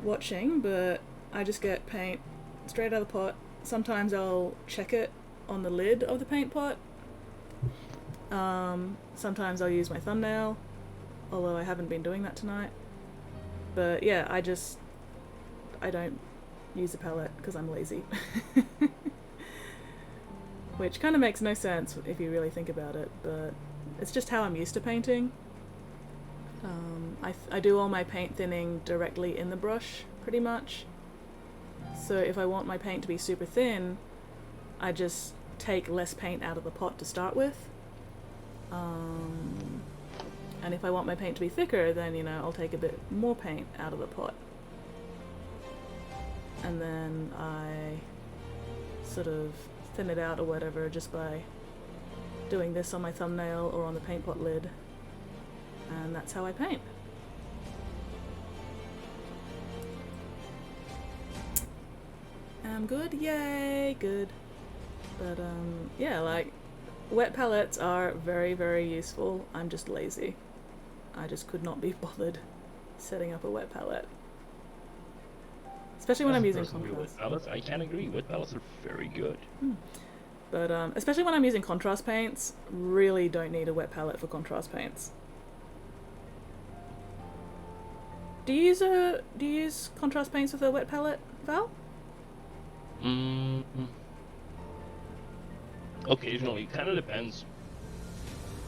watching, but I just get paint straight out of the pot. Sometimes I'll check it on the lid of the paint pot. Sometimes I'll use my thumbnail, although I haven't been doing that tonight. But yeah, I don't use a palette because I'm lazy. Which kind of makes no sense if you really think about it, but it's just how I'm used to painting. I do all my paint thinning directly in the brush, pretty much. So if I want my paint to be super thin, I just take less paint out of the pot to start with. And if I want my paint to be thicker, then, you know, I'll take a bit more paint out of the pot. And then I sort of thin it out or whatever just by doing this on my thumbnail or on the paint pot lid. And that's how I paint. I'm good, yay, good. But yeah, like, wet palettes are very, very useful. I'm just lazy. I just could not be bothered setting up a wet palette. Especially when I'm using contrast. Wet palettes, I can agree, wet palettes are very good. But especially when I'm using contrast paints, really don't need a wet palette for contrast paints. Do you use contrast paints with a wet palette, Val? Occasionally, kind of depends.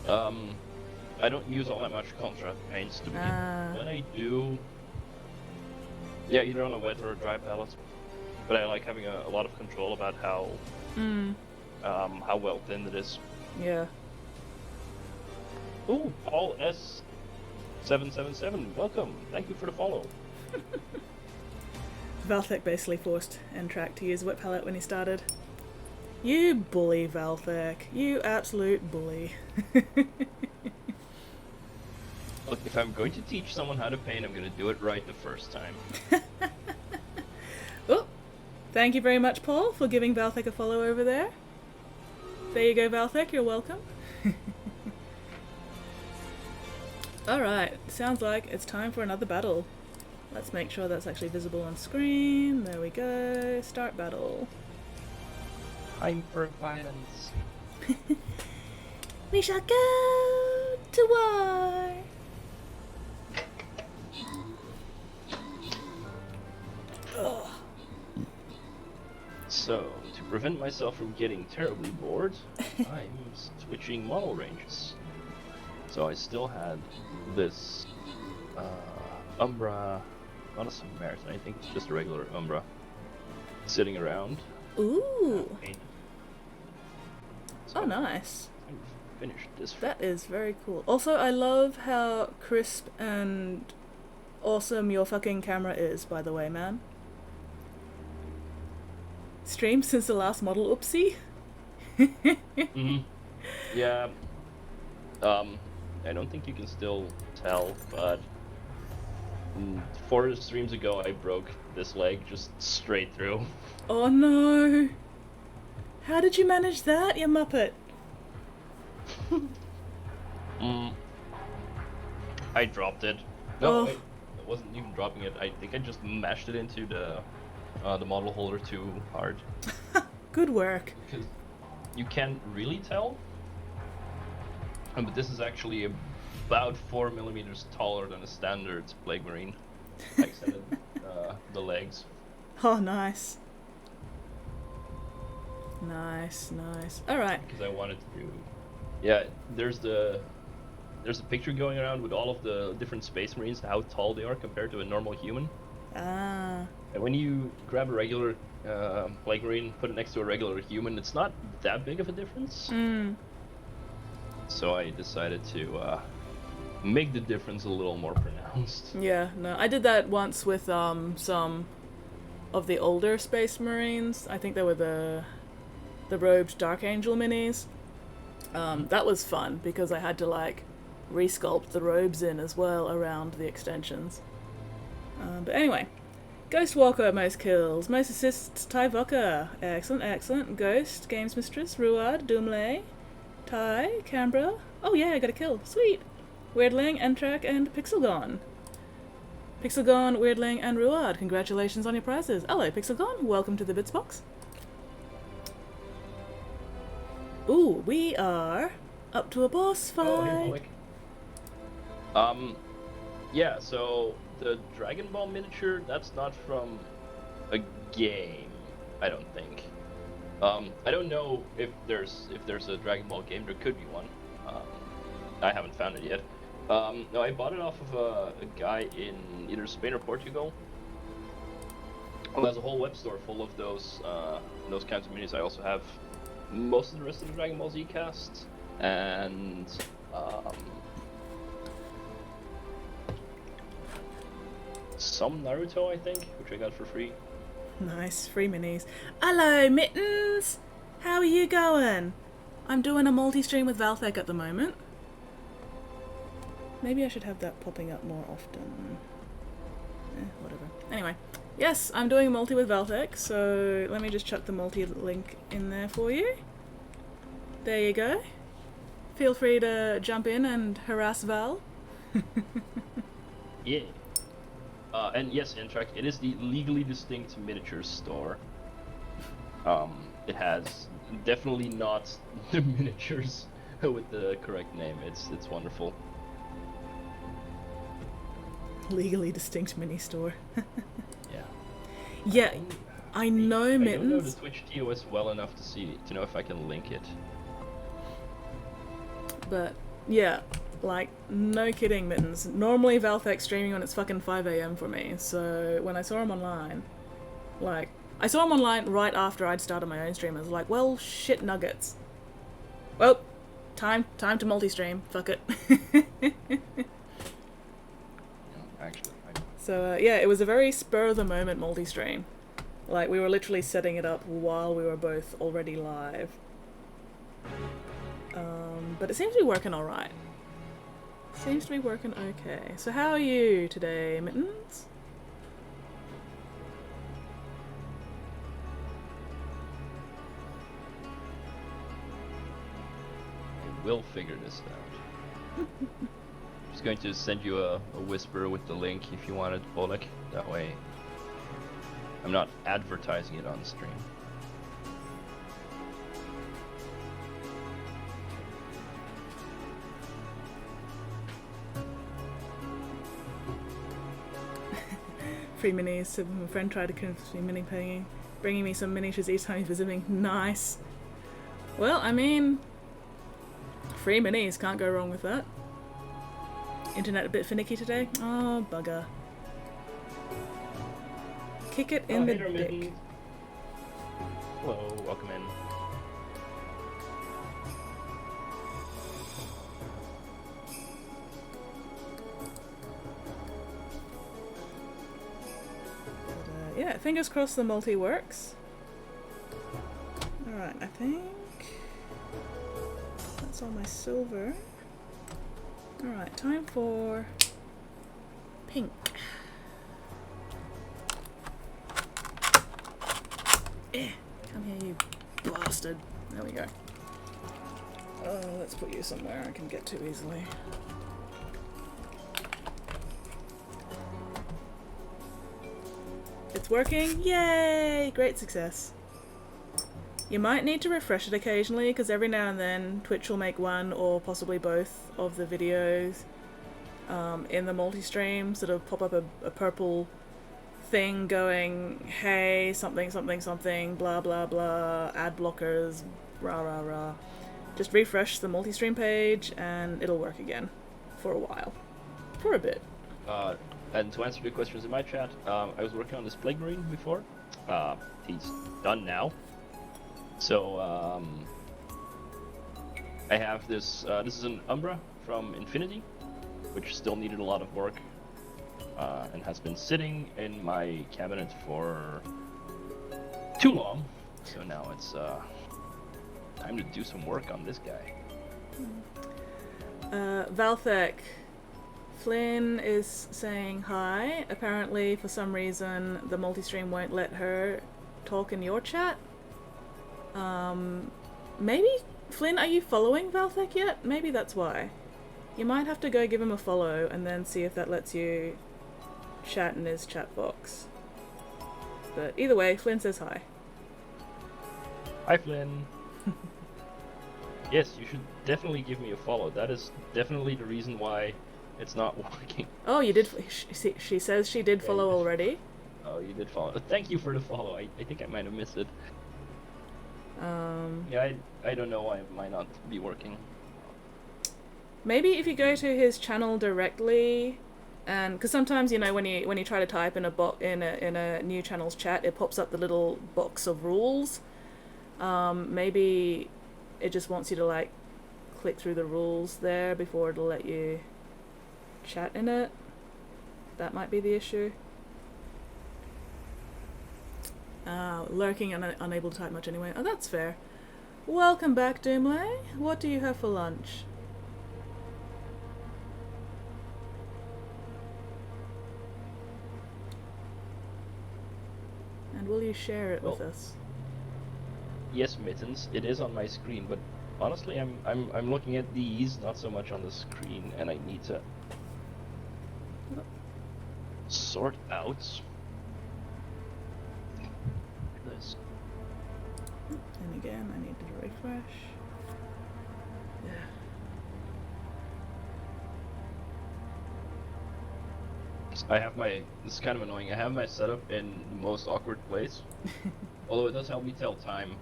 I don't use all that much contrast paints to begin. When I do, yeah, either on a wet or a dry palette. But I like having a lot of control about how well thinned it is. Yeah. Ooh, Paul S777, welcome. Thank you for the follow. Valthek basically forced N-Track to use wet palette when he started. You bully, Valthek. You absolute bully. Look, if I'm going to teach someone how to paint, I'm going to do it right the first time. Oh, thank you very much, Paul, for giving Valthek a follow over there. There you go, Valthek. You're welcome. Alright, sounds like it's time for another battle. Let's make sure that's actually visible on screen. There we go. Start battle. Time for violence. We shall go to war. Ugh. So, to prevent myself from getting terribly bored, I'm switching model ranges. So I still had this Umbra, not a Samaritan, I think it's just a regular Umbra, sitting around. Ooh. So oh, nice. I've finished this. That is very cool. Also, I love how crisp and awesome your fucking camera is, by the way, man. Streamed since the last model oopsie? Yeah. I don't think you can still tell, but 4 streams ago I broke this leg just straight through. Oh no! How did you manage that, you muppet? I dropped it. No, Oh. wait, I wasn't even dropping it. I think I just mashed it into the model holder too hard. Good work. Because you can't really tell. But this is actually about 4 millimeters taller than a standard Plague Marine. I extended the legs. Oh, nice. Nice, nice. Alright. Because I wanted to. Yeah, there's a picture going around with all of the different Space Marines, how tall they are compared to a normal human. Ah. And when you grab a regular Plague Marine, put it next to a regular human, it's not that big of a difference. So I decided to make the difference a little more pronounced. Yeah, no, I did that once with some of the older Space Marines. I think they were the robed Dark Angel minis. That was fun because I had to like resculpt the robes in as well around the extensions. But anyway, Ghostwalker, most kills. Most assists, Ty Vucker. Excellent, excellent. Ghost, Games Mistress, Ruad, Doomlay, Ty, Canberra. Oh yeah, I got a kill. Sweet. Weirdling, Entrak, and Pixelgon. Pixelgon, Weirdling, and Ruad. Congratulations on your prizes. Hello, Pixelgon. Welcome to the Bits box. Ooh, we are up to a boss fight. Oh, hey, Malik. Yeah, so the Dragon Ball miniature, that's not from a game, I don't think. I don't know if there's a Dragon Ball game. There could be one. I haven't found it yet. No, I bought it off of a guy in either Spain or Portugal. Who has a whole web store full of those kinds of minis. I also have most of the rest of the Dragon Ball Z cast, and some Naruto, I think, which I got for free. Nice, free minis. Hello, Mittens! How are you going? I'm doing a multi-stream with Valthek at the moment. Maybe I should have that popping up more often. Whatever. Anyway, yes, I'm doing a multi with Valthek, so let me just chuck the multi link in there for you. There you go. Feel free to jump in and harass Val. Yeah. And yes, in fact, it is the legally distinct miniature store. It has definitely not the miniatures with the correct name. It's wonderful. Legally distinct mini store. Yeah. Yeah, I know I don't know Mittens. the Twitch TOS well enough to know if I can link it. But yeah, like, no kidding, Mittens. Normally Valthek's streaming when it's fucking 5 AM for me, so when I saw him online, like, I saw him online right after I'd started my own stream. I was like, well, shit nuggets. Well, time to multi-stream. Fuck it. Actually, So yeah, it was a very spur-of-the-moment multi-stream. Like, we were literally setting it up while we were both already live. But it seems to be working alright. Seems to be working okay. So how are you today, Mittens? I will figure this out. Just going to send you a whisper with the link if you want it, Bolek. That way, I'm not advertising it on stream. Free minis. So my friend tried to convince me mini paying, bringing me some miniatures each time he's visiting. Nice. Well, I mean, free minis, can't go wrong with that. Internet a bit finicky today. Oh, bugger. Kick it in the hey there, dick. Mitten. Hello, welcome in. But, yeah, fingers crossed the multi works. Alright, I think that's all my silver. Alright, time for pink. Come here, you bastard. There we go. Let's put you somewhere I can get to easily. It's working! Yay! Great success. You might need to refresh it occasionally, because every now and then Twitch will make one or possibly both of the videos in the multi-stream sort of pop up a purple thing going, hey, something, something, something, blah, blah, blah, ad blockers, rah, rah, rah. Just refresh the multi-stream page and it'll work again for a while. For a bit. And to answer the questions in my chat, I was working on this Plague Marine before. He's done now. So, I have this, this is an Umbra from Infinity, which still needed a lot of work, and has been sitting in my cabinet for too long. So now it's, time to do some work on this guy. Valthek, Flynn is saying hi. Apparently, for some reason, the Multistream won't let her talk in your chat. Maybe, Flynn, are you following Valthek yet? Maybe that's why. You might have to go give him a follow and then see if that lets you chat in his chat box. But either way, Flynn says hi. Hi, Flynn. Yes, you should definitely give me a follow. That is definitely the reason why it's not working. Oh, you did. She says she did follow already. Oh, you did follow. Thank you for the follow. I think I might have missed it. Yeah, I don't know why it might not be working. Maybe if you go to his channel directly, and because sometimes when you try to type in a new channel's chat, it pops up the little box of rules. Maybe it just wants you to like click through the rules there before it'll let you chat in it. That might be the issue. Lurking and unable to type much anyway. Oh, that's fair. Welcome back, Doomlay. What do you have for lunch? And will you share it with us? Yes, Mittens, it is on my screen, but honestly, I'm looking at these, not so much on the screen, and I need to sort out this. And again, I need to refresh. Yeah. I have my, this is kind of annoying, I have my setup in the most awkward place. Although it does help me tell time.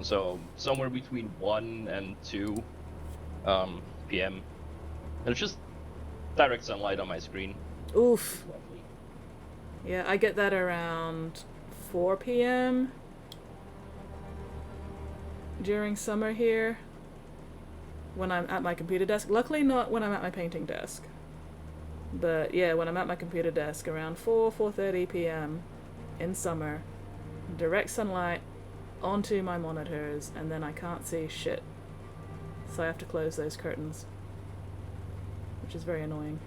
So, somewhere between 1 and 2 p.m. And it's just direct sunlight on my screen. Oof. Lovely. Yeah, I get that around 4 p.m. during summer here when I'm at my computer desk. Luckily not when I'm at my painting desk. But yeah, when I'm at my computer desk around 4:30 p.m. in summer, direct sunlight onto my monitors, and then I can't see shit. So I have to close those curtains, which is very annoying.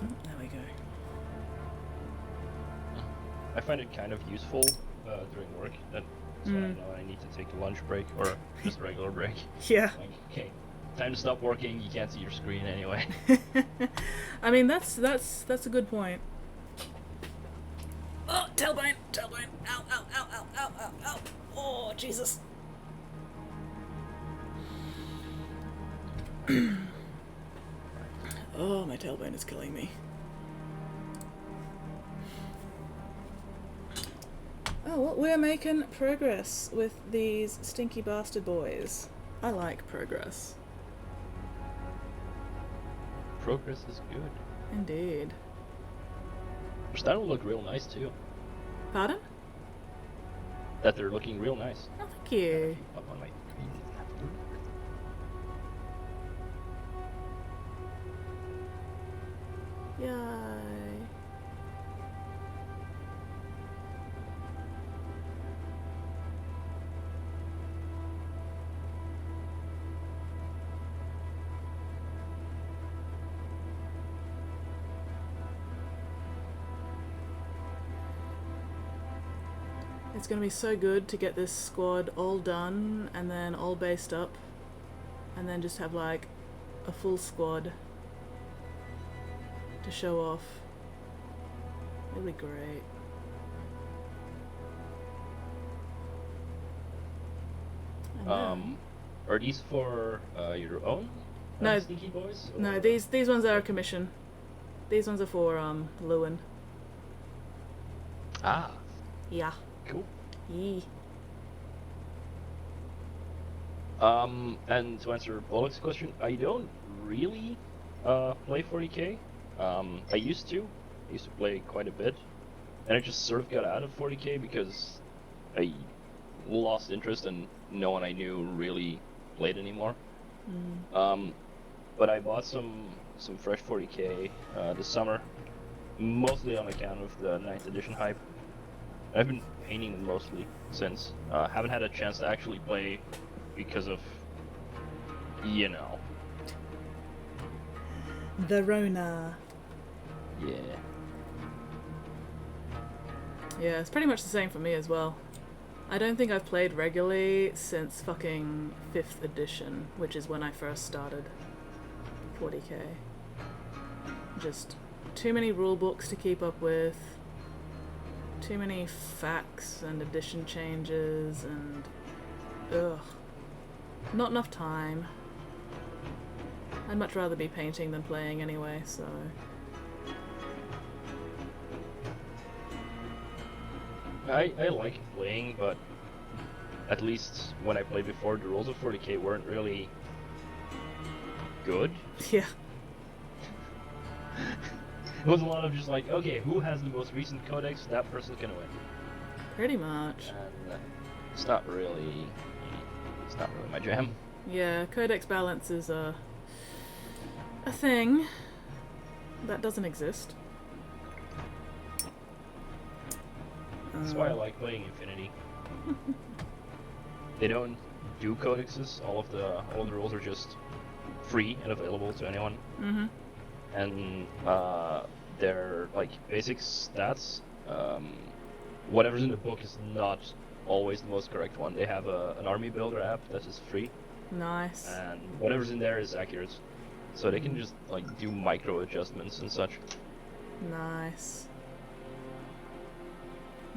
Oh, there we go. I find it kind of useful during work. That's when I know I need to take a lunch break or just a regular break. Yeah. Like, okay, time to stop working. You can't see your screen anyway. I mean, that's a good point. Oh, tailbone! Ow, ow, ow, ow, ow, ow, ow. Oh, Jesus. Oh, my tailbone is killing me. Oh, well, we're making progress with these stinky bastard boys. I like progress. Progress is good. Indeed. They're starting to look real nice too. Pardon? That they're looking real nice. Oh, thank you. Up on my Yay. It's going to be so good to get this squad all done and then all based up and then just have like a full squad to show off. It'll be great. Are these for your own No. sneaky boys? No, or- these ones are a commission. These ones are for Lewin. Ah, Yeah. cool. Yee. And to answer Pollock's question, I don't really play 40k. I used to play quite a bit, and I just sort of got out of 40k because I lost interest and no one I knew really played anymore. But I bought some fresh 40k this summer, mostly on account of the 9th edition hype. I've been painting them mostly since. Haven't had a chance to actually play because of you know. The Rona. Yeah. Yeah, it's pretty much the same for me as well. I don't think I've played regularly since fucking 5th edition, which is when I first started 40k. Just too many rule books to keep up with, too many facts and edition changes, and ugh, not enough time. I'd much rather be painting than playing anyway, so... I like playing, but at least when I played before, the rules of 40k weren't really good. Yeah. It was a lot of just like, okay, who has the most recent codex? That person's gonna win. Pretty much. And it's not really my jam. Yeah, codex balance is a thing that doesn't exist. That's why I like playing Infinity. They don't do codexes. All the rules are just free and available to anyone. Mm-hmm. And their like basic stats, whatever's in the book is not always the most correct one. They have an army builder app that is free, Nice. and whatever's in there is accurate. So they can just like do micro adjustments and such. Nice.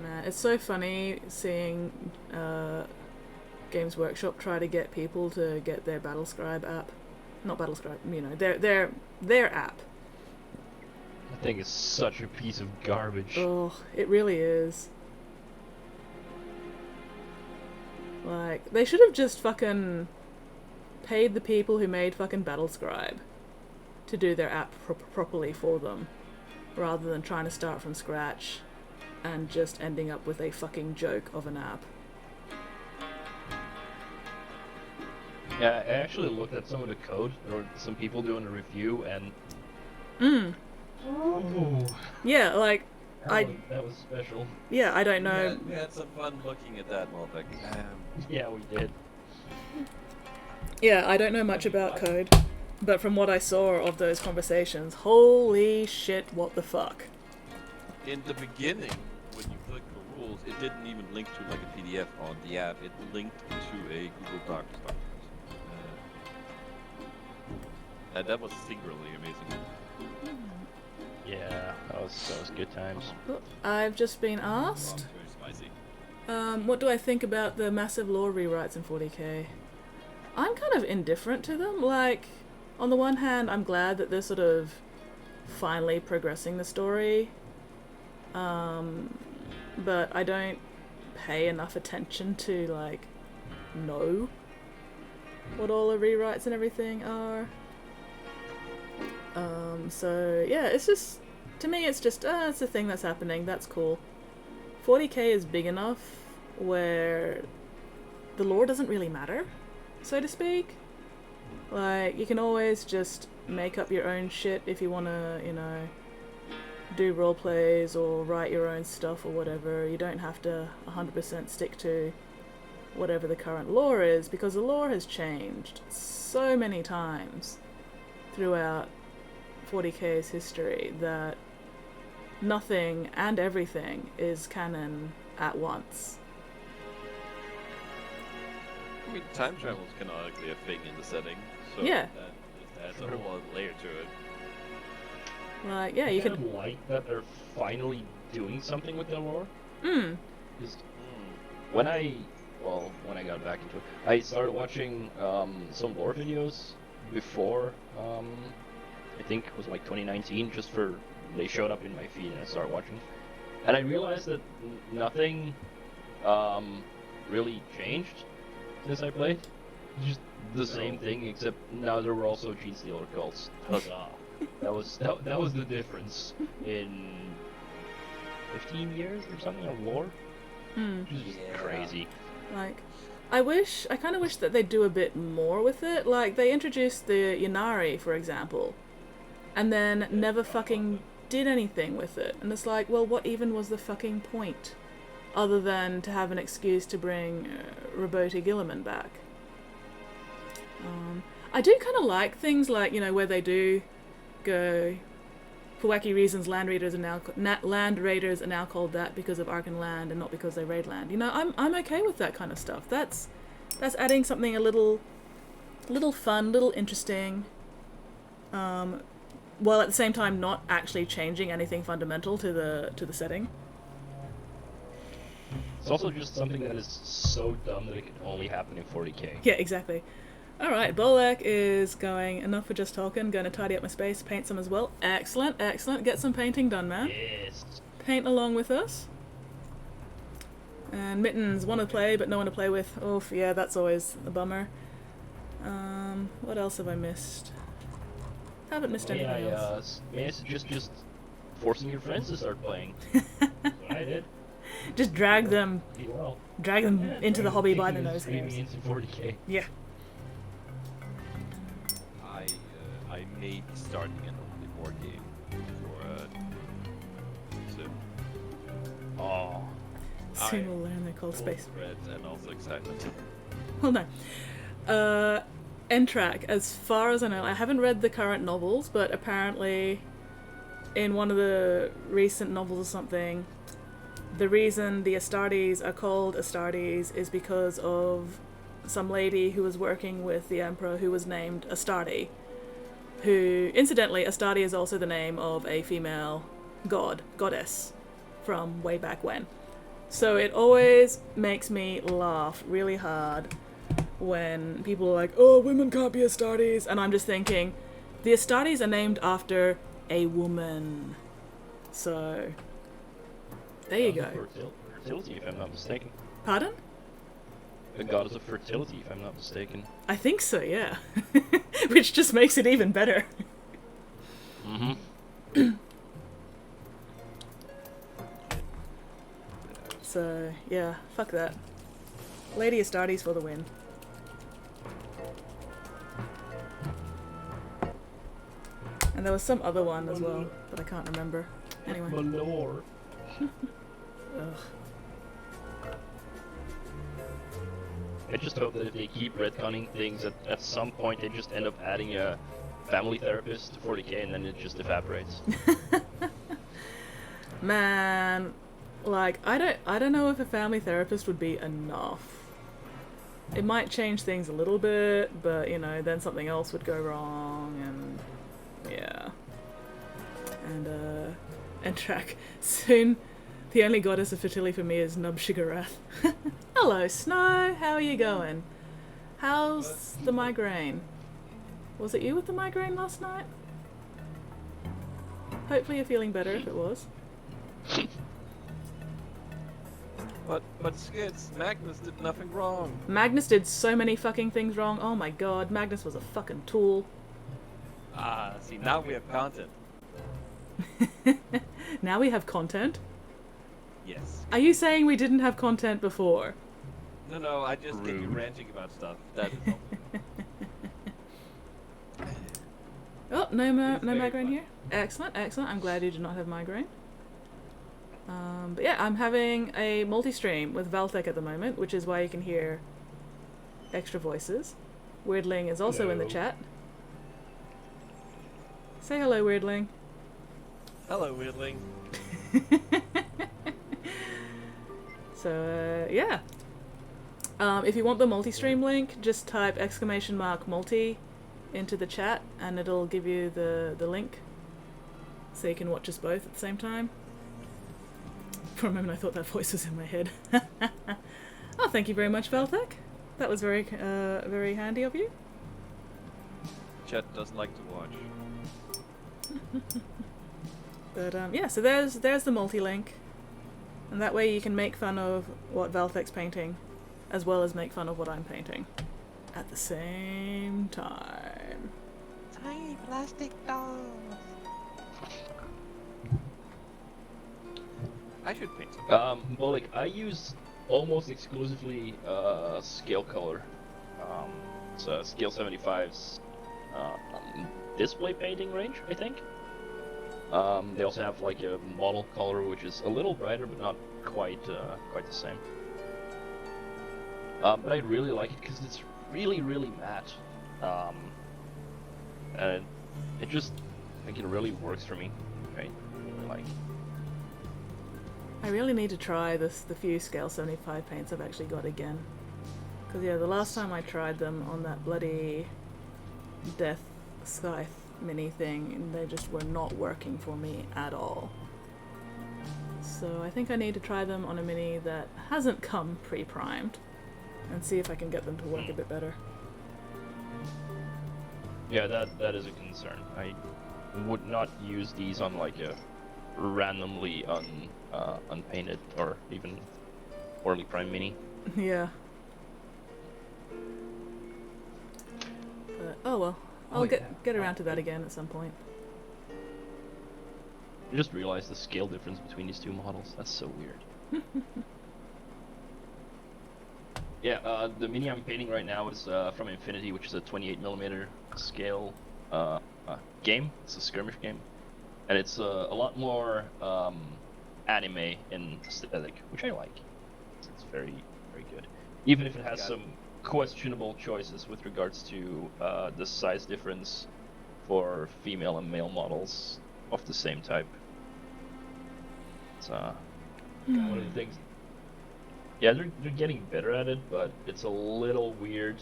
Nah, it's so funny seeing Games Workshop try to get people to get their Battlescribe app. Not Battlescribe, you know, their app. I think it's such a piece of garbage. Oh, it really is. Like, they should have just fucking paid the people who made fucking Battlescribe to do their app properly for them, rather than trying to start from scratch and just ending up with a fucking joke of an app. Yeah, I actually looked at some of the code. There were some people doing a review, and oh, Yeah, like, that was special. yeah, I don't know. We had some fun looking at that, Multistream. Yeah, we did. Yeah, I don't know much about code, but from what I saw of those conversations, holy shit, what the fuck. In the beginning, when you click the rules, it didn't even link to like a PDF on the app. It linked to a Google Docs document. And that was singularly amazing. Yeah, that was good times. I've just been asked, Very spicy. what do I think about the massive lore rewrites in 40k? I'm kind of indifferent to them. Like, on the one hand, I'm glad that they're sort of finally progressing the story, but I don't pay enough attention to, like, know what all the rewrites and everything are. So yeah, it's just, to me it's just, it's a thing that's happening, that's cool. 40k is big enough where the lore doesn't really matter, so to speak. Like, you can always just make up your own shit if you want to, you know, do role plays or write your own stuff or whatever. You don't have to 100% stick to whatever the current lore is, because the lore has changed so many times throughout 40k's history that nothing and everything is canon at once. I mean, time travel is canonically a thing in the setting, so Yeah. that adds a whole other layer to it. Like, yeah, you kind could... of like that they're finally doing something with their lore. Just when I got back into it, I started watching some lore videos before. I think it was like 2019, just for they showed up in my feed and I started watching, and I realized that nothing really changed since I played. It's just the same thing, except now there were also Gene Stealer cults. Huzzah! that was the difference in 15 years or something of lore. Which is just crazy. Like, I kind of wish that they'd do a bit more with it. Like, they introduced the Yanari, for example, and then never fucking did anything with it. And it's like, well, what even was the fucking point? Other than to have an excuse to bring Roboty Gilliman back. I do kind of like things like, you know, where they do go, for wacky reasons, land raiders are now called that because of Ark and Land and not because they raid land. You know, I'm okay with that kind of stuff. That's adding something a little fun, little interesting, while at the same time not actually changing anything fundamental to the setting. It's also just something that is so dumb that it can only happen in 40k. Yeah, exactly. Alright, Bolek is going, enough for just talking, going to tidy up my space, paint some as well. Excellent, excellent. Get some painting done, man. Yes. Paint along with us. And Mittens, want to play, but no one to play with. Oof, yeah, that's always a bummer. What else have I missed? Haven't missed anything else. It's just forcing your friends to start playing. That's what I did. Just drag them into the hobby by the nose hairs. hairs. Into 40k. Yeah. I may be starting an only board game for soon. Oh. Soon we'll learn they're called space. Dread and also excitement. Well, no. N-Track, as far as I know, I haven't read the current novels, but apparently in one of the recent novels or something, the reason the Astartes are called Astartes is because of some lady who was working with the Emperor who was named Astarte, who, incidentally, Astarte is also the name of a female goddess from way back when. So it always makes me laugh really hard when people are like, oh, women can't be Astartes, and I'm just thinking, the Astartes are named after a woman. So, there you go. Fertility, if I'm not mistaken. Pardon? The goddess of fertility, if I'm not mistaken. I think so, yeah. Which just makes it even better. Mm-hmm. So, yeah, fuck that. Lady Astartes for the win. And there was some other one as well, but I can't remember. Anyway. Malor. Ugh. I just hope that if they keep retconning things, at some point they just end up adding a family therapist to 40k and then it just evaporates. Man, like, I don't know if a family therapist would be enough. It might change things a little bit, but, you know, then something else would go wrong, and yeah. And track. Soon, the only goddess of fertility for me is Nub Shigarath. Hello, Snow. How are you going? How's the migraine? Was it you with the migraine last night? Hopefully you're feeling better if it was. But Skids, Magnus did nothing wrong. Magnus did so many fucking things wrong. Oh my god, Magnus was a fucking tool. Ah, see, now we have content. Now we have content? Yes. Are you saying we didn't have content before? No, I just get you ranting about stuff. That is all. Oh, no migraine here. Excellent, excellent. I'm glad you did not have migraine. But yeah, I'm having a multi-stream with Valthek at the moment, which is why you can hear extra voices. Weirdling is also in the chat. Say hello, Weirdling. Hello, Weirdling. So, yeah. If you want the multi-stream link, just type !multi into the chat and it'll give you the link. So you can watch us both at the same time. For a moment I thought that voice was in my head. Oh, thank you very much, Valthek. That was very, very handy of you. Chat doesn't like to watch. But yeah, so there's the multi-link. And that way you can make fun of what Valthek's painting, as well as make fun of what I'm painting. At the same time. Tiny plastic dolls. I should paint some. Well, like, I use almost exclusively scale color. It's scale 75's display painting range, I think. They also have like a model color, which is a little brighter, but not quite the same. But I really like it because it's really, really matte. and it just like it really works for me, right? Like, I really need to try the few scale 75 paints I've actually got again. Because yeah, the last time I tried them on that bloody Death Scythe mini thing, they just were not working for me at all. So I think I need to try them on a mini that hasn't come pre-primed and see if I can get them to work a bit better. yeah, that is a concern. I would not use these on like a randomly unpainted or even poorly primed mini. Yeah. But, oh well, I'll get around to that again at some point. I just realized the scale difference between these two models. That's so weird. Yeah, the mini I'm painting right now is from Infinity, which is a 28mm scale game. It's a skirmish game, and it's a lot more anime in aesthetic, which I like. It's very, very good, even if it has some questionable choices with regards to the size difference for female and male models of the same type. It's one of the things. Yeah, they're getting better at it, but it's a little weird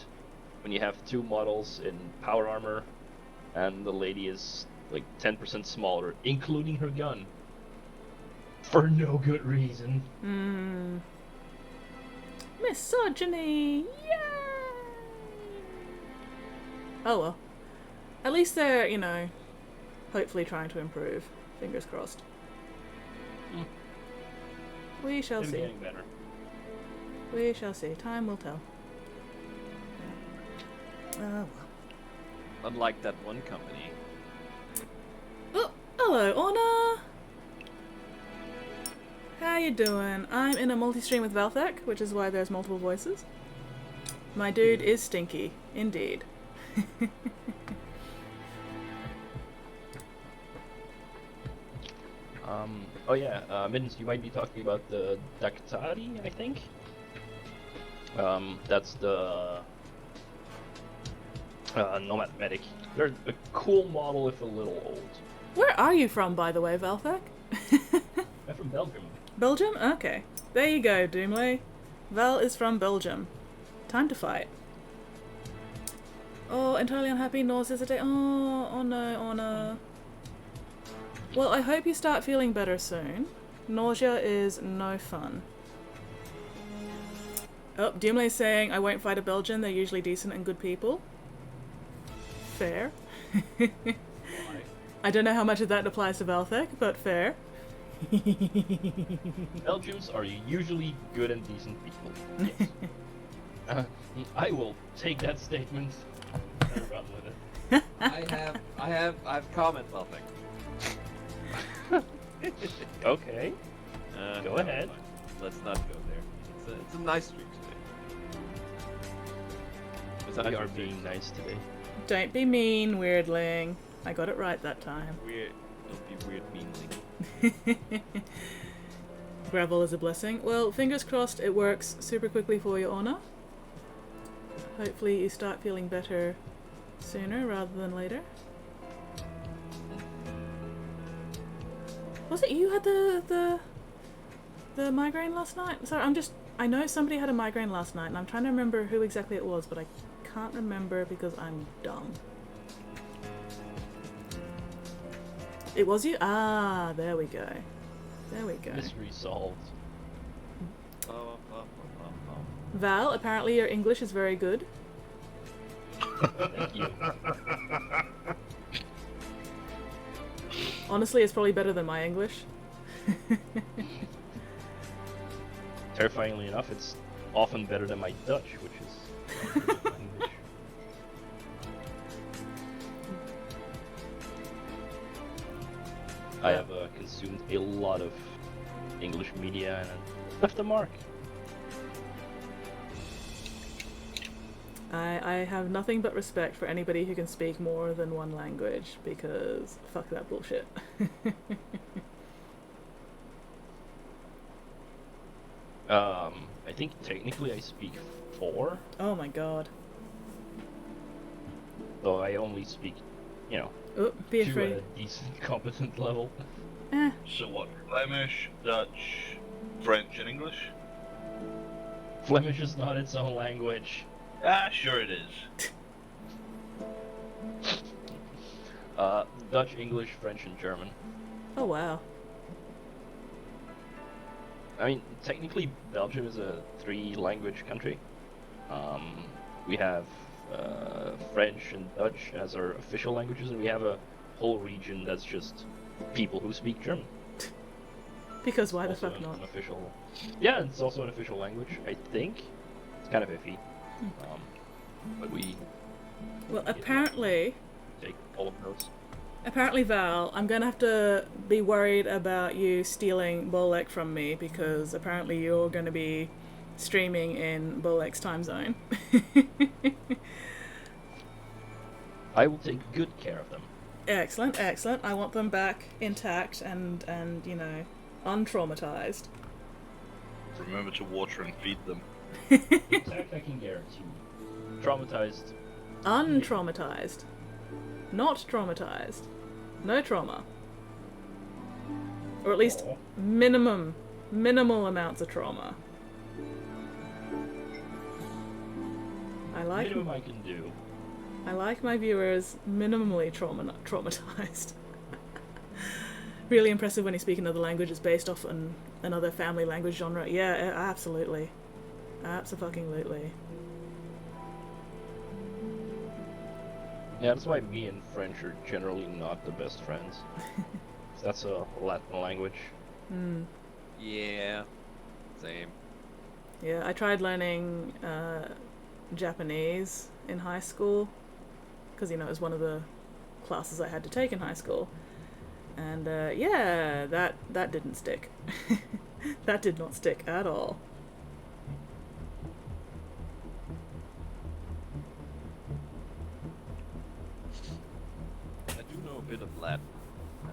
when you have two models in power armor, and the lady is like 10% smaller, including her gun, for no good reason. Misogyny! Yay! Oh well. At least they're, you know, hopefully trying to improve. Fingers crossed. We shall They're see. getting better. We shall see. Time will tell. Oh well. Unlike that one company. Oh, hello, Honor! How you doing? I'm in a multi-stream with Valthek, which is why there's multiple voices. My dude is stinky, indeed. Oh yeah, Mittens, you might be talking about the Daktari, I think? That's the Nomad Medic. They're a cool model if a little old. Where are you from, by the way, Valthek? I'm from Belgium. Belgium? Okay. There you go, Doomley. Val is from Belgium. Time to fight. Oh, entirely unhappy, nauseous today. Oh no, Honor. Well, I hope you start feeling better soon. Nausea is no fun. Oh, Doomley's saying, I won't fight a Belgian, they're usually decent and good people. Fair. I don't know how much of that applies to Valthek, but fair. Belgians are usually good and decent people. Yes. I will take that statement and run with it. I have comment nothing. Okay. Go ahead. Let's not go there. It's a nice streak today. We are being nice today. Don't be mean, weirdling. I got it right that time. Weird. Don't be weird meanly. Gravel is a blessing. Well, fingers crossed it works super quickly for you, Honor. Hopefully you start feeling better sooner rather than later. Was it you who had the migraine last night? Sorry, I know somebody had a migraine last night and I'm trying to remember who exactly it was, but I can't remember because I'm dumb. It was you? Ah, there we go. There we go. Mystery solved. Val, apparently your English is very good. Thank you. Honestly, it's probably better than my English. Terrifyingly enough, it's often better than my Dutch, which is English. I have consumed a lot of English media and left a mark. I have nothing but respect for anybody who can speak more than one language, because fuck that bullshit. I think technically I speak 4, Oh my god. though I only speak you know, Oh, be to afraid. a decent, competent level. So what? Flemish, Dutch, French, and English? Flemish is not its own language. Ah, sure it is. Dutch, English, French, and German. Oh wow. I mean, technically, Belgium is a 3-language country. We have French and Dutch as our official languages, and we have a whole region that's just people who speak German. Because why the Also fuck an not? official. Yeah, it's also an official language. I think it's kind of iffy, but we Well, apparently, take all of those. Val, I'm gonna have to be worried about you stealing Bolek from me because apparently you're gonna be streaming in Bolek's time zone. I will take good care of them. Excellent, excellent. I want them back intact and you know, untraumatized. Remember to water and feed them. Intact, I can guarantee. Traumatized. Untraumatized. Not traumatized. No trauma. Or at least Aw. minimal amounts of trauma. Minimum I can do. I like my viewers minimally traumatized. Really impressive when you speak another language. It's based off another family language genre. Yeah, absolutely. Abso-fucking-lutely. Yeah, that's why me and French are generally not the best friends. That's a Latin language. Yeah. Same. Yeah, I tried learning Japanese in high school because, you know, it was one of the classes I had to take in high school. And yeah, that didn't stick. That did not stick at all. I do know a bit of Latin, and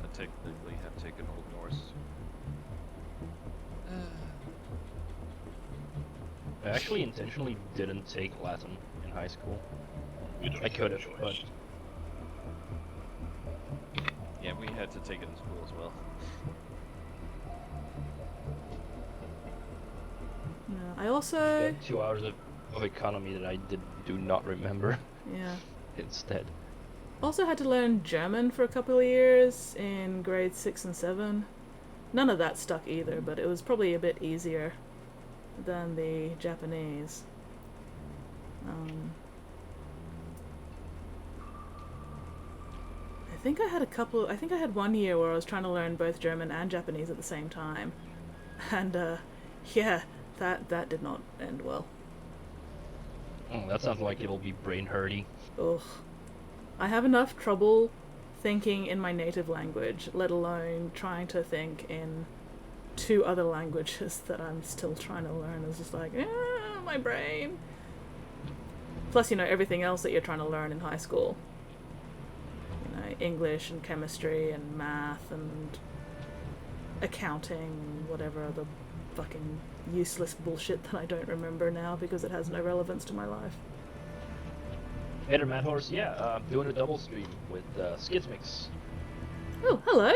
I technically have taken Old Norse. I actually intentionally didn't take Latin in high school. We don't I could have, choice. but Yeah, we had to take it in school as well. Yeah, I also... 2 hours of economy that I do not remember Yeah. instead. Also had to learn German for a couple of years in grades 6 and 7. None of that stuck either, but it was probably a bit easier than the Japanese. I think I had 1 year where I was trying to learn both German and Japanese at the same time. And, yeah, that did not end well. Oh, that sounds like it'll be brain hurty. Ugh. I have enough trouble thinking in my native language, let alone trying to think in 2 other languages that I'm still trying to learn. It's just like, my brain. Plus, you know, everything else that you're trying to learn in high school. You know, English and chemistry and math and accounting and whatever other fucking useless bullshit that I don't remember now because it has no relevance to my life. Hey there, Mad Horse. Yeah, doing a double stream with Skizmix. Oh, hello.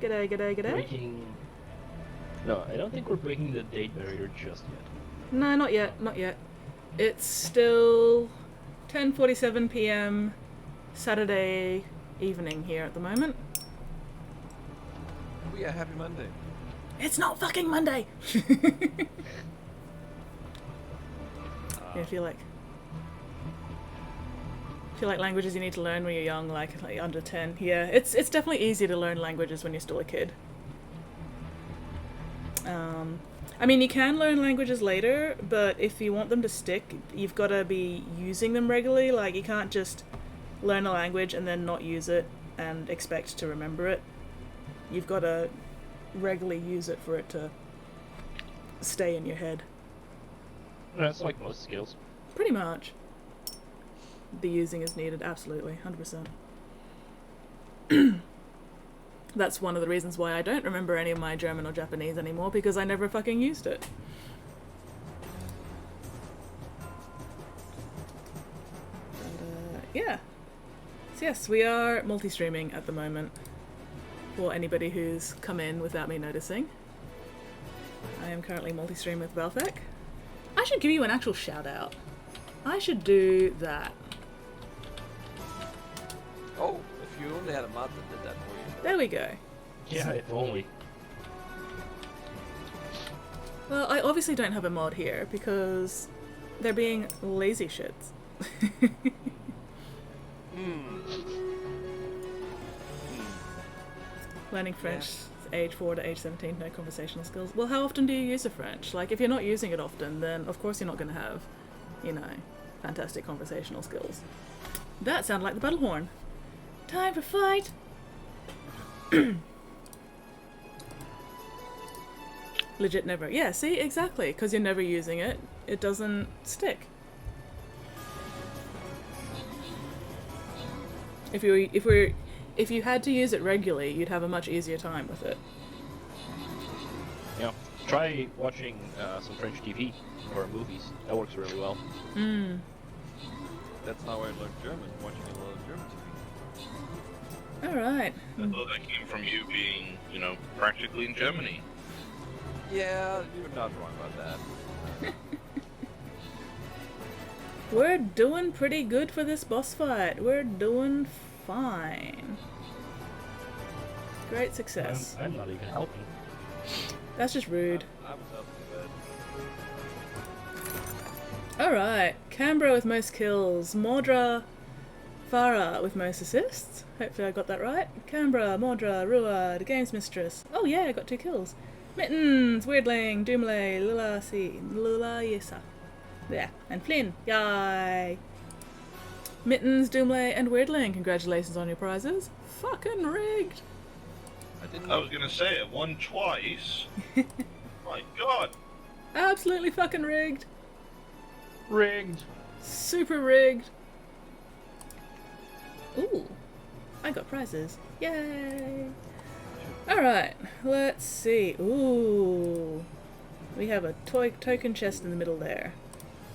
G'day, g'day, g'day. Breaking. No, I don't think we're breaking the date barrier just yet. No, not yet, not yet. It's still 10:47 p.m. Saturday evening here at the moment. Oh yeah, happy Monday. It's not fucking Monday! Yeah, I feel like languages you need to learn when you're young, like under 10. Yeah, it's definitely easier to learn languages when you're still a kid. I mean, you can learn languages later, but if you want them to stick, you've got to be using them regularly. Like, you can't just learn a language and then not use it and expect to remember it. You've got to regularly use it for it to stay in your head. That's like most skills. Pretty much. The using is needed, absolutely, 100%. That's one of the reasons why I don't remember any of my German or Japanese anymore, because I never fucking used it. But, yeah. So yes, we are multi-streaming at the moment. For anybody who's come in without me noticing. I am currently multi-stream with Valthek. I should give you an actual shout out. I should do that. Oh, if you only had a mod that did that for you. There we go. Yeah, if only. Well, I obviously don't have a mod here because they're being lazy shits. Learning French, age 4 to age 17, no conversational skills. Well, how often do you use a French? Like, if you're not using it often, then of course you're not going to have, you know, fantastic conversational skills. That sounded like the battle horn. Time for fight! Legit never. Yeah, see, exactly. Because you're never using it, it doesn't stick. If you had to use it regularly, you'd have a much easier time with it. Yeah. Try watching some French TV or movies. That works really well. That's how I learned German, watching a lot of German TV. Alright. Although that came from you being, you know, practically in Germany. Yeah, you're not wrong about that. We're doing pretty good for this boss fight. We're doing fine. Great success. I'm not even helping. That's just rude. I was helping a bit. Alright, Canberra with most kills. Mordra Farah with most assists. Hopefully I got that right. Canberra, Mordra, Rua, the games mistress. Oh yeah, I got 2 kills. Mittens, Weirdling, Doomlay, Lula Yesa. Yeah, and Flynn. Yay! Mittens, Doomlay, and Weirdling, congratulations on your prizes. Fucking rigged! I was gonna say it won twice. My god. Absolutely fucking rigged. Rigged. Super rigged. Ooh, I got prizes. Yay! Alright, let's see. Ooh, we have a token chest in the middle there,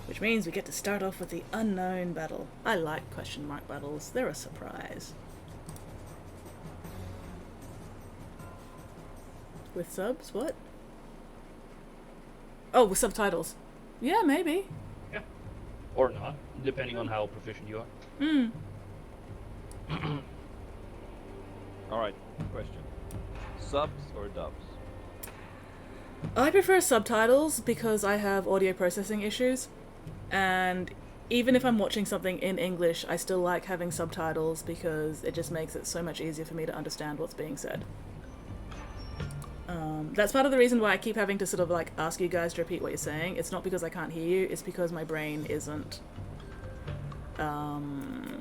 which means we get to start off with the unknown battle. I like question mark battles, they're a surprise. With subs? What? Oh, with subtitles. Yeah, maybe. Yeah. Or not, depending on how proficient you are. Alright, question. Subs or dubs? I prefer subtitles because I have audio processing issues, and even if I'm watching something in English, I still like having subtitles because it just makes it so much easier for me to understand what's being said. That's part of the reason why I keep having to sort of like ask you guys to repeat what you're saying. It's not because I can't hear you, it's because my brain isn't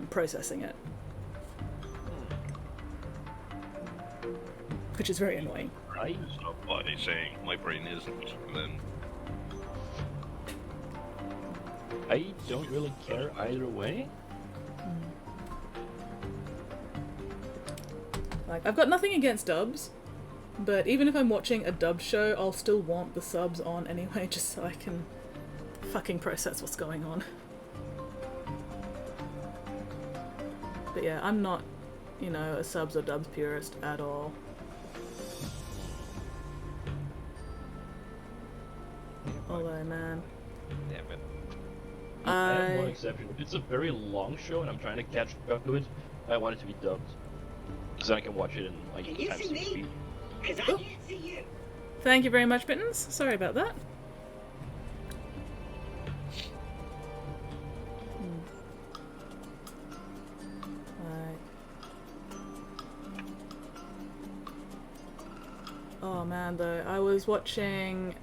processing it. Which is very annoying. Right? Stop by saying my brain isn't, then. I don't really care either way. Like, I've got nothing against dubs, but even if I'm watching a dub show, I'll still want the subs on anyway, just so I can fucking process what's going on. But yeah, I'm not, you know, a subs or dubs purist at all. Although, man, Damn it. I have one exception. If it's a very long show and I'm trying to catch up to it, I want it to be dubbed. Because then I can watch it in like Can you times see me? speed. Because I can't see you. Thank you very much, Mittens. Sorry about that. Oh man, though, I was watching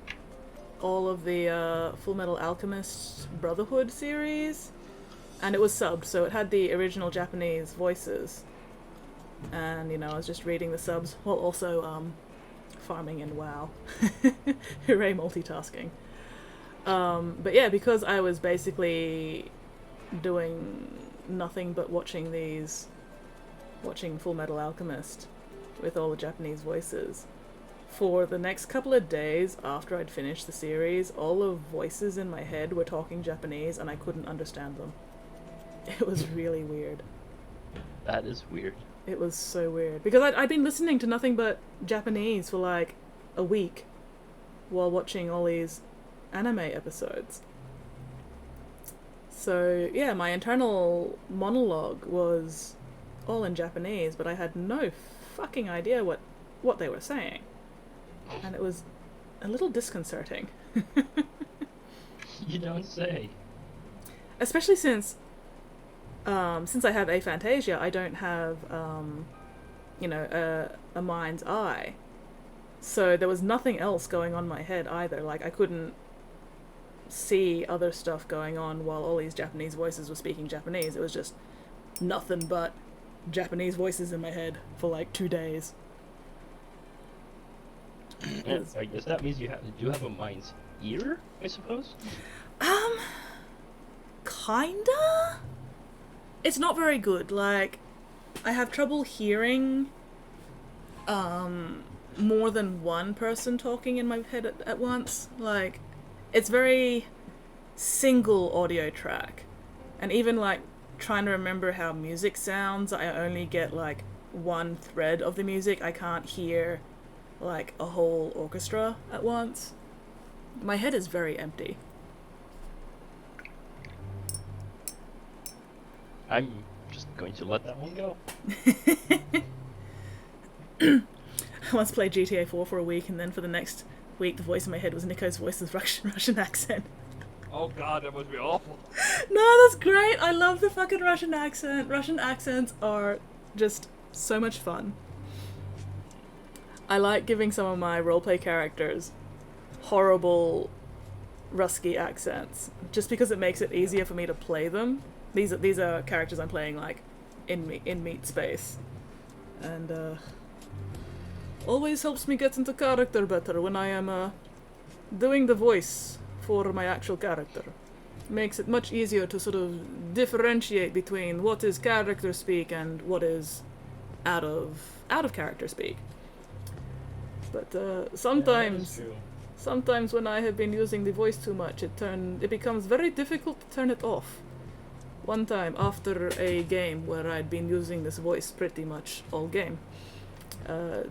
all of the Full Metal Alchemist Brotherhood series, and it was subbed, so it had the original Japanese voices. And, you know, I was just reading the subs while also farming in WoW. Hooray, multitasking. But yeah, because I was basically doing nothing but watching Full Metal Alchemist with all the Japanese voices, for the next couple of days after I'd finished the series, all the voices in my head were talking Japanese and I couldn't understand them. It was really weird. That is weird. It was so weird. Because I'd been listening to nothing but Japanese for like a week while watching all these anime episodes. So, yeah, my internal monologue was all in Japanese, but I had no fucking idea what they were saying. And it was a little disconcerting. You don't say. Especially since I have aphantasia, I don't have, a mind's eye. So there was nothing else going on in my head either. Like, I couldn't see other stuff going on while all these Japanese voices were speaking Japanese. It was just nothing but Japanese voices in my head for like 2 days. I guess that means you do have a mind's ear, I suppose? Kinda? It's not very good. Like, I have trouble hearing more than one person talking in my head at once. Like, it's very single audio track. And even like trying to remember how music sounds, I only get like one thread of the music. I can't hear like a whole orchestra at once. My head is very empty. I'm just going to let that one go. I once played GTA 4 for a week, and then for the next week, the voice in my head was Nico's voice with Russian accent. Oh god, that must be awful. No, that's great. I love the fucking Russian accent. Russian accents are just so much fun. I like giving some of my roleplay characters horrible Rusky accents, just because it makes it easier for me to play them. These are characters I'm playing like in Meat Space, and always helps me get into character better when I am doing the voice for my actual character. Makes it much easier to sort of differentiate between what is character speak and what is out of character speak. But sometimes when I have been using the voice too much, it becomes very difficult to turn it off. One time after a game where I'd been using this voice pretty much all game,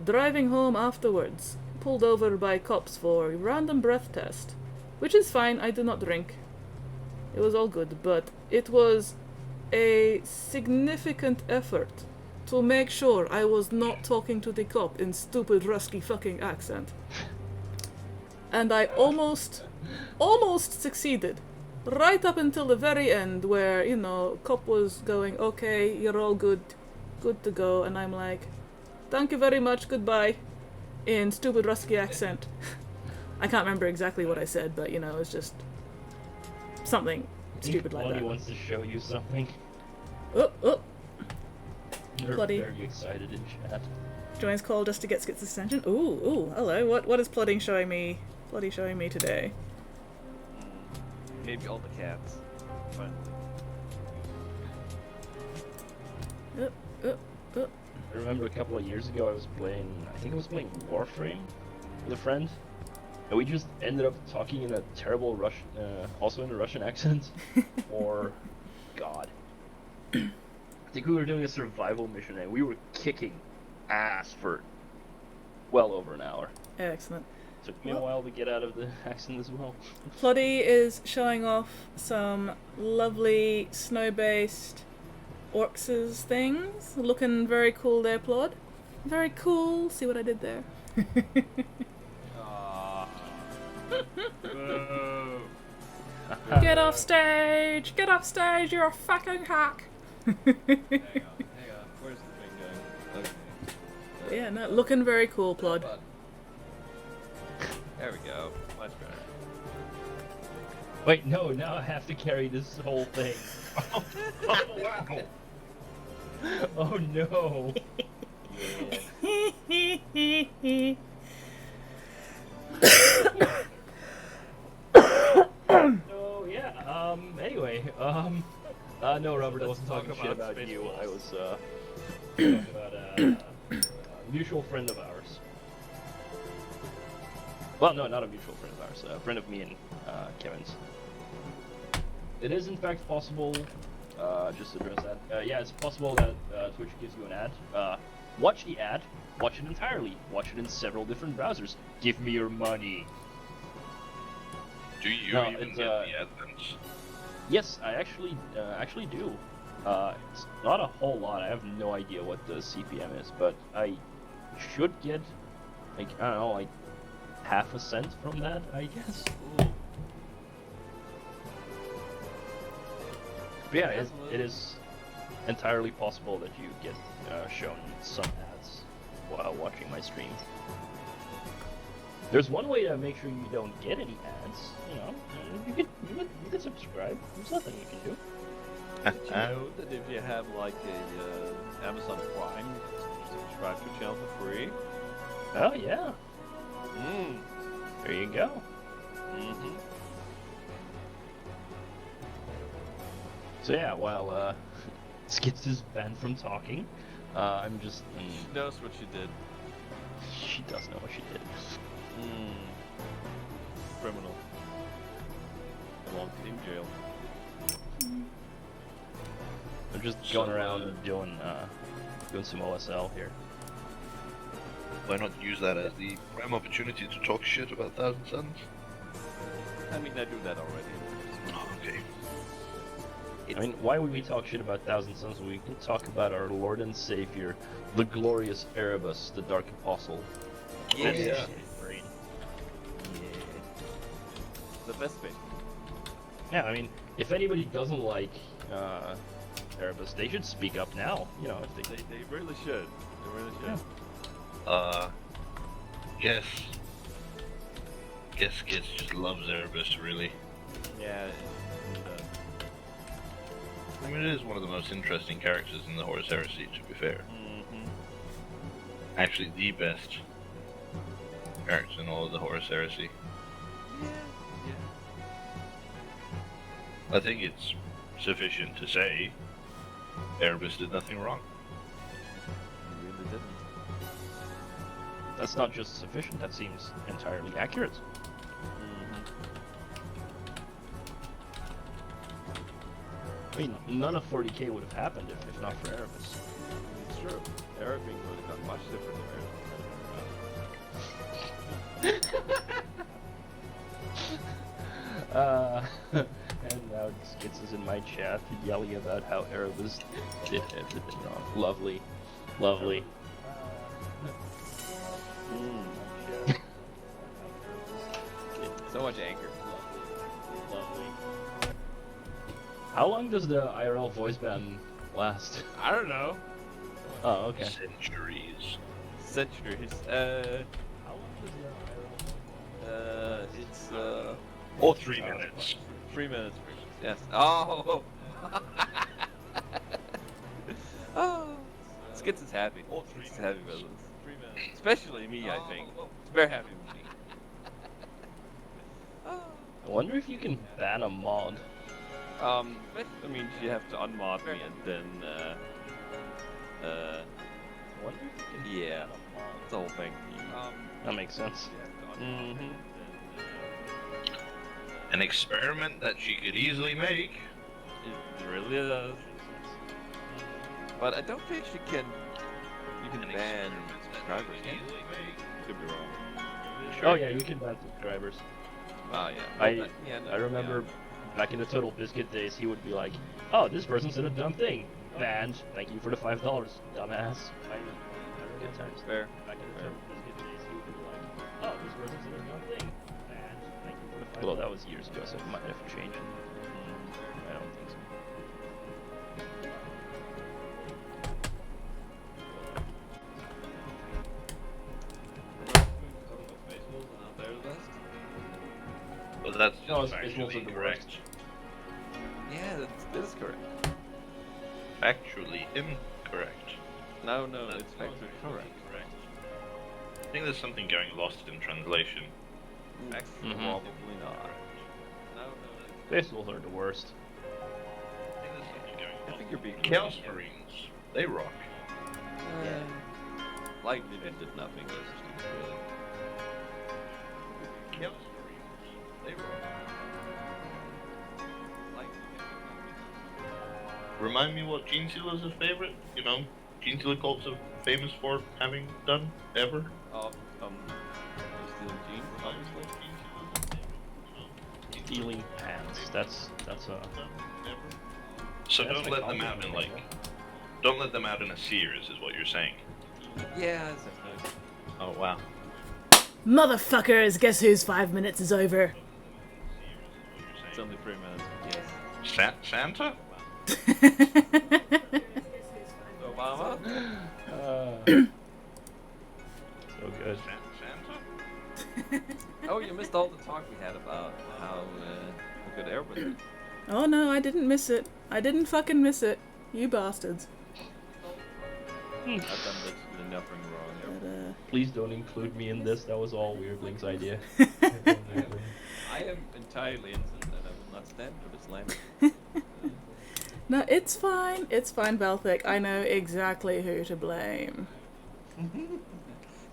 driving home afterwards, pulled over by cops for a random breath test, which is fine, I do not drink. It was all good, but it was a significant effort to make sure I was not talking to the cop in stupid Rusky fucking accent. And I almost succeeded. Right up until the very end where, cop was going, okay, you're all good to go, and I'm like, thank you very much, goodbye, in stupid Rusky accent. I can't remember exactly what I said, but, it was just something stupid like that. Bloody wants to show you something. Oh. They're Bloody very excited in chat. joins call just to get Skit's attention. Ooh, hello. What is Plotty showing me? Plotty showing me today? Maybe all the cats. Finally. I remember a couple of years ago I was playing Warframe with a friend, and we just ended up talking in a terrible Russian, also in a Russian accent, or God. I think we were doing a survival mission and we were kicking ass for well over an hour. Excellent. Took me a while to get out of the accent as well. Plotty is showing off some lovely snow-based orcs' things. Looking very cool there, Plod. Very cool. See what I did there? Boo. Get off stage! Get off stage! You're a fucking hack! Hang on. Where's the thing going? Okay. Yeah, no, looking very cool, Plod. There we go. Much better. Wait, no, now I have to carry this whole thing. Oh, wow. Oh no. So yeah, anyway, no, Robert, I wasn't talking shit about you. I was talking about a mutual friend of ours. Well, no, not a mutual friend of ours. A friend of me and Kevin's. It is in fact possible just to address that. Yeah, it's possible that Twitch gives you an ad. Watch the ad. Watch it entirely. Watch it in several different browsers. Give me your money. Do you No, even it's, get the AdSense? Yes, I actually do. It's not a whole lot. I have no idea what the CPM is, but I should get, like, I don't know, like half a cent from that, I guess. Ooh. But yeah, it is entirely possible that you get shown some ads while watching my stream. There's one way to make sure you don't get any ads. You know, you could subscribe. There's nothing you can do. Did you know that if you have like a Amazon Prime, you can subscribe to a channel for free? Oh yeah, Mm. there you go. Mm-hmm. So yeah, while Skits is banned from talking, I'm just. She knows what she did. She does know what she did. Criminal. Belongs in jail. I'm just going around doing some OSL here. Why not use that as the prime opportunity to talk shit about Thousand Suns? I mean, I do that already. Oh, okay. I mean, why would we talk shit about Thousand Suns when we can talk about our Lord and Savior, the glorious Erebus, the Dark Apostle? Yeah. Yeah. The best thing. Yeah, I mean, if anybody doesn't like Erebus, they should speak up now. You know, if they. They really should. They really should. Guess Kids just loves Erebus, really. Yeah. I mean, it is one of the most interesting characters in the Horus Heresy, to be fair. Mm-hmm. Actually, the best character in all of the Horus Heresy. Yeah. I think it's sufficient to say Erebus did nothing wrong. You really didn't. That's not just sufficient. That seems entirely accurate. Mm-hmm. I mean, none of 40k would have happened if not for Erebus. It's true. Arabic would have done much different. And now Skits is in my chat yelling about how Erebus did everything wrong. Lovely. Lovely. So much anger. Lovely. How long does the IRL voice ban last? I don't know. Oh, okay. Centuries. Centuries. How long does the IRL? It's Or 3 minutes. 3 minutes. Yes. Oh. Oh. Skits is happy. Or 3 Skits is happy about minutes. this. 3 minutes. Especially me, I think. He's very happy with me. I wonder if you can ban a mod. I mean, you have to unmod me and then, I wonder if you can yeah. ban a mod. It's the whole thing. That makes sense. Mm-hmm. An experiment that she could easily make. It really does. But I don't think you can An ban experiment that subscribers, she can could you? easily make. Could be wrong. Oh yeah, you can ban subscribers. Oh, yeah. I remember back in the Total Biscuit days, he would be like, "Oh, this person said a dumb thing. Banned. Thank you for the $5, dumbass." I remember good times. Fair. Back in the Total Biscuit days, he would be like, "Oh, this person said a dumb thing. Banned. Thank you for the $5." Well, that was years ago, so it might have changed. I don't think so. But that's No, just it's also factually the correct. worst. Yeah, that is correct. Factually incorrect. No, That's it's factually correct. I think there's something going lost in translation. Actually, Mhm. probably not. No, Festivals are the worst. I think there's something going I lost. think you're being Chaos Marines, they rock. Light Legion did nothing. Really. Chaos Marines, they rock. Light Legion did nothing. Remind me what Gene Seal is a favorite? You know, Gene Seal cults are famous for having done ever. Stealing jeans, obviously. Stealing pants. That's a. So That's don't like let them out in like, don't let them out in a Sears, is what you're saying. Yeah, that's nice. Oh wow. Motherfuckers, guess whose 5 minutes is over? It's only 3 minutes. Yes. Santa? Obama? So good. Santa? Oh, you missed all the talk we had about how good Airbus is. Oh no, I didn't miss it. I didn't fucking miss it. You bastards. I've done literally nothing wrong here. But, Please don't include me in this. That was all Weirdling's idea. I am entirely innocent and I will not stand for this language. no, it's fine. It's fine, Valthek. I know exactly who to blame.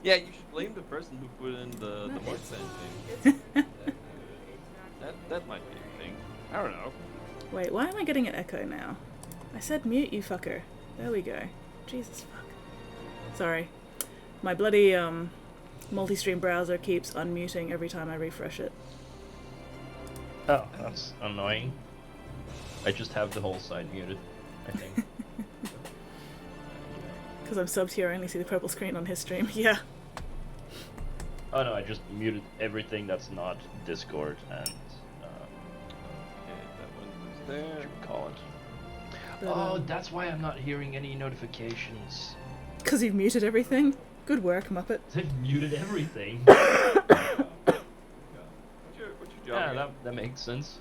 Yeah, you should blame the person who put in the mark thing. That might be a thing. I don't know. Wait, why am I getting an echo now? I said mute, you fucker. There we go. Jesus fuck. Sorry. My bloody multi-stream browser keeps unmuting every time I refresh it. Oh, that's annoying. I just have the whole side muted, I think. Because I'm subbed here, I only see the purple screen on his stream. Yeah. Oh no, I just muted everything that's not Discord and Okay, that one was what there. you call it. But, Oh, that's why I'm not hearing any notifications. Because you've muted everything? Good work, Muppet. They've muted everything. What's your job? Yeah, again? that makes sense.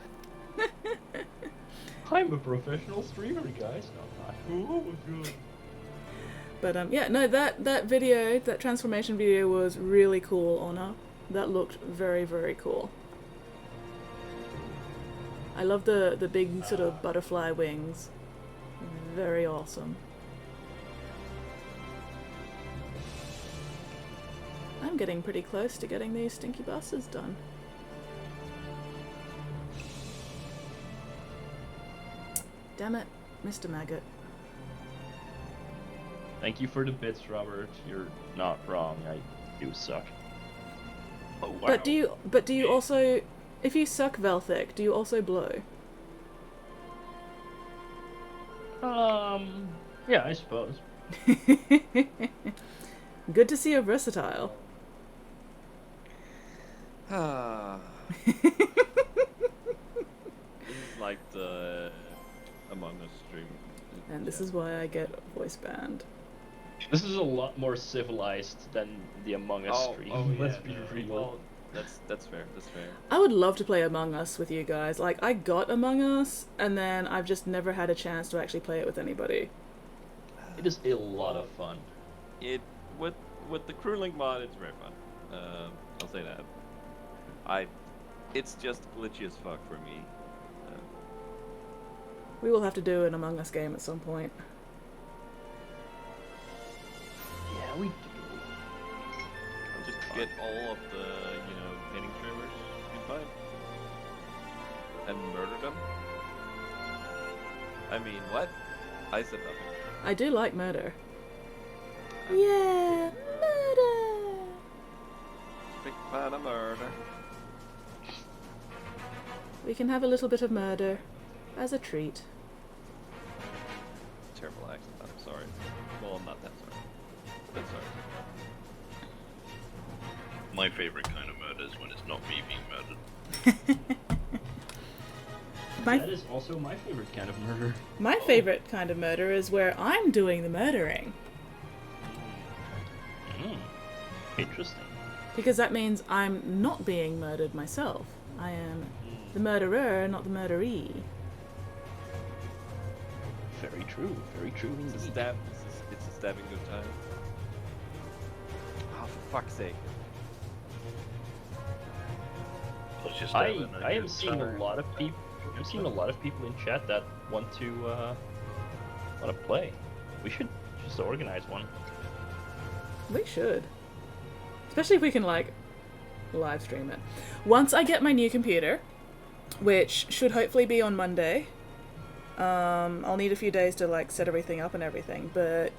I'm a professional streamer, guys. No, I'm not. Oh my god. But yeah, no, that video, that transformation video was really cool, Honor. That looked very, very cool. I love the big sort of butterfly wings. Very awesome. I'm getting pretty close to getting these stinky buses done. Damn it, Mr. Maggot. Thank you for the bits, Robert. You're not wrong. I do suck. Oh wow. But do you also, if you suck, Valthek, do you also blow? Yeah, I suppose. Good to see you're versatile. This is like the Among Us stream. And this is why I get voice banned. This is a lot more civilized than the Among Us stream. Let's be real. Well, that's fair. That's fair. I would love to play Among Us with you guys. Like, I got Among Us, and then I've just never had a chance to actually play it with anybody. It is a lot of fun. It with the crew link mod, it's very fun. I'll say that. It's just glitchy as fuck for me. We will have to do an Among Us game at some point. Yeah, we do. Just get all of the painting streamers you can find and murder them. I mean, what? I said nothing. I do like murder. Yeah, murder! Big fan of murder. We can have a little bit of murder as a treat. Terrible accent. I'm sorry. Well, I'm not that sorry. That's sorry. My favorite kind of murder is when it's not me being murdered. That is also my favorite kind of murder. My favorite kind of murder is where I'm doing the murdering. Interesting. Because that means I'm not being murdered myself. I am the murderer, not the murderee. Very true. Very true It's a indeed. stab. It's a stabbing good time. Oh, for fuck's sake. Plus you're I stabbing a am good seeing a time. lot of people. I'm seeing a lot of people in chat that want to play. We should just organize one. We should. Especially if we can, like, live stream it. Once I get my new computer, which should hopefully be on Monday, I'll need a few days to like set everything up and everything, but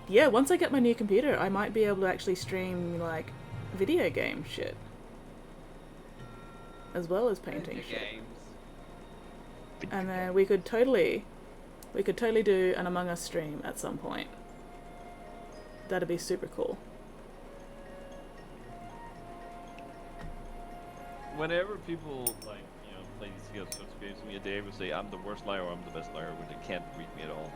yeah, once I get my new computer, I might be able to actually stream like video game shit as well as painting shit. And then we could totally do an Among Us stream at some point. That'd be super cool. Whenever people like play these sorts of games with me, they would say I'm the worst liar or I'm the best liar when they can't read me at all.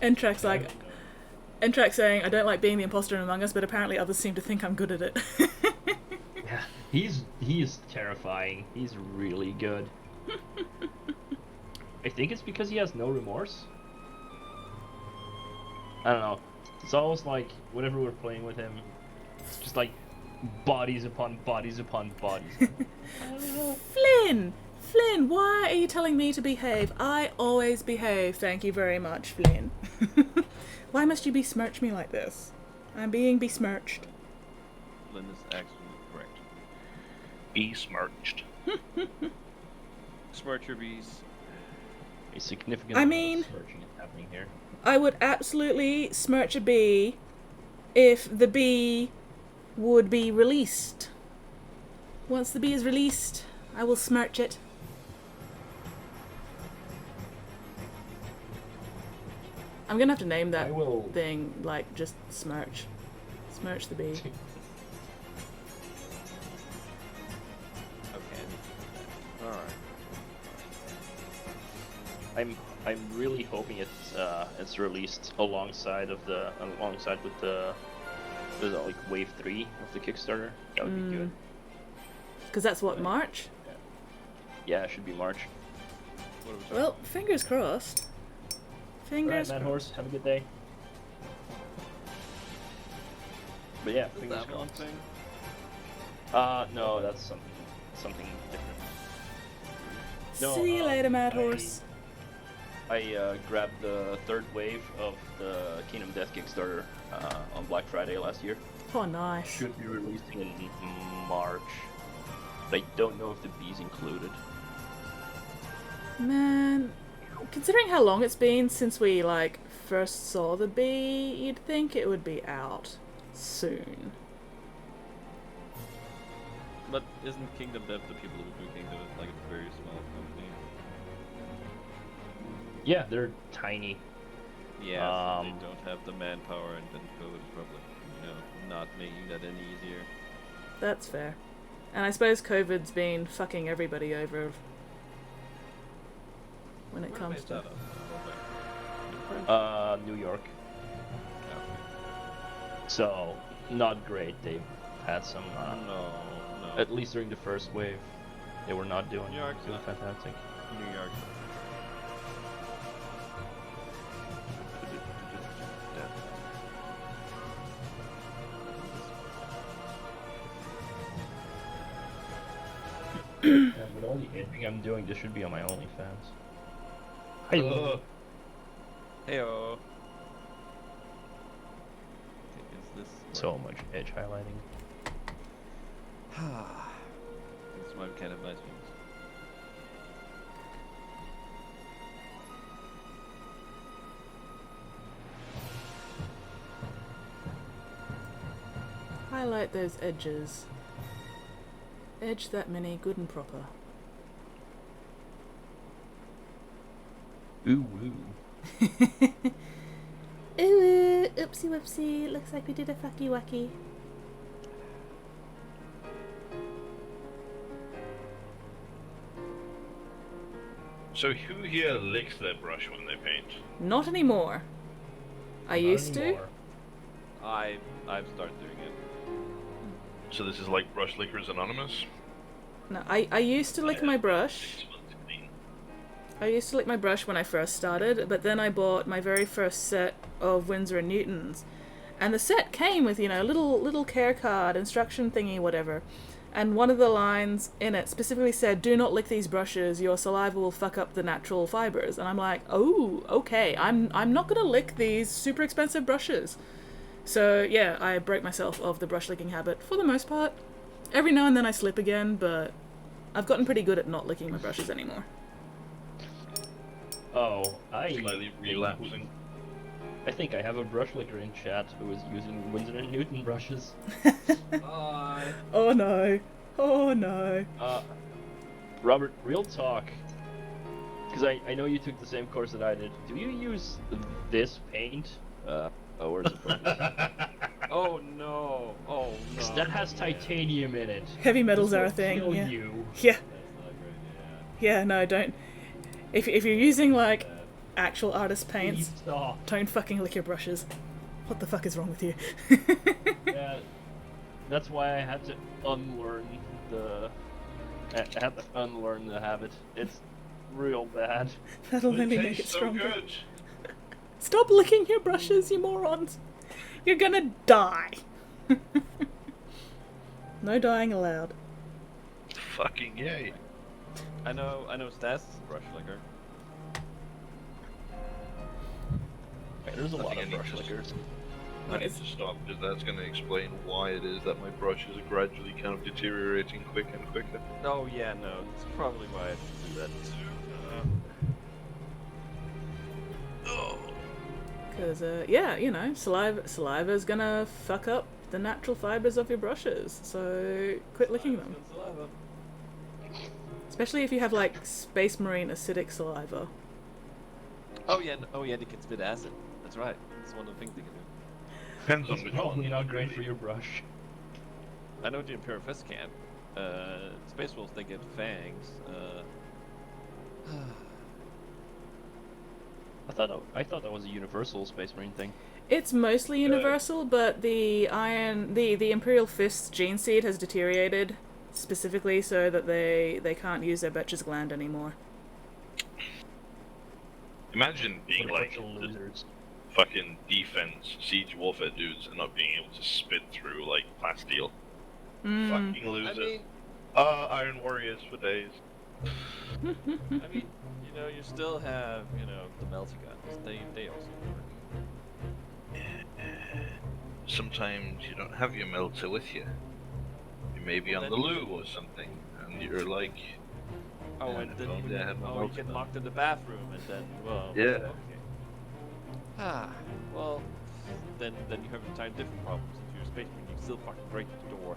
Entrax saying I don't like being the imposter in Among Us, but apparently others seem to think I'm good at it. Yeah, he's terrifying. He's really good. I think it's because he has no remorse. I don't know. It's always like whenever we're playing with him, it's just like bodies upon bodies upon bodies. Flynn, why are you telling me to behave? I always behave. Thank you very much, Flynn. Why must you besmirch me like this? I'm being besmirched. Flynn is actually correct. Besmirched. Smirch your bees. A significant I amount mean, of searching is happening here. I would absolutely smirch a bee if the bee would be released. Once the bee is released, I will smirch it. I'm gonna have to name that thing, like, just smirch. Smirch the bee. Okay. Alright. I'm really hoping it's released alongside with the like wave 3 of the Kickstarter. That would be good. Because that's what, March? Yeah, it should be March. Well, fingers crossed. Fingers Alright, Mad crossed. Horse, have a good day. But yeah, Is fingers that one crossed. thing? No, that's something different. No, See you later, Mad Horse. I grabbed the third wave of the Kingdom Death Kickstarter on Black Friday last year. Oh, nice. Should be releasing in March. But I don't know if the bee's included. Man, considering how long it's been since we, like, first saw the bee, you'd think it would be out soon. But isn't Kingdom Death the people who do Kingdom Death like a very small company? Yeah, they're tiny. Yeah, so they don't have the manpower, and then COVID is probably, not making that any easier. That's fair. And I suppose COVID's been fucking everybody over when it comes to... New York. So, not great. They've had some, No. at least during the first wave, they were not doing New York's doing fantastic. New York. Yeah, with all the editing I'm doing, this should be on my OnlyFans. Hey, Heyo. Is this so much edge highlighting. This might kind of nice ones. Highlight those edges. Edge that many, good and proper. Ooh woo. Ooh, oopsie whoopsie. Looks like we did a fucky wacky. So who here licks their brush when they paint? Not anymore. I used to. I've started doing it. So this is like Brush Lickers Anonymous? No, I used to lick my brush. 6 months clean. I used to lick my brush when I first started, but then I bought my very first set of Winsor & Newtons. And the set came with, little care card, instruction thingy, whatever. And one of the lines in it specifically said, "Do not lick these brushes, your saliva will fuck up the natural fibers." And I'm like, oh, okay, I'm not gonna lick these super expensive brushes. So yeah, I break myself of the brush licking habit for the most part. Every now and then I slip again, but I've gotten pretty good at not licking my brushes anymore. Oh, Slightly relapsing. I think I have a brush licker in chat who is using Winsor & Newton brushes. Oh no. Oh no. Robert, real talk. Because I know you took the same course that I did. Do you use this paint? Where's the focus? Oh no! Oh no! 'Cause that has titanium in it. Heavy metals This are a will thing. kill Yeah. you. Yeah. That's not good. Yeah, no, don't. If you're using, like, actual artist paints, Please stop. don't fucking lick your brushes. What the fuck is wrong with you? Yeah, that's why I had to unlearn the. I had to unlearn the habit. It's real bad. That'll It only make it tastes so stronger. good. Stop licking your brushes, you morons! You're gonna die! No dying allowed. Fucking yay. I know Stas is a brush licker. There's a I lot think of I need brush to- lickers. I need to stop because that's going to explain why it is that my brushes are gradually kind of deteriorating quicker and quicker. Oh yeah, no, that's probably why I have to do that too. Because, yeah, you know, saliva's gonna fuck up the natural fibres of your brushes, so quit licking them. Saliva. Especially if you have, like, Space Marine acidic saliva. Oh yeah, they can spit acid. That's right. That's one of the things they can do. Depends on It's which probably one. not great for your brush. I know the Imperial Fist can. Space Wolves, they get fangs. I thought that was a universal Space Marine thing. It's mostly universal, but the Imperial Fist's gene seed has deteriorated specifically so that they can't use their Betcher's gland anymore. Imagine being What a like bunch of losers. fucking defense siege warfare dudes and not being able to spit through like plasteel. Fucking I losers. mean, Iron Warriors for days. you know, you still have, you know, the melty guns. They also work. Sometimes you don't have your melter with you. You may be Well, on the then- loo or something, and you're like, Oh, Yeah, and if then only I had my you melter get gun. locked in the bathroom, and then, well, Yeah. okay. Well, then you have entirely different problems. If you're a space marine, you can still fucking break the door.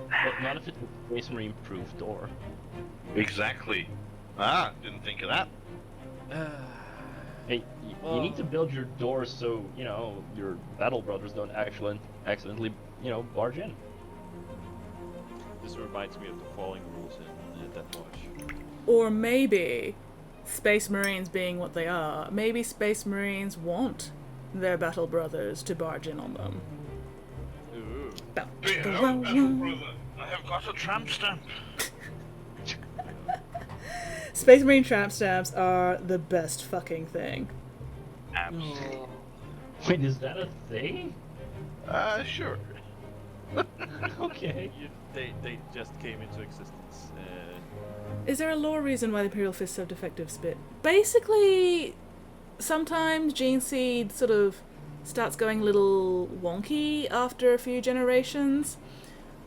But not if it's a Space Marine proof door. exactly. Didn't think of that. Hey, you need to build your doors so, you know, your battle brothers don't accidentally, you know, barge in. This reminds me of the falling rules in Death Watch. Or maybe, Space Marines being what they are, maybe Space Marines want their battle brothers to barge in on them. Ooh. I have got a tramp stamp. Space Marine tramp stamps are the best fucking thing. Absolutely. Wait, is that a thing? Sure. Okay. They just came into existence. Is there a lore reason why the Imperial Fists have defective spit? Basically, sometimes gene seed sort of starts going a little wonky after a few generations.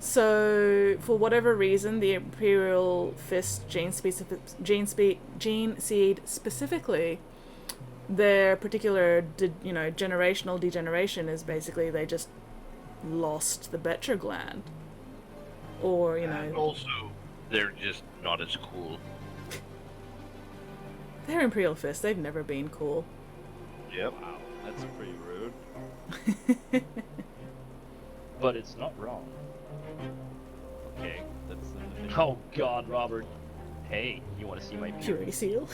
So, for whatever reason, the Imperial Fist gene seed specifically, their particular generational degeneration is basically they just lost the Betcher gland. Or, And also, they're just not as cool. they're Imperial Fists, they've never been cool. Yep. Wow, that's pretty rude. But it's not wrong. Okay, that's. Oh God, Robert. Hey, you want to see my Purity seal.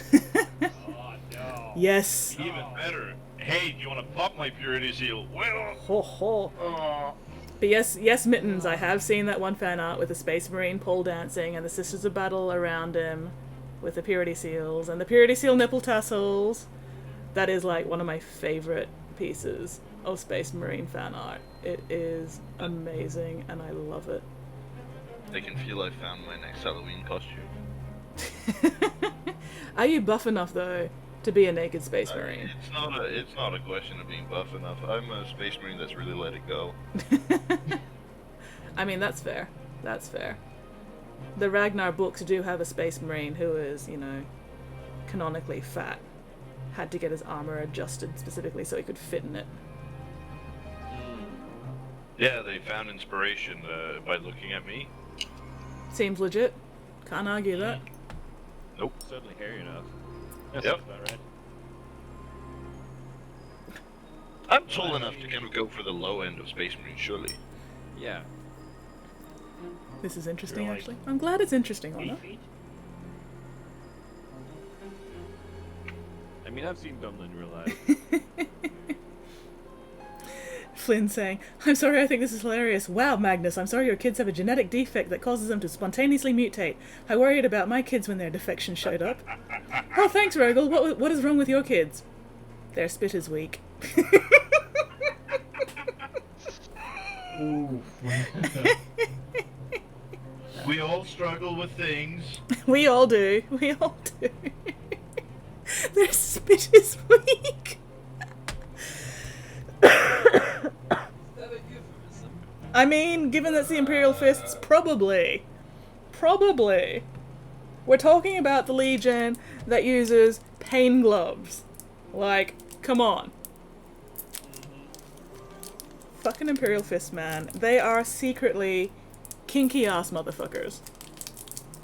Oh no. Yes. Even better. Hey, do you want to pop my purity seal? Well. Ho ho. But yes, Mittens, I have seen that one fan art with the Space Marine pole dancing and the Sisters of Battle around him with the Purity Seals and the Purity Seal nipple tassels. That is like one of my favorite pieces of Space Marine fan art. It is amazing and I love it. I can feel I found my next Halloween costume. Are you buff enough though to be a naked Space Marine? It's not a question of being buff enough. I'm a space marine that's really let it go. I mean, that's fair. That's fair. the Ragnar books do have a space marine who is, you know, canonically fat. Had to get his armor adjusted specifically so he could fit in it. Yeah, they found inspiration by looking at me. Seems legit. Can't argue that. Nope. Certainly hairy enough. That Yep. sounds about right. I'm tall enough to kind of go for the low end of Space Marine, surely. Yeah. This is interesting, You're like actually. I'm glad it's interesting, 8 Honor. feet? I mean, I've seen them in real life. Flynn saying, I'm sorry, I think this is hilarious. Wow, Magnus, I'm sorry your kids have a genetic defect that causes them to spontaneously mutate. I worried about my kids when their defection showed up. Oh, thanks, Rogel. What is wrong with your kids? Their spit is weak. Ooh. We all struggle with things. We all do. We all do. Their spit is weak. I mean, given that's the Imperial Fists, probably. Probably. We're talking about the Legion that uses pain gloves. Like, come on. Fucking Imperial Fist, man. They are secretly kinky-ass motherfuckers.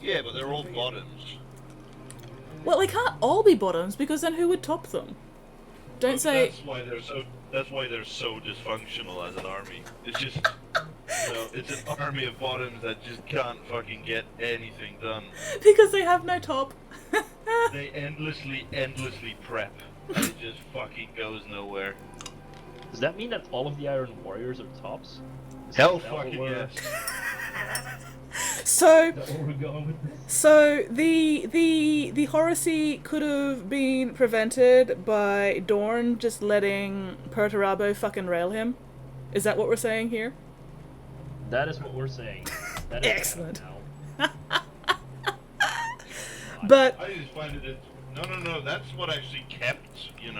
Yeah, but they're all bottoms. Well, they can't all be bottoms, because then who would top them? Don't say... That's why they're so dysfunctional as an army. It's just, it's an army of bottoms that just can't fucking get anything done. Because they have no top. They endlessly prep, and it just fucking goes nowhere. Does that mean that all of the Iron Warriors are tops? Is Hell that what fucking we're- yes. So... Is that where we're going with this? So the Horace could have been prevented by Dorn just letting Perturabo fucking rail him. Is that what we're saying here? That is what we're saying. That is Excellent. now. But I just find it. No. That's what actually kept,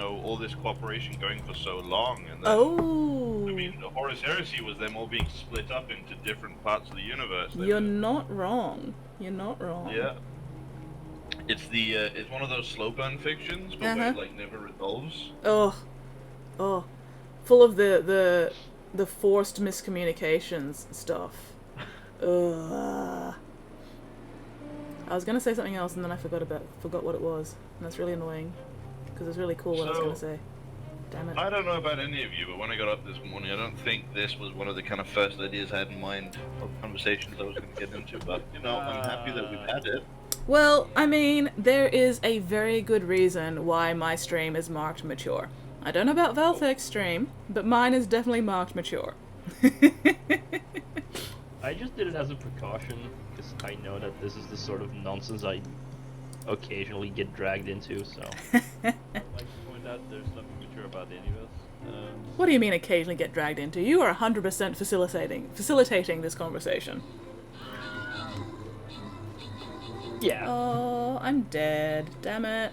all this cooperation going for so long. And then, oh, I mean, the Horus Heresy was them all being split up into different parts of the universe. you're not wrong. You're not wrong. Yeah. It's it's one of those slow burn fictions, but where it like never resolves. Oh, full of the forced miscommunications stuff. Ugh. I was gonna say something else and then I forgot what it was, and that's really annoying because it's really cool what I was gonna say. Damn it. I don't know about any of you, but when I got up this morning, I don't think this was one of the kind of first ideas I had in mind or conversations I was going to get into. But I'm happy that we've had it. Well, I mean, there is a very good reason why my stream is marked mature. I don't know about Valthek's stream, but mine is definitely marked mature. I just did it as a precaution, because I know that this is the sort of nonsense I occasionally get dragged into, so... I'd like to point out there's nothing mature about any of us. What do you mean occasionally get dragged into? You are 100% facilitating this conversation. Yeah. Oh, I'm dead. Damn it.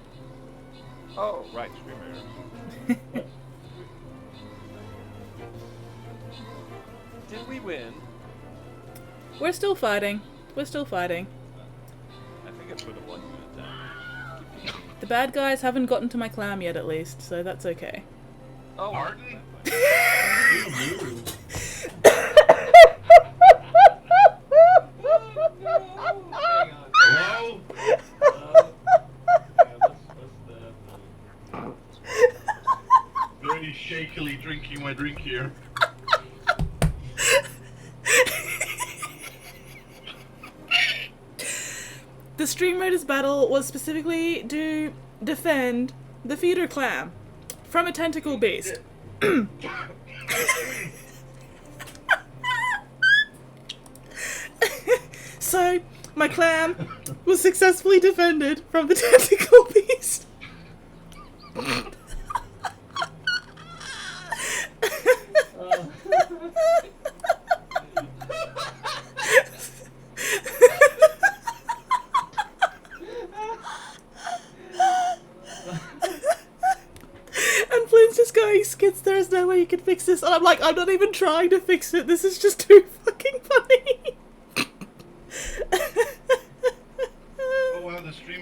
Oh, right, Screamer. Did we win? We're still fighting. We're still fighting. I think I put a 1 unit down. The bad guys haven't gotten to my clam yet, at least, so that's okay. Oh, Pardon? Hello? Very shakily drinking my drink here. The Stream Raiders battle was specifically to defend the feeder clam from a tentacle beast. So, my clam was successfully defended from the tentacle beast. And Flynn's just going, Skids, there is no way you can fix this. And I'm like, I'm not even trying to fix it. This is just too fucking funny.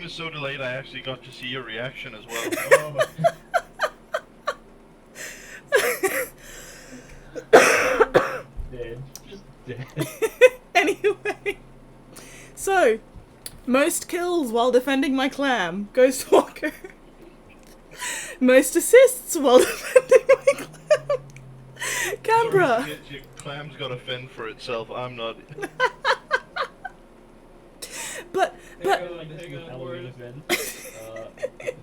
was so delayed I actually got to see your reaction as well. Dead. Just dead. Anyway, so most kills while defending my clam, Ghost Walker. Most assists while defending my clam, Canberra. Sorry, your clam's got to fend for itself. I'm not. But Hang on, Halloween event.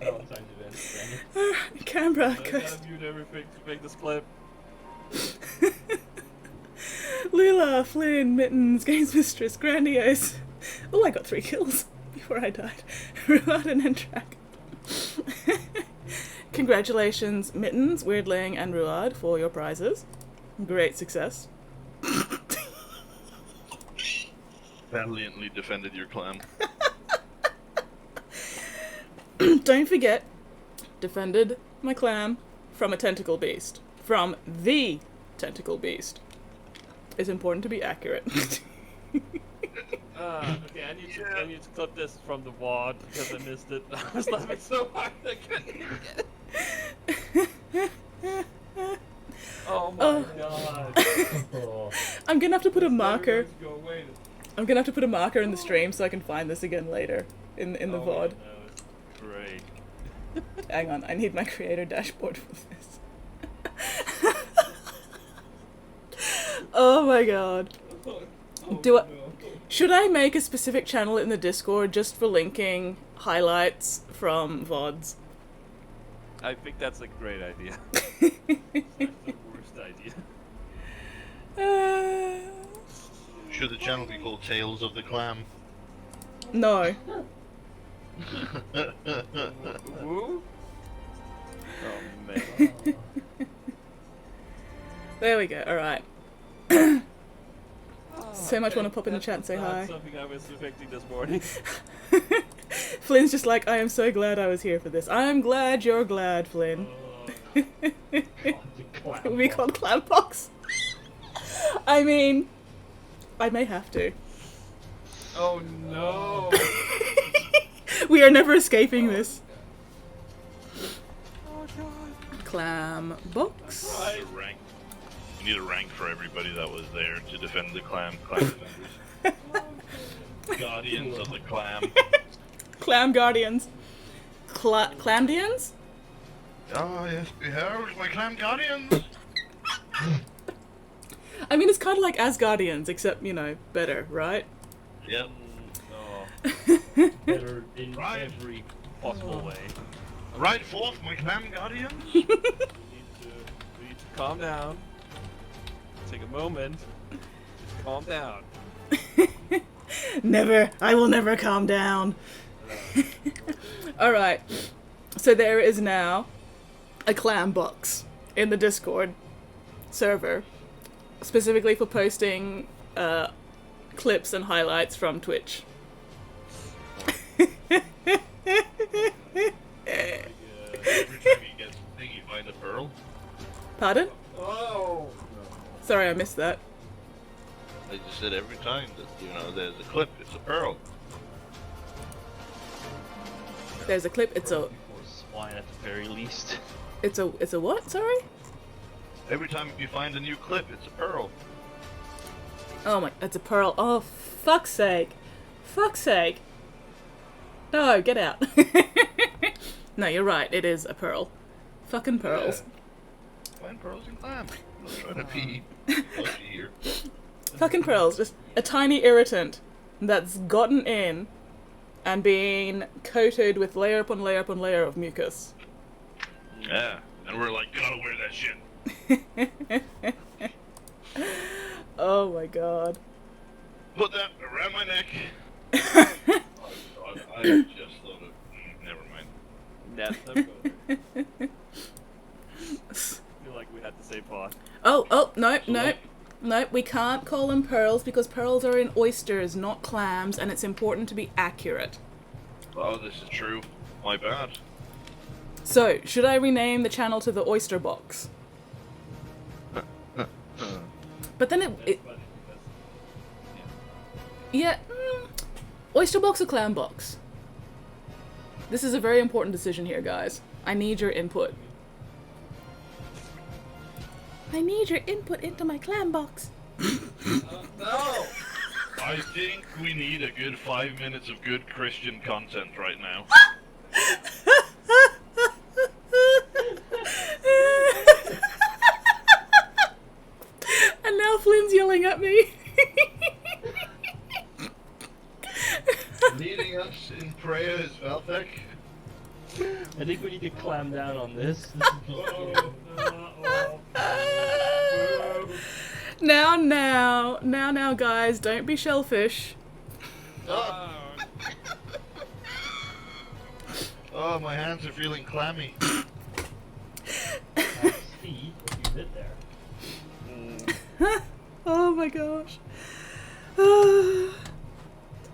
Valentine's event. Canberra. I gotta mute everything to make this clip. Lila, Flynn, Mittens, Games Mistress, Grandiose. Oh, I got 3 kills before I died. Ruad and Entrak. Congratulations, Mittens, Weirdling, and Ruad for your prizes. Great success. Valiantly defended your clam. Don't forget, defended my clam from a tentacle beast. From the tentacle beast. It's important to be accurate. Okay, I need to clip this from the WAD because I missed it. I was laughing so hard I couldn't even get it. Oh my god. Oh. I'm gonna have to put a marker. Everyone's go away. I'm gonna have to put a marker in the stream so I can find this again later in the Oh, VOD. that was great. Hang on, I need my creator dashboard for this. Oh my god. Should I make a specific channel in the Discord just for linking highlights from VODs? I think that's a great idea. That's the worst idea. Should the channel be called Tales of the Clam? No. Woo? Oh man. There we go, alright. So much want to pop in the chat and say That's hi. not something I was expecting this morning. Flynn's just like, I am so glad I was here for this. I'm glad you're glad, Flynn. We called Clampox. I mean, I may have to. Oh no. We are never escaping this. Oh god. Clam box. You need a rank. You need a rank for everybody that was there to defend the clam. Clam defenders. Guardians of the clam. Clam guardians. Clamdians? Oh yes, behold my clam guardians. I mean, it's kind of like Asgardians, except, you know, better, right? Yep. Oh. Better in Right. every possible way. Right forth, my clam guardians. We need to calm down. Take a moment. Just calm down. Never. I will never calm down. Alright. So there is now a clam box in the Discord server, specifically for posting clips and highlights from Twitch. Every time you get something, you find a pearl. Pardon? Oh. Sorry, I missed that. I just said every time that there's a clip, it's a pearl. There's a clip. It's a Or swine at the very least. it's a what? Sorry? Every time you find a new clip, it's a pearl. Oh my, it's a pearl. Oh, fuck's sake. Fuck's sake. No, get out. No, you're right. It is a pearl. Fucking pearls. Find pearls in clam. I'm not trying to be pushy here. Fucking pearls. Just a tiny irritant that's gotten in and been coated with layer upon layer upon layer of mucus. Yeah, and we're like, gotta wear that shit. Oh my god. Put that around my neck. Oh god, I just thought of. Never mind. That's the I feel like we had the same thought. Oh, no, we can't call them pearls because pearls are in oysters, not clams, and it's important to be accurate. Oh, this is true. My bad. So, should I rename the channel to the Oyster Box? But then it yeah, Oyster Box or Clam Box? This is a very important decision here, guys. I need your input. I need your input into my clam box. No! I think we need a good 5 minutes of good Christian content right now. And now Flynn's yelling at me. Leading us in prayer is Valthek. I think we need to clam down on this. Now, guys, don't be shellfish. Oh, my hands are feeling clammy. See what you did there. Oh my gosh.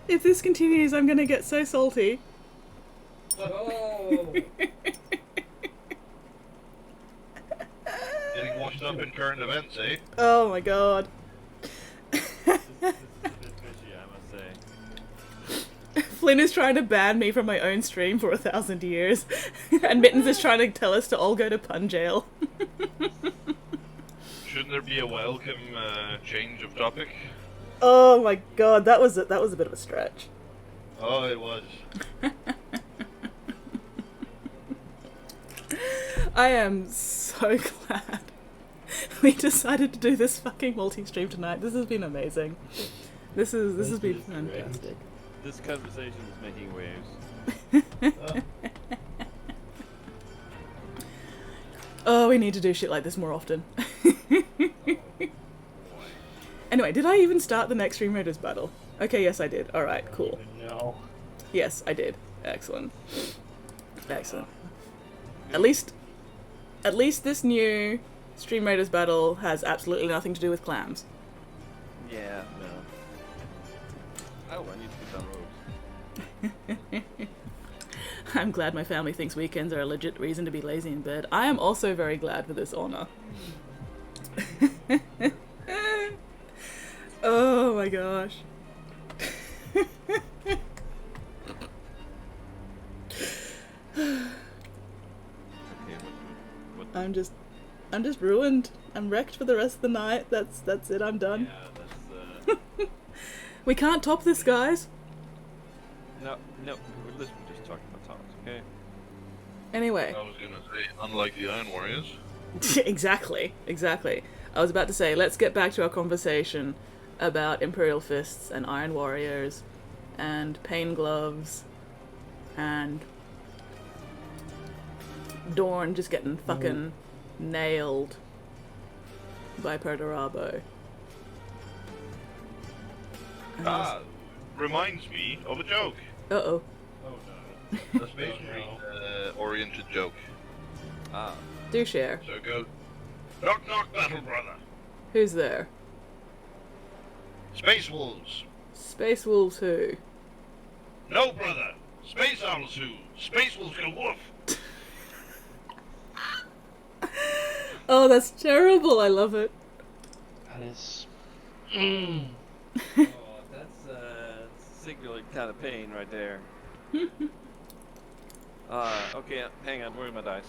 If this continues, I'm gonna get so salty. Oh. Getting washed up in current events, eh? Oh my god. This is a bit fishy, I must say. Flynn is trying to ban me from my own stream for 1,000 years. And Mittens is trying to tell us to all go to pun jail. Shouldn't there be a welcome change of topic? Oh my god, that was a bit of a stretch. Oh, it was. I am so glad we decided to do this fucking multi-stream tonight. This has been amazing. This has been fantastic. This conversation is making waves. Oh, we need to do shit like this more often. Anyway, did I even start the next Stream Raiders battle? Okay, yes I did. Alright, cool. No. Yes, I did. Excellent. Excellent. At least this new Stream Raiders battle has absolutely nothing to do with clams. Yeah, no. Oh, I need to get down robes. I'm glad my family thinks weekends are a legit reason to be lazy in bed. I am also very glad for this honor. Oh my gosh. Okay, what? I'm just ruined. I'm wrecked for the rest of the night. That's it. I'm done. Yeah, that's We can't top this, guys. no. We're just talking about tops, okay? Anyway. I was gonna say, unlike the Iron Warriors. Exactly. I was about to say, let's get back to our conversation about Imperial Fists and Iron Warriors and Pain Gloves and Dorn just getting fucking nailed by Perturabo. Reminds me of a joke. Uh-oh. A Space Marine oriented joke. Ah. Do share. So it goes, knock knock battle brother. Who's there? Space Wolves. Space Wolves who? No brother. Space Owls who? Space Wolves go woof. Oh, that's terrible. I love it. That is. Oh, that's singular kind of pain right there. Okay, hang on. Where are my dice?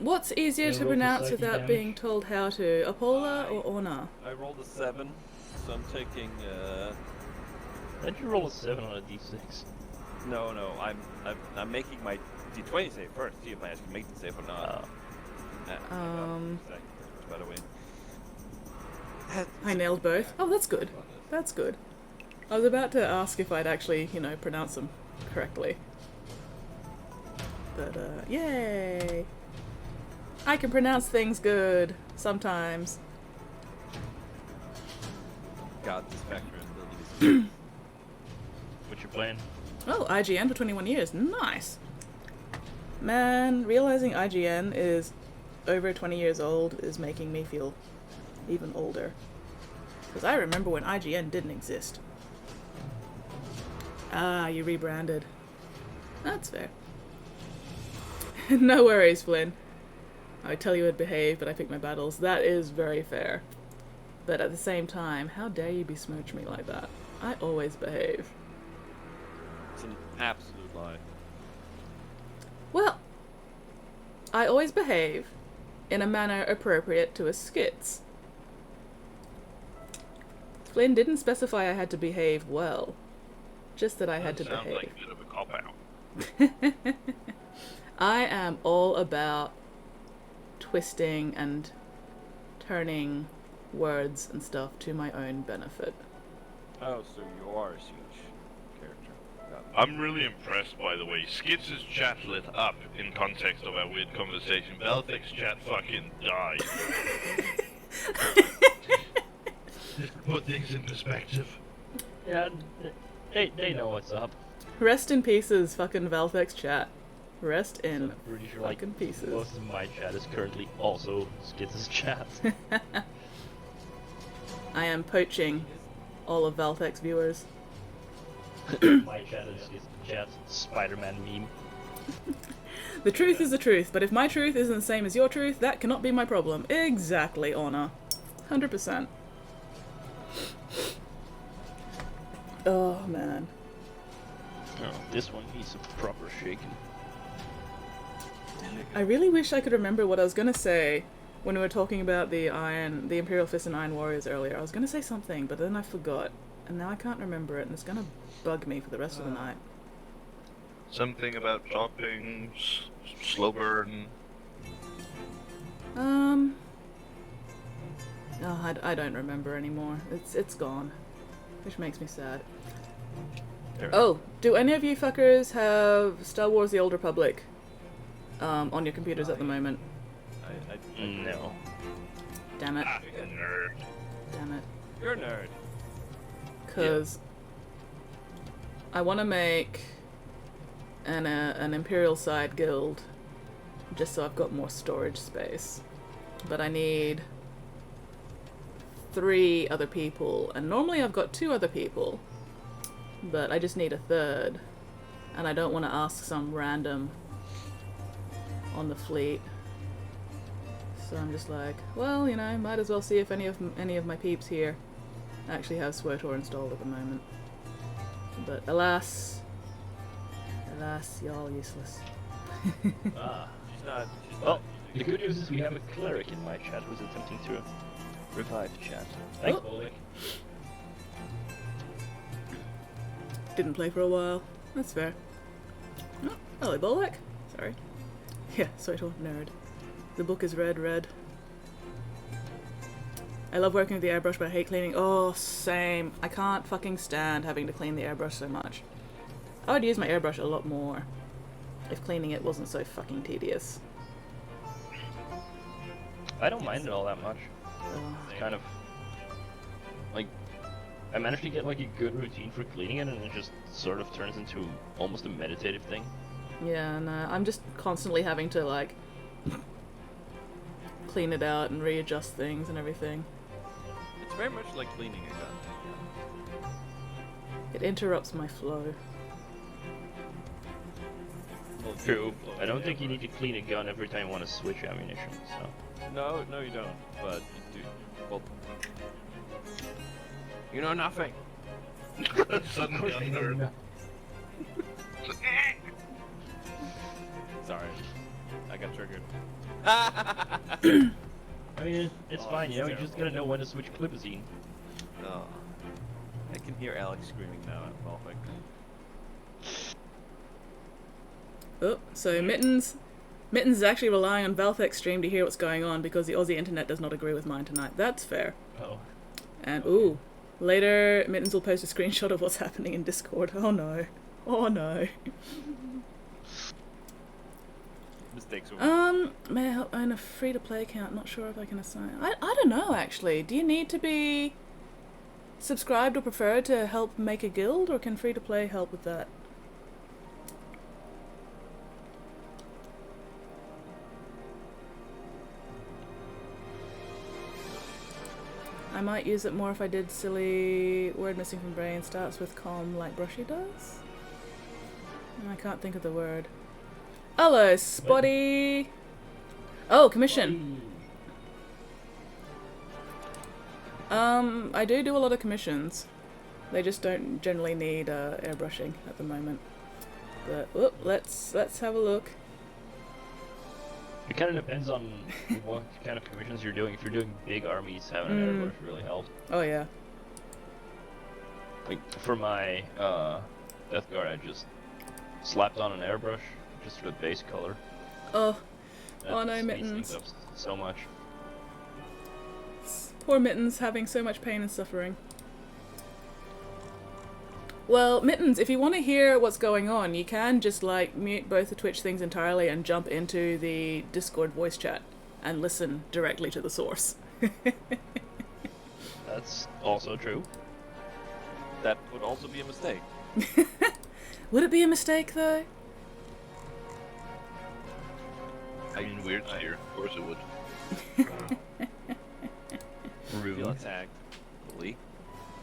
What's easier Yeah, to roll for pronounce psychic without damage. being told how to? Apola or Orna? I rolled a 7, so I'm taking. Did you roll a 7 on a d6? No, I'm making my d20 save first. See if I actually make the save or not. By the way. I nailed both. Oh, that's good. That's good. I was about to ask if I'd actually, pronounce them correctly. But, yay! I can pronounce things good. Sometimes. God, this factor abilities. What's your plan? Oh, IGN for 21 years. Nice! Man, realizing IGN is over 20 years old is making me feel even older. Because I remember when IGN didn't exist. Ah, you rebranded. That's fair. No worries, Flynn. I tell you I'd behave, but I pick my battles. That is very fair. But at the same time, how dare you besmirch me like that? I always behave. It's an absolute lie. I always behave in a manner appropriate to a skits. Flynn didn't specify I had to behave well, just that I had to Sounds behave. like a bit of a cop-out. I am all about twisting and turning words and stuff to my own benefit. Oh, so you are a huge character. Got it. I'm really impressed, by the way. Skits' chat lit up in context of our weird conversation. Valthek's chat fucking died. Just to put things in perspective. Yeah, they know what's up. Rest in pieces, fucking Valthek's chat. Rest in I'm pretty sure like fucking pieces. most of my chat is currently also Skits' chat. I am poaching all of Valthek's viewers. My chat is Skits' chat Spider-Man meme. The truth is the truth, but if my truth isn't the same as your truth, that cannot be my problem. Exactly, Honor. 100%. Oh, man. Oh, this one needs a proper shaking. I really wish I could remember what I was gonna say when we were talking about the Imperial Fist and Iron Warriors earlier. I was gonna say something, but then I forgot. And now I can't remember it, and it's gonna bug me for the rest of the night. Something about toppings, slow burn. Oh, I don't remember anymore. It's gone. Which makes me sad. Oh, do any of you fuckers have Star Wars The Old Republic on your computers at the moment? No. Damn it. Nerd. Damn it. You're a nerd. Because I want to make an Imperial side guild just so I've got more storage space. But I need 3 other people, and normally I've got 2 other people, but I just need a third, and I don't want to ask some random on the fleet. So I'm just like, well, you know, might as well see if any of my peeps here actually have SWTOR installed at the moment. But alas, y'all useless. Ah. She's not. Well, the good news is we have a cleric in my chat who's attempting to revive chat. Thanks, Oh. Bolek. Didn't play for a while. That's fair. Oh, hello, Bolek. Sorry. Yeah, SWTOR nerd. The book is red. I love working with the airbrush, but I hate cleaning. Oh, same. I can't fucking stand having to clean the airbrush so much. I would use my airbrush a lot more if cleaning it wasn't so fucking tedious. I don't mind it all that much. Oh. It's kind of like I managed to get like a good routine for cleaning it, and it just sort of turns into almost a meditative thing. Yeah, no, I'm just constantly having to, like, clean it out and readjust things and everything. It's very much like cleaning a gun. It interrupts my flow. Well, True. I don't think you need to clean a gun every time you want to switch ammunition, so. No, you don't. But you do. Well, you know nothing. Suddenly a nerd. Sorry, I got triggered. I mean, it's Oh, fine, you know, you terrible. just gotta know when to switch clipazine. Oh, I can hear Alex screaming now at Valthek. Oh, so Mittens is actually relying on Valthek's stream to hear what's going on because the Aussie internet does not agree with mine tonight. That's fair. Oh. And ooh, later Mittens will post a screenshot of what's happening in Discord. Oh no. Oh no. Mistakes. May I help own a free-to-play account? Not sure if I can assign. I don't know actually. Do you need to be subscribed or preferred to help make a guild, or can free-to-play help with that? I might use it more if I did silly word missing from brain starts with calm like Brushy does. I can't think of the word. Hello, Spotty. Oh, commission. I do a lot of commissions. They just don't generally need airbrushing at the moment. But let's have a look. It kind of depends on what kind of commissions you're doing. If you're doing big armies, having an airbrush really helps. Oh yeah. Like for my Death Guard, I just slapped on an airbrush just for the base color. Oh, That oh no, speeds Mittens. things up so much. Poor Mittens having so much pain and suffering. Well, Mittens, if you want to hear what's going on, you can just like mute both the Twitch things entirely and jump into the Discord voice chat and listen directly to the source. That's also true. That would also be a mistake. Would it be a mistake though? I mean, weird here. Of course it would. Rude. Feel attacked. Leak.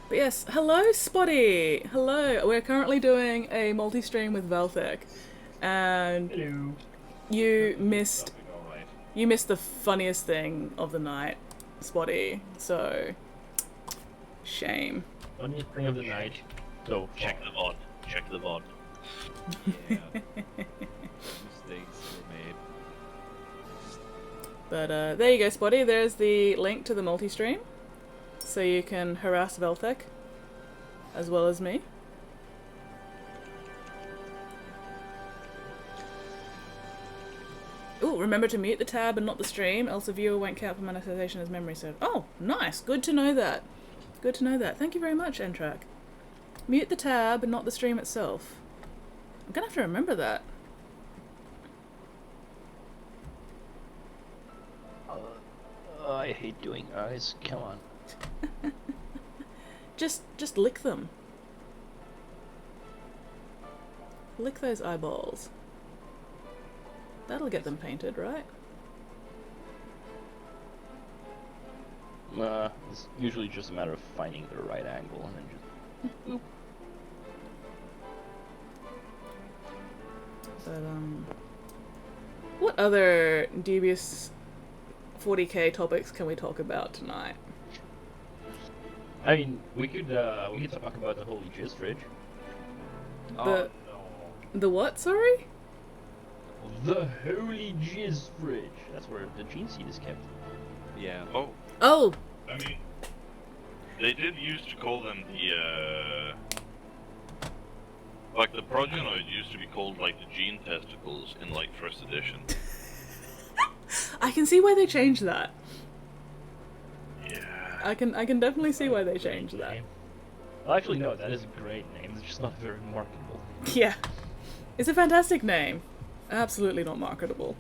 But yes, hello Spotty! Hello! We're currently doing a multi-stream with Valthek. And Hello. you missed the funniest thing of the night, Spotty. So shame. Funniest thing of the night. So Check the VOD. Check the VOD. Yeah. Mistakes were made. But there you go, Spotty. There's the link to the multi-stream. So you can harass Valthek as well as me. Ooh, remember to mute the tab and not the stream, else a viewer won't count for monetization as memory served. Oh, nice. Good to know that. Good to know that. Thank you very much, Entrak. Mute the tab and not the stream itself. I'm gonna have to remember that. I hate doing eyes. Come on. Just lick them. Lick those eyeballs. That'll get them painted, right? It's usually just a matter of finding the right angle and then just. Boop. But what other dubious 40k topics can we talk about tonight? I mean, we could talk about the holy jizz fridge. The the what? Sorry. The holy jizz fridge. That's where the gene seed is kept. Yeah. Oh, Oh, I mean, they did used to call them the, like the progenoid used to be called like the gene testicles in like first edition. I can see why they changed that. Yeah. I can definitely see why they changed that. Well, actually, no, that is a great name. It's just not very marketable. Yeah, it's a fantastic name. Absolutely not marketable.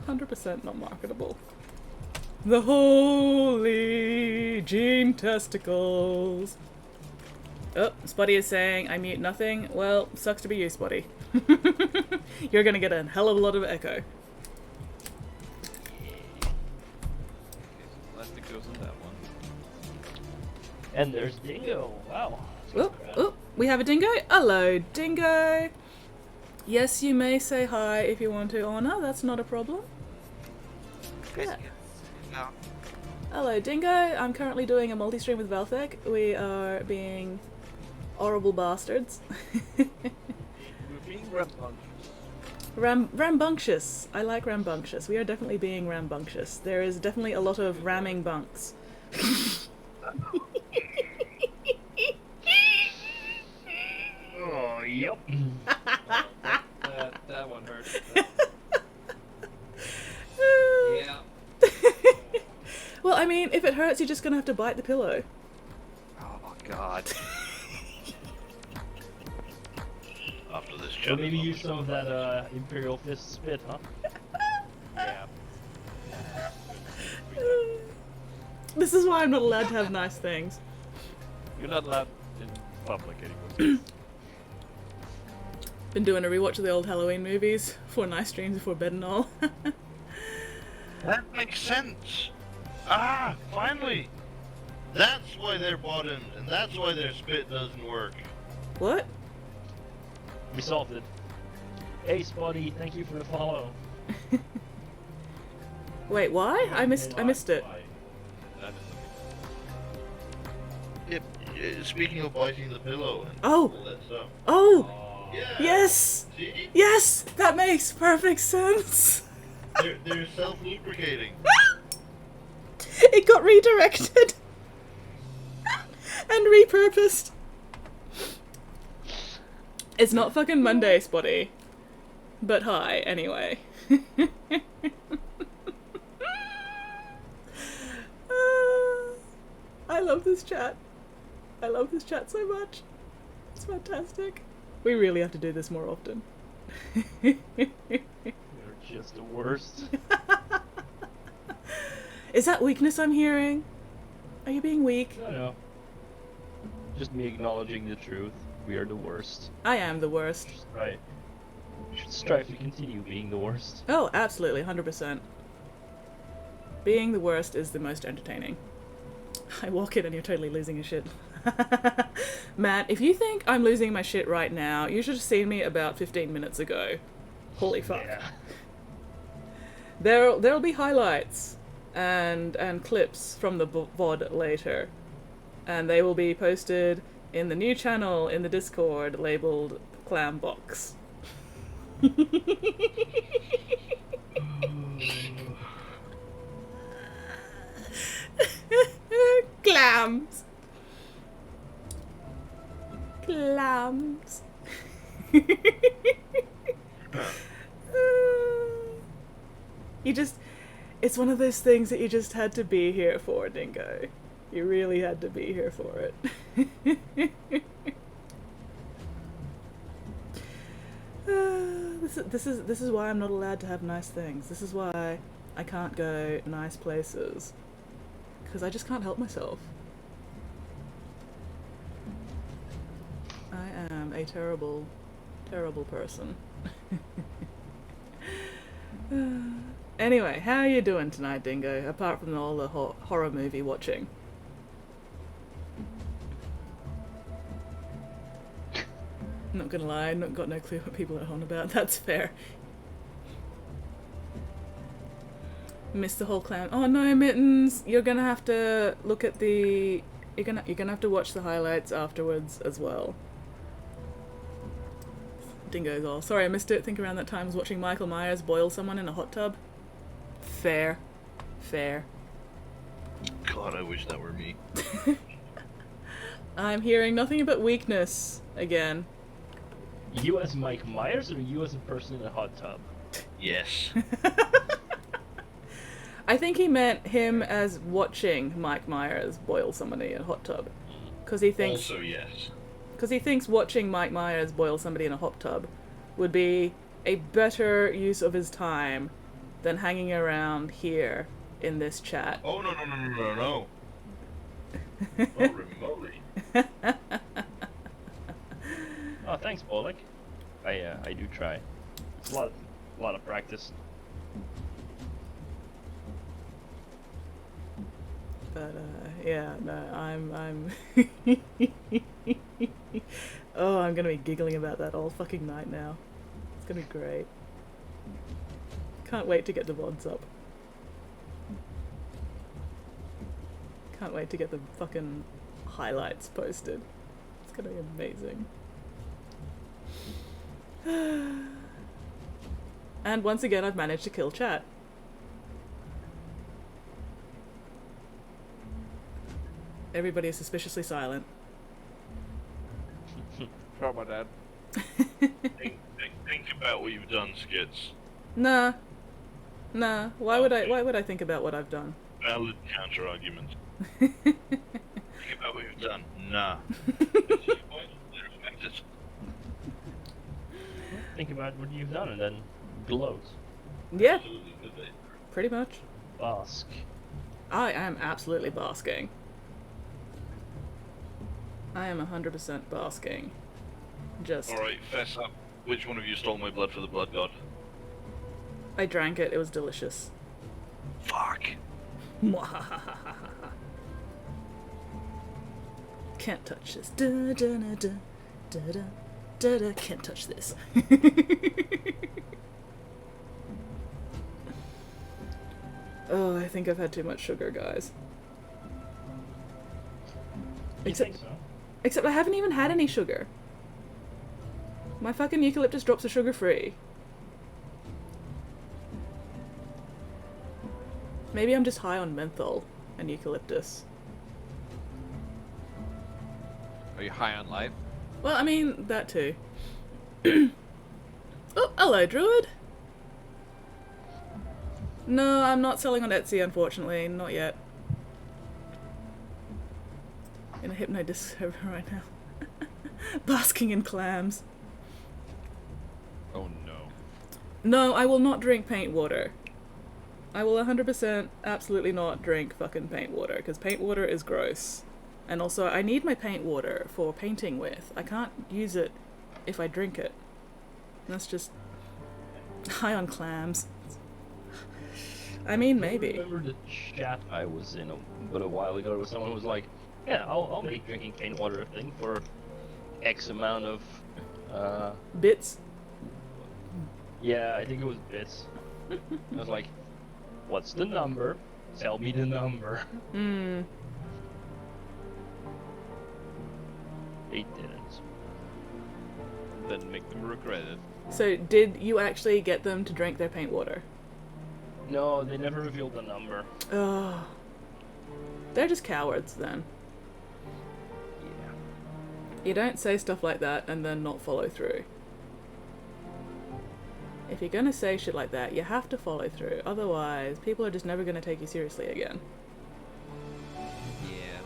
100% not marketable. The holy gene testicles. Oh, Spotty is saying I mute nothing. Well, sucks to be you, Spotty. You're gonna get a hell of a lot of echo. Plastic goes in that one. And there's Dingo. Wow. Oh, oh, we have a dingo. Hello, dingo. Yes, you may say hi if you want to. Oh no, that's not a problem. Yeah. No. Hello, dingo. I'm currently doing a multi-stream with Valthek. We are being horrible bastards. We're being rambunctious. Rambunctious. I like rambunctious. We are definitely being rambunctious. There is definitely a lot of ramming bunks. Oh, yep. That one hurt. Yeah. Well, I mean, if it hurts, you're just gonna have to bite the pillow. Oh God. After this Or chat. maybe use some of that Imperial Fist spit, huh? Yeah. This is why I'm not allowed to have nice things. You're not allowed in public anymore. Been doing a rewatch of the old Halloween movies for nice dreams before bed and all. That makes sense. Ah, finally. That's why they're bottomed, and that's why their spit doesn't work. What? We solved it. Hey, Spotty, thank you for the follow. Wait, why? I missed it. That is Yep. Speaking of biting the pillow and Oh. all that stuff. Oh! Yeah. Yes! See? Yes! That makes perfect sense! They're self-lubricating. It got redirected and repurposed. It's not fucking Monday, Spotty. But hi, anyway. I love this chat. I love this chat so much. It's fantastic. We really have to do this more often. You're just the worst. Is that weakness I'm hearing? Are you being weak? No. Just me acknowledging the truth. We are the worst. I am the worst. Right. We should strive to continue being the worst. Oh, absolutely, 100%. Being the worst is the most entertaining. I walk in and you're totally losing your shit. Matt, if you think I'm losing my shit right now, you should have seen me about 15 minutes ago. Holy fuck. Yeah. There'll be highlights and clips from the VOD later. And they will be posted in the new channel in the Discord labeled Clam Box. Clams. Clams. It's one of those things that you just had to be here for, Dingo. You really had to be here for it. This is why I'm not allowed to have nice things. This is why I can't go nice places. Because I just can't help myself. I am a terrible, terrible person. Anyway, how are you doing tonight, Dingo? Apart from all the horror movie watching. Not gonna lie, got no clue what people are on about. That's fair. Missed the whole clan. Oh no, Mittens! You're gonna have to look at the. You're gonna have to watch the highlights afterwards as well. Dingo's all. Sorry, I missed it. Think around that time I was watching Michael Myers boil someone in a hot tub. Fair. Fair. God, I wish that were me. I'm hearing nothing but weakness again. You as Mike Myers or you as a person in a hot tub? Yes. I think he meant him as watching Mike Myers boil somebody in a hot tub. Because he thinks... Also, yes. Because he thinks watching Mike Myers boil somebody in a hot tub would be a better use of his time than hanging around here in this chat. Oh, no. Not remotely. Oh, thanks, Bolek. I do try. It's a lot of practice. But yeah, no, I'm oh, I'm gonna be giggling about that all fucking night now. It's gonna be great. Can't wait to get the VODs up. Can't wait to get the fucking highlights posted. It's gonna be amazing. And once again, I've managed to kill chat. Everybody is suspiciously silent. Sorry about that. Think about what you've done, Skits. Nah. Why would I think about what I've done? Valid counter argument. Think Think about what you've done. Nah. Think about what you've done and then gloat. Yeah, pretty much. Bask. I am absolutely basking. I am 100% basking. Just... Alright, fess up. Which one of you stole my blood for the blood god? I drank it, it was delicious. Fuck. Can't touch this. Da da da da da da da da. Can't touch this. Oh, I think I've had too much sugar, guys. You think so? Except I haven't even had any sugar. My fucking eucalyptus drops are sugar-free. Maybe I'm just high on menthol and eucalyptus. Are you high on life? Well, I mean, that too. Oh, hello, Druid! No, I'm not selling on Etsy, unfortunately. Not yet. In a hypno-disc server right now. Basking in clams. Oh no. No, I will not drink paint water. I will 100% absolutely not drink fucking paint water, because paint water is gross. And also, I need my paint water for painting with. I can't use it if I drink it. That's just high on clams. I mean, maybe. I remember the chat I was in but a while ago where someone was like, yeah, I'll make drinking paint water a thing for X amount of, Bits? yeah, I think it was bits. I was like, what's the number? Tell me the number. Hmm. They didn't. Then make them regret it. So, did you actually get them to drink their paint water? No, they never revealed the number. Ugh. They're just cowards, then. Yeah. You don't say stuff like that and then not follow through. If you're gonna say shit like that, you have to follow through. Otherwise, people are just never gonna take you seriously again. Yeah.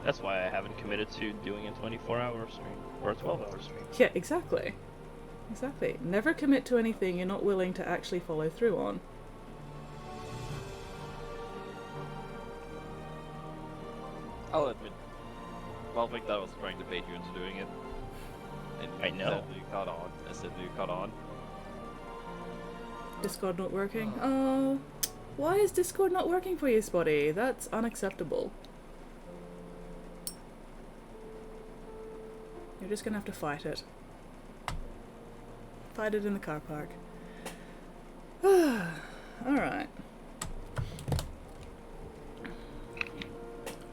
That's why I haven't committed to doing a 24-hour stream or a 12-hour stream. Yeah, exactly. Exactly. Never commit to anything you're not willing to actually follow through on. I'll admit, Valthek that was trying to bait you into doing it. And I know. You caught on. I said you caught on. Discord not working? Oh, why is Discord not working for you, Spotty? That's unacceptable. You're just gonna have to fight it. Fight it in the car park. Alright.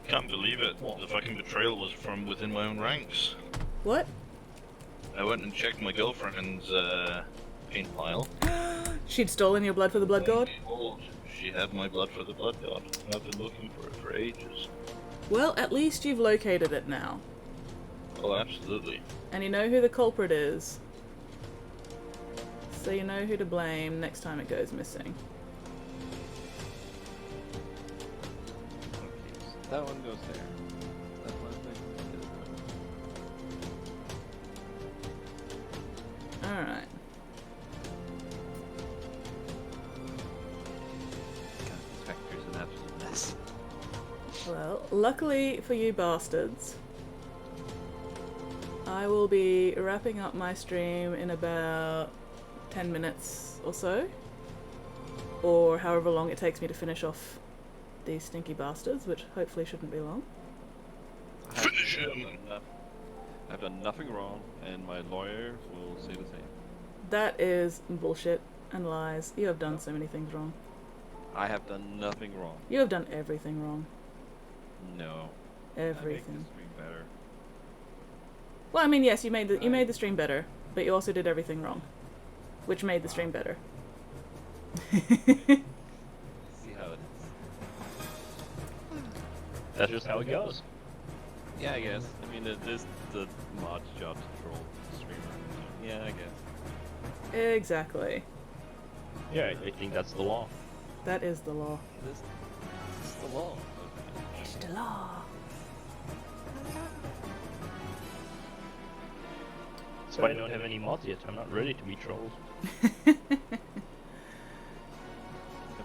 Can't believe it. The fucking betrayal was from within my own ranks. What? I went and checked my girlfriend's paint pile. She'd stolen your blood for the blood god? Behold, she had my blood for the blood god. I've been looking for it for ages. Well, at least you've located it now. Oh, absolutely. And you know who the culprit is. So you know who to blame next time it goes missing. Okay, so that one goes there. That one goes Alright. God, this factory's an absolute mess. Well, luckily for you bastards, I will be wrapping up my stream in about 10 minutes or so. Or however long it takes me to finish off these stinky bastards, which hopefully shouldn't be long. Finish him! I've done nothing wrong, and my lawyer will say the same. That is bullshit and lies. You have done so many things wrong. I have done nothing wrong. You have done everything wrong. No. I make Everything. this stream better. Well, I mean, yes, you made the stream better, but you also did everything wrong, which made the stream better. See how it is. That's just how it goes. Yeah, I guess. I mean, it is the mod's job to troll the streamer. So, yeah, I guess. Exactly. Yeah, I think that's the law. That is the law. This is the law. It's the law. That's why I don't have any mods yet. I'm not ready to be trolled. I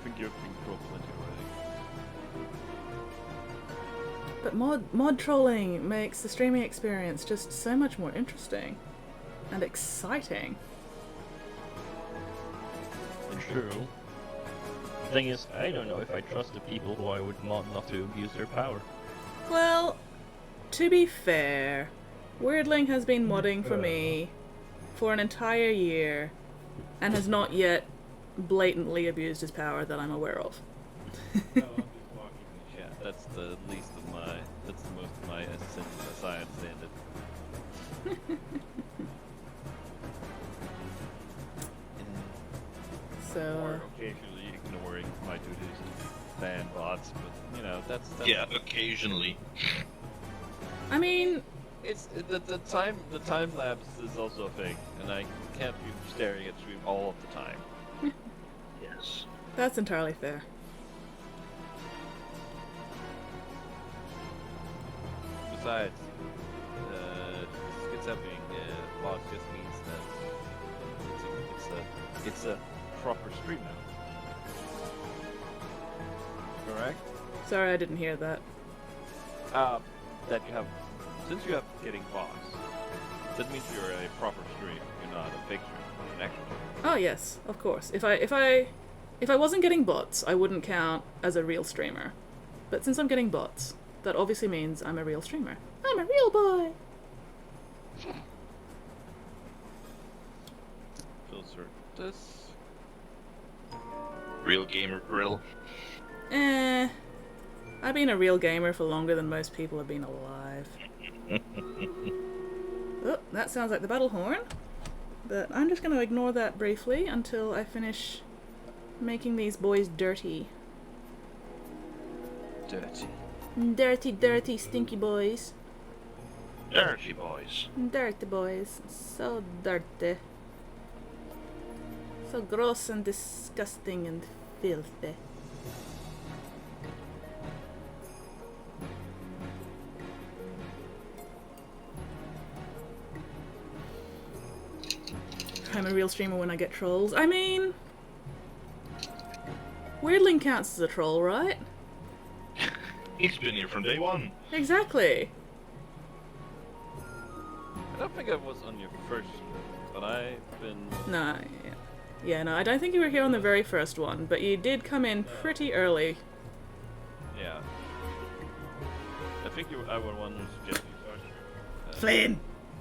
think you've been trolled plenty already. But mod trolling makes the streaming experience just so much more interesting and exciting. True. The thing is, I don't know if I trust the people who I would mod not to abuse their power. Well, to be fair, Weirdling has been modding for me for an entire year and has not yet blatantly abused his power that I'm aware of. No, I'm just walking the chat. That's the least of my. That's the most of my essence as I understand it. ban bots, but you know that's Yeah, occasionally. I mean, it's the time lapse is also a thing, and I can't be staring at stream all of the time. Yes. that's entirely fair. Besides, skipping bots just means that it's a proper stream now. Correct? Sorry, I didn't hear that. That you have, since you have getting bots, that means you're a proper stream. You're not a fake stream, you're an actual stream. Oh yes, of course. If I wasn't getting bots, I wouldn't count as a real streamer. But since I'm getting bots, that obviously means I'm a real streamer. I'm a real boy. Filter this. Real gamer grill. I've been a real gamer for longer than most people have been alive. Oh, that sounds like the battle horn. But I'm just going to ignore that briefly until I finish making these boys dirty. Dirty. Dirty, dirty, stinky boys. Dirty boys. Dirty boys. So dirty. So gross and disgusting and filthy. I'm a real streamer when I get trolls. I mean, Weirdling counts as a troll, right? He's been here from day one. Exactly. I don't think I was on your first, but I've been. No, yeah, no, I don't think you were here on the very first one, but you did come in pretty early. Yeah. I think I was one who suggested you started.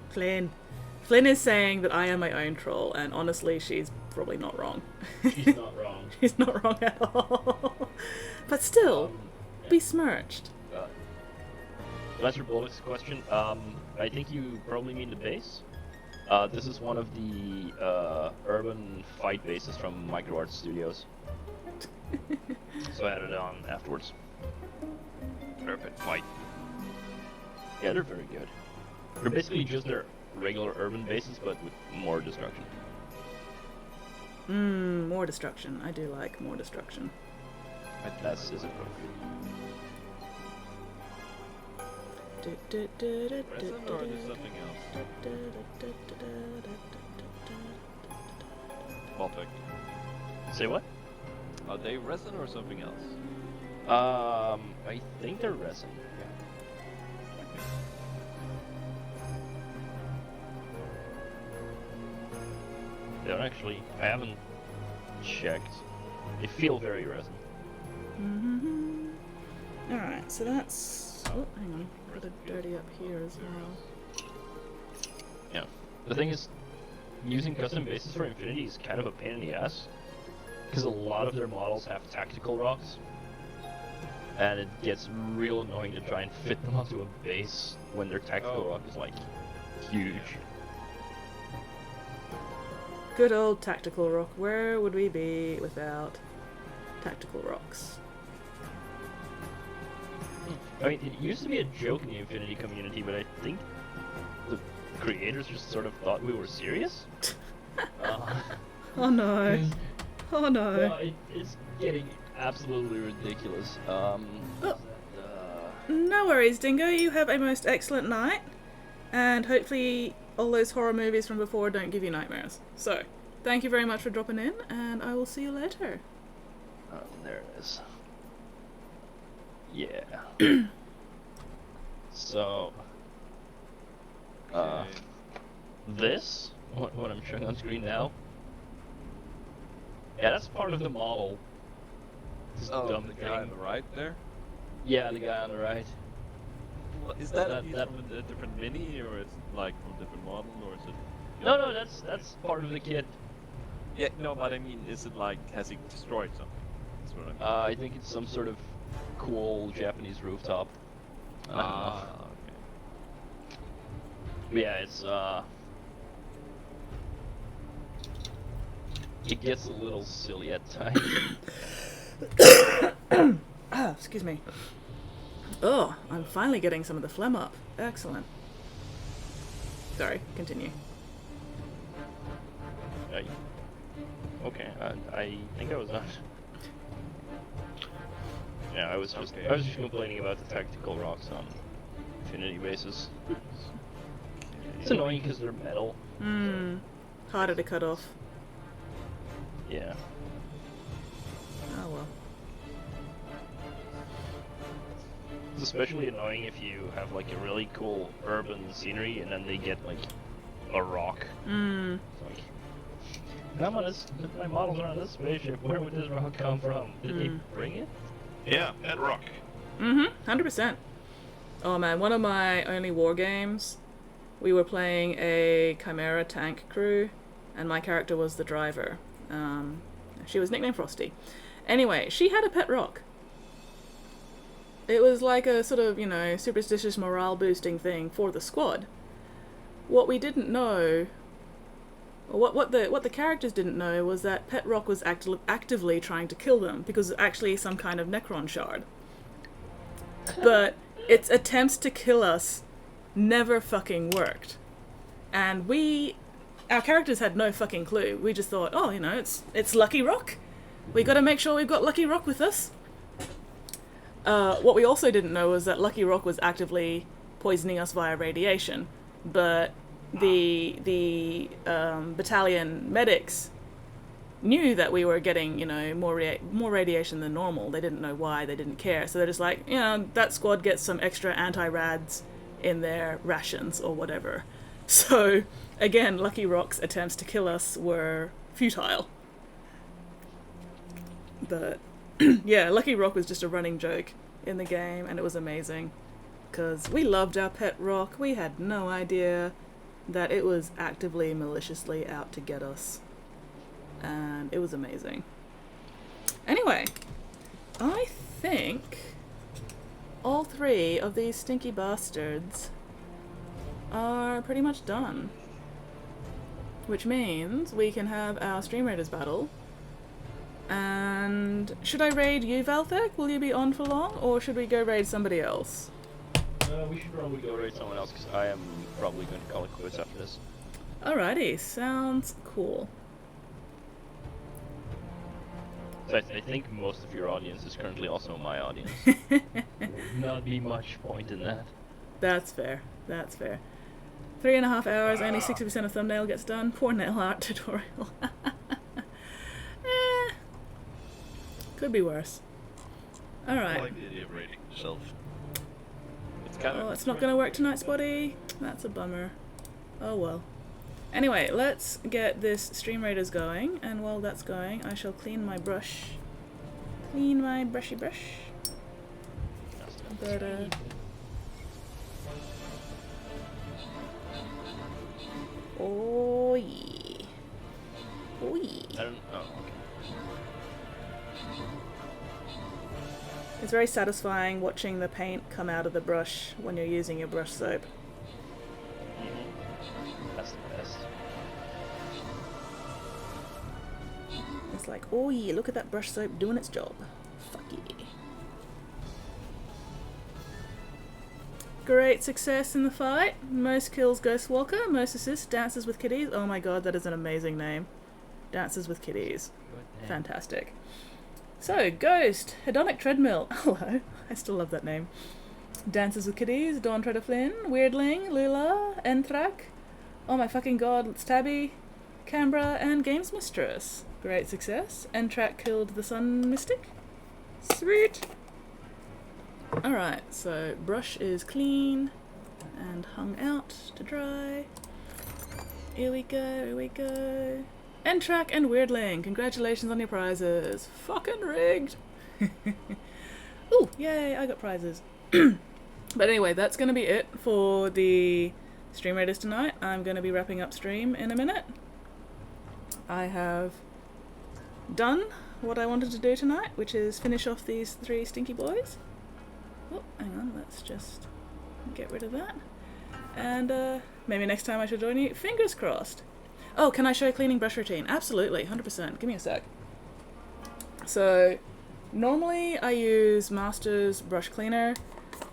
Flynn! Flynn is saying that I am my own troll, and honestly, she's probably not wrong. She's not wrong. She's not wrong at all. But still, besmirched. To answer Bullock's question, I think you probably mean the base. This is one of the urban fight bases from MicroArts Studios. So I added it on afterwards. Urban fight. Yeah, they're very good. They're basically just their regular urban bases, but with more destruction. More destruction. I do like more destruction. That's is appropriate. Resin or is it something else? Valthek. Say what? Are they resin or something else? I think they're resin. They don't actually. I haven't checked. They feel very resin. Alright, so that's... Oh, hang on. Put it dirty up here as well. Yeah. The thing is, using custom bases for Infinity is kind of a pain in the ass. Because a lot of their models have tactical rocks. And it gets real annoying to try and fit them onto a base when their tactical rock is like huge. Good old tactical rock. Where would we be without tactical rocks? I mean, it used to be a joke in the Infinity community, but I think the creators just sort of thought we were serious. Oh no. Oh no. It's getting absolutely ridiculous. No worries, Dingo. You have a most excellent night. And hopefully all those horror movies from before don't give you nightmares. So, thank you very much for dropping in, and I will see you later. There it is. Yeah. So, this, what I'm showing on screen now, yeah, that's part of the model. This dumb the thing. guy on the right there? Yeah, the guy on the right. Is that That- from a different mini, or is it like from a different model, or is it? No, that's part of the kit. Yeah, no, but I mean, is it like, has he destroyed something? That's what I mean. I think it's some sort of cool Japanese rooftop. I don't know. Okay. But yeah, it's it gets a little silly at times. excuse me. Oh, I'm finally getting some of the phlegm up. Excellent. Sorry, continue. Okay, I think I was not. Yeah, I was just complaining about the tactical rocks on Infinity bases. It's annoying because they're metal. Harder to cut off. Yeah. Oh well. It's especially annoying if you have like a really cool urban scenery and then they get like a rock. It's like, my models are on this spaceship. Where would this rock come from? Did they bring it? Yeah, that rock. 100%. Oh man, one of my only war games, we were playing a Chimera tank crew, and my character was the driver. She was nicknamed Frosty. Anyway, she had a pet rock. It was like a sort of, superstitious morale boosting thing for the squad. What we didn't know, or what the characters didn't know, was that pet rock was actively trying to kill them because it's actually some kind of Necron shard. But its attempts to kill us never fucking worked. And our characters had no fucking clue. We just thought, oh, it's Lucky Rock. We gotta make sure we've got Lucky Rock with us. What we also didn't know was that Lucky Rock was actively poisoning us via radiation. But the battalion medics knew that we were getting, more radiation than normal. They didn't know why, they didn't care. So they're just like, that squad gets some extra anti-rads in their rations or whatever. So, again, Lucky Rock's attempts to kill us were futile. But, yeah, Lucky Rock was just a running joke in the game, and it was amazing. Because we loved our pet rock. We had no idea that it was actively, maliciously out to get us. And it was amazing. Anyway, I think all three of these stinky bastards are pretty much done. Which means we can have our Stream Raiders battle. And should I raid you, Valthek? Will you be on for long? Or should we go raid somebody else? We should probably go raid someone else because I am probably going to call it quits after this. Alrighty, sounds cool. So I think most of your audience is currently also my audience. Would not be much point in that. That's fair. 3.5 hours, only 60% of thumbnail gets done. Poor nail art tutorial. Could be worse. Alright. I like the idea of rating yourself. It's not going to work tonight, Spotty. That's a bummer. Oh well. Anyway, let's get this Stream Raiders going, and while that's going, I shall clean my brush. Clean my brushy brush. But, oh yeah. Oh yeah. I don't. Oh, okay. It's very satisfying watching the paint come out of the brush when you're using your brush soap. That's the best. It's like, oh yeah, look at that brush soap doing its job. Fuck yeah. Great success in the fight. Most kills Ghostwalker, most assists Dances with Kitties. Oh my god, that is an amazing name. Dances with Kitties. Fantastic. So, Ghost, Hedonic Treadmill. Hello, I still love that name. Dances with Kitties, Dawn Treader Flynn, Weirdling, Lula, Enthrak. Oh my fucking god, it's Tabby, Canberra, and Games Mistress. Great success. Entrak killed the Sun Mystic. Sweet. Alright, so brush is clean and hung out to dry. Here we go. Entrak and Weirdling, congratulations on your prizes. Fucking rigged. Ooh, yay, I got prizes. But anyway, that's going to be it for the Stream Raiders tonight. I'm going to be wrapping up stream in a minute. I have done what I wanted to do tonight, which is finish off these three stinky boys. Oh, hang on, let's just get rid of that. And maybe next time I should join you. Fingers crossed. Oh, can I show a cleaning brush routine? Absolutely, 100%. Give me a sec. So, Normally I use Master's brush cleaner,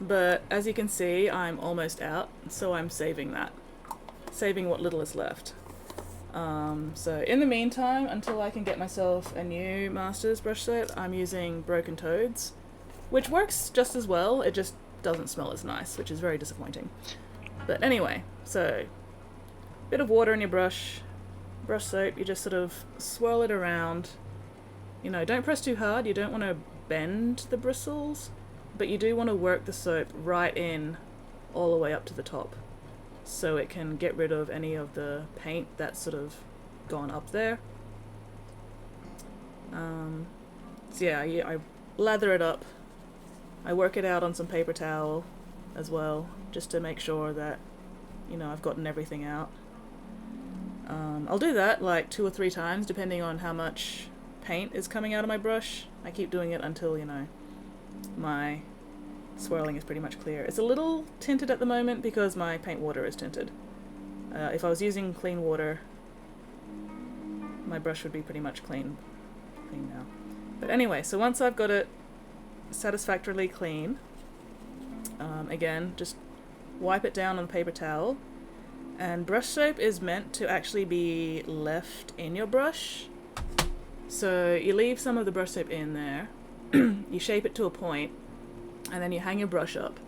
but as you can see I'm almost out, so I'm saving that. Saving what little is left. So in the meantime, until I can get myself a new Master's brush set, I'm using Broken Toads, which works just as well, it just doesn't smell as nice, which is very disappointing. But anyway, so bit of water in your brush soap, you just sort of swirl it around. You know, don't press too hard, you don't want to bend the bristles, but you do want to work the soap right in all the way up to the top, so it can get rid of any of the paint that's sort of gone up there. So yeah, I lather it up. I work it out on some paper towel as well, just to make sure that, you know, I've gotten everything out. I'll do that like 2 or 3 times depending on how much paint is coming out of my brush. I keep doing it until, you know, my swirling is pretty much clear. It's a little tinted at the moment because my paint water is tinted. If I was using clean water, my brush would be pretty much clean now. But anyway, so once I've got it satisfactorily clean, again, just wipe it down on a paper towel. And brush soap is meant to actually be left in your brush. So you leave some of the brush soap in there, you shape it to a point, and then you hang your brush up.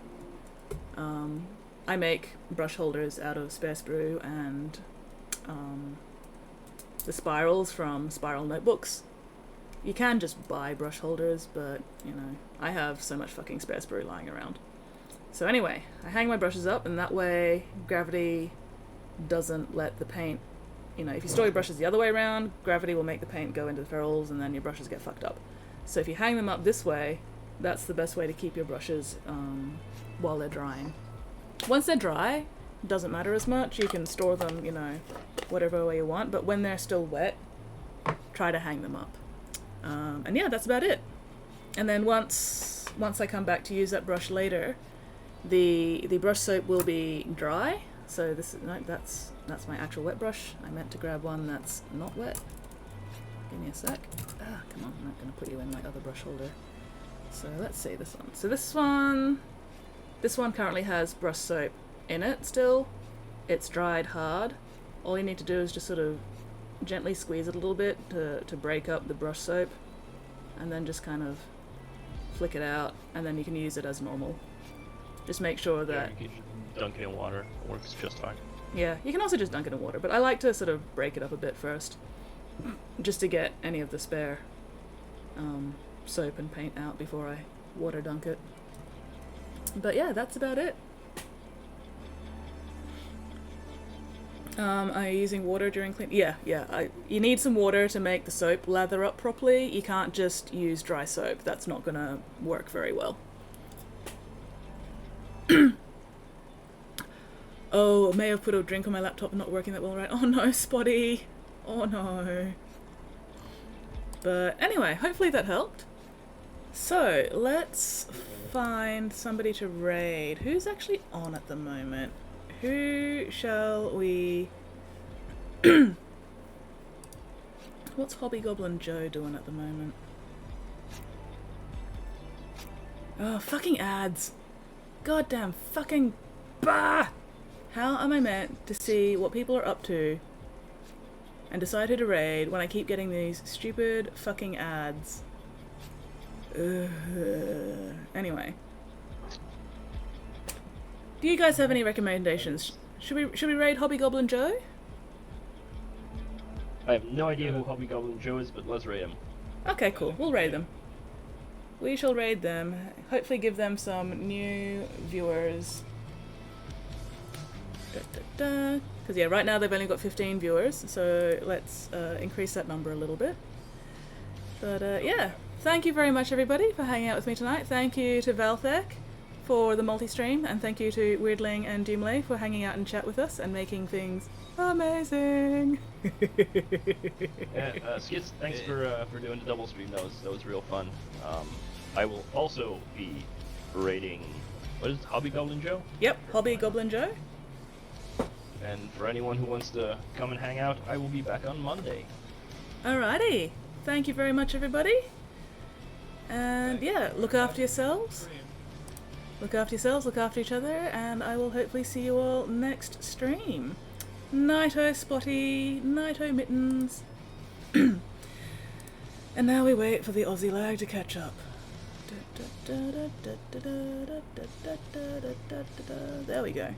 I make brush holders out of spare sprue and the spirals from spiral notebooks. You can just buy brush holders, but, you know, I have so much fucking spare sprue lying around. So anyway, I hang my brushes up, and that way gravity doesn't let the paint, you know, if you store your brushes the other way around, gravity will make the paint go into the ferrules and then your brushes get fucked up. So if you hang them up this way, that's the best way to keep your brushes while they're drying. Once they're dry, it doesn't matter as much, you can store them, you know, whatever way you want, but when they're still wet, try to hang them up. And yeah, that's about it. And then once I come back to use that brush later, the brush soap will be dry. So this is, no, that's my actual wet brush. I meant to grab one that's not wet. Give me a sec. Ah, come on, I'm not going to put you in my other brush holder. So let's see this one. So this one currently has brush soap in it still. It's dried hard. All you need to do is just sort of gently squeeze it a little bit to break up the brush soap, and then just kind of flick it out, and then you can use it as normal. Just make sure that... Yeah, you can dunk it in water. It works just fine. Yeah, you can also just dunk it in water, but I like to sort of break it up a bit first, just to get any of the spare soap and paint out before I water dunk it. But yeah, that's about it. Are you using water during clean? Yeah. You need some water to make the soap lather up properly. You can't just use dry soap. That's not gonna work very well. Oh, I may have put a drink on my laptop and not working that well, right? Oh no, Spotty. Oh no. But anyway, hopefully that helped. So, let's find somebody to raid. Who's actually on at the moment? Who shall we... What's Hobbygoblin Joe doing at the moment? Oh, fucking ads. Goddamn fucking... Bah! How am I meant to see what people are up to and decide who to raid when I keep getting these stupid fucking ads? Anyway. Do you guys have any recommendations? Should we raid Hobbygoblin Joe? I have no idea who Hobbygoblin Joe is, but let's raid him. Okay, cool. We'll raid them. We shall raid them. Hopefully give them some new viewers. Because yeah, right now they've only got 15 viewers, so let's increase that number a little bit. But yeah, thank you very much everybody for hanging out with me tonight. Thank you to Valthek for the multi-stream, and thank you to Weirdling and Doomlay for hanging out and chat with us and making things amazing. Yeah, Skits, thanks for doing the double stream. That was real fun. I will also be raiding, what is it, Hobbygoblin Joe? Yep, Hobbygoblin Joe. And for anyone who wants to come and hang out, I will be back on Monday. Alrighty. Thank you very much everybody. And yeah, look after yourselves. Look after yourselves, look after each other, and I will hopefully see you all next stream. Nighto Spotty, nighto Mittens. And now we wait for the Aussie lag to catch up. There we go.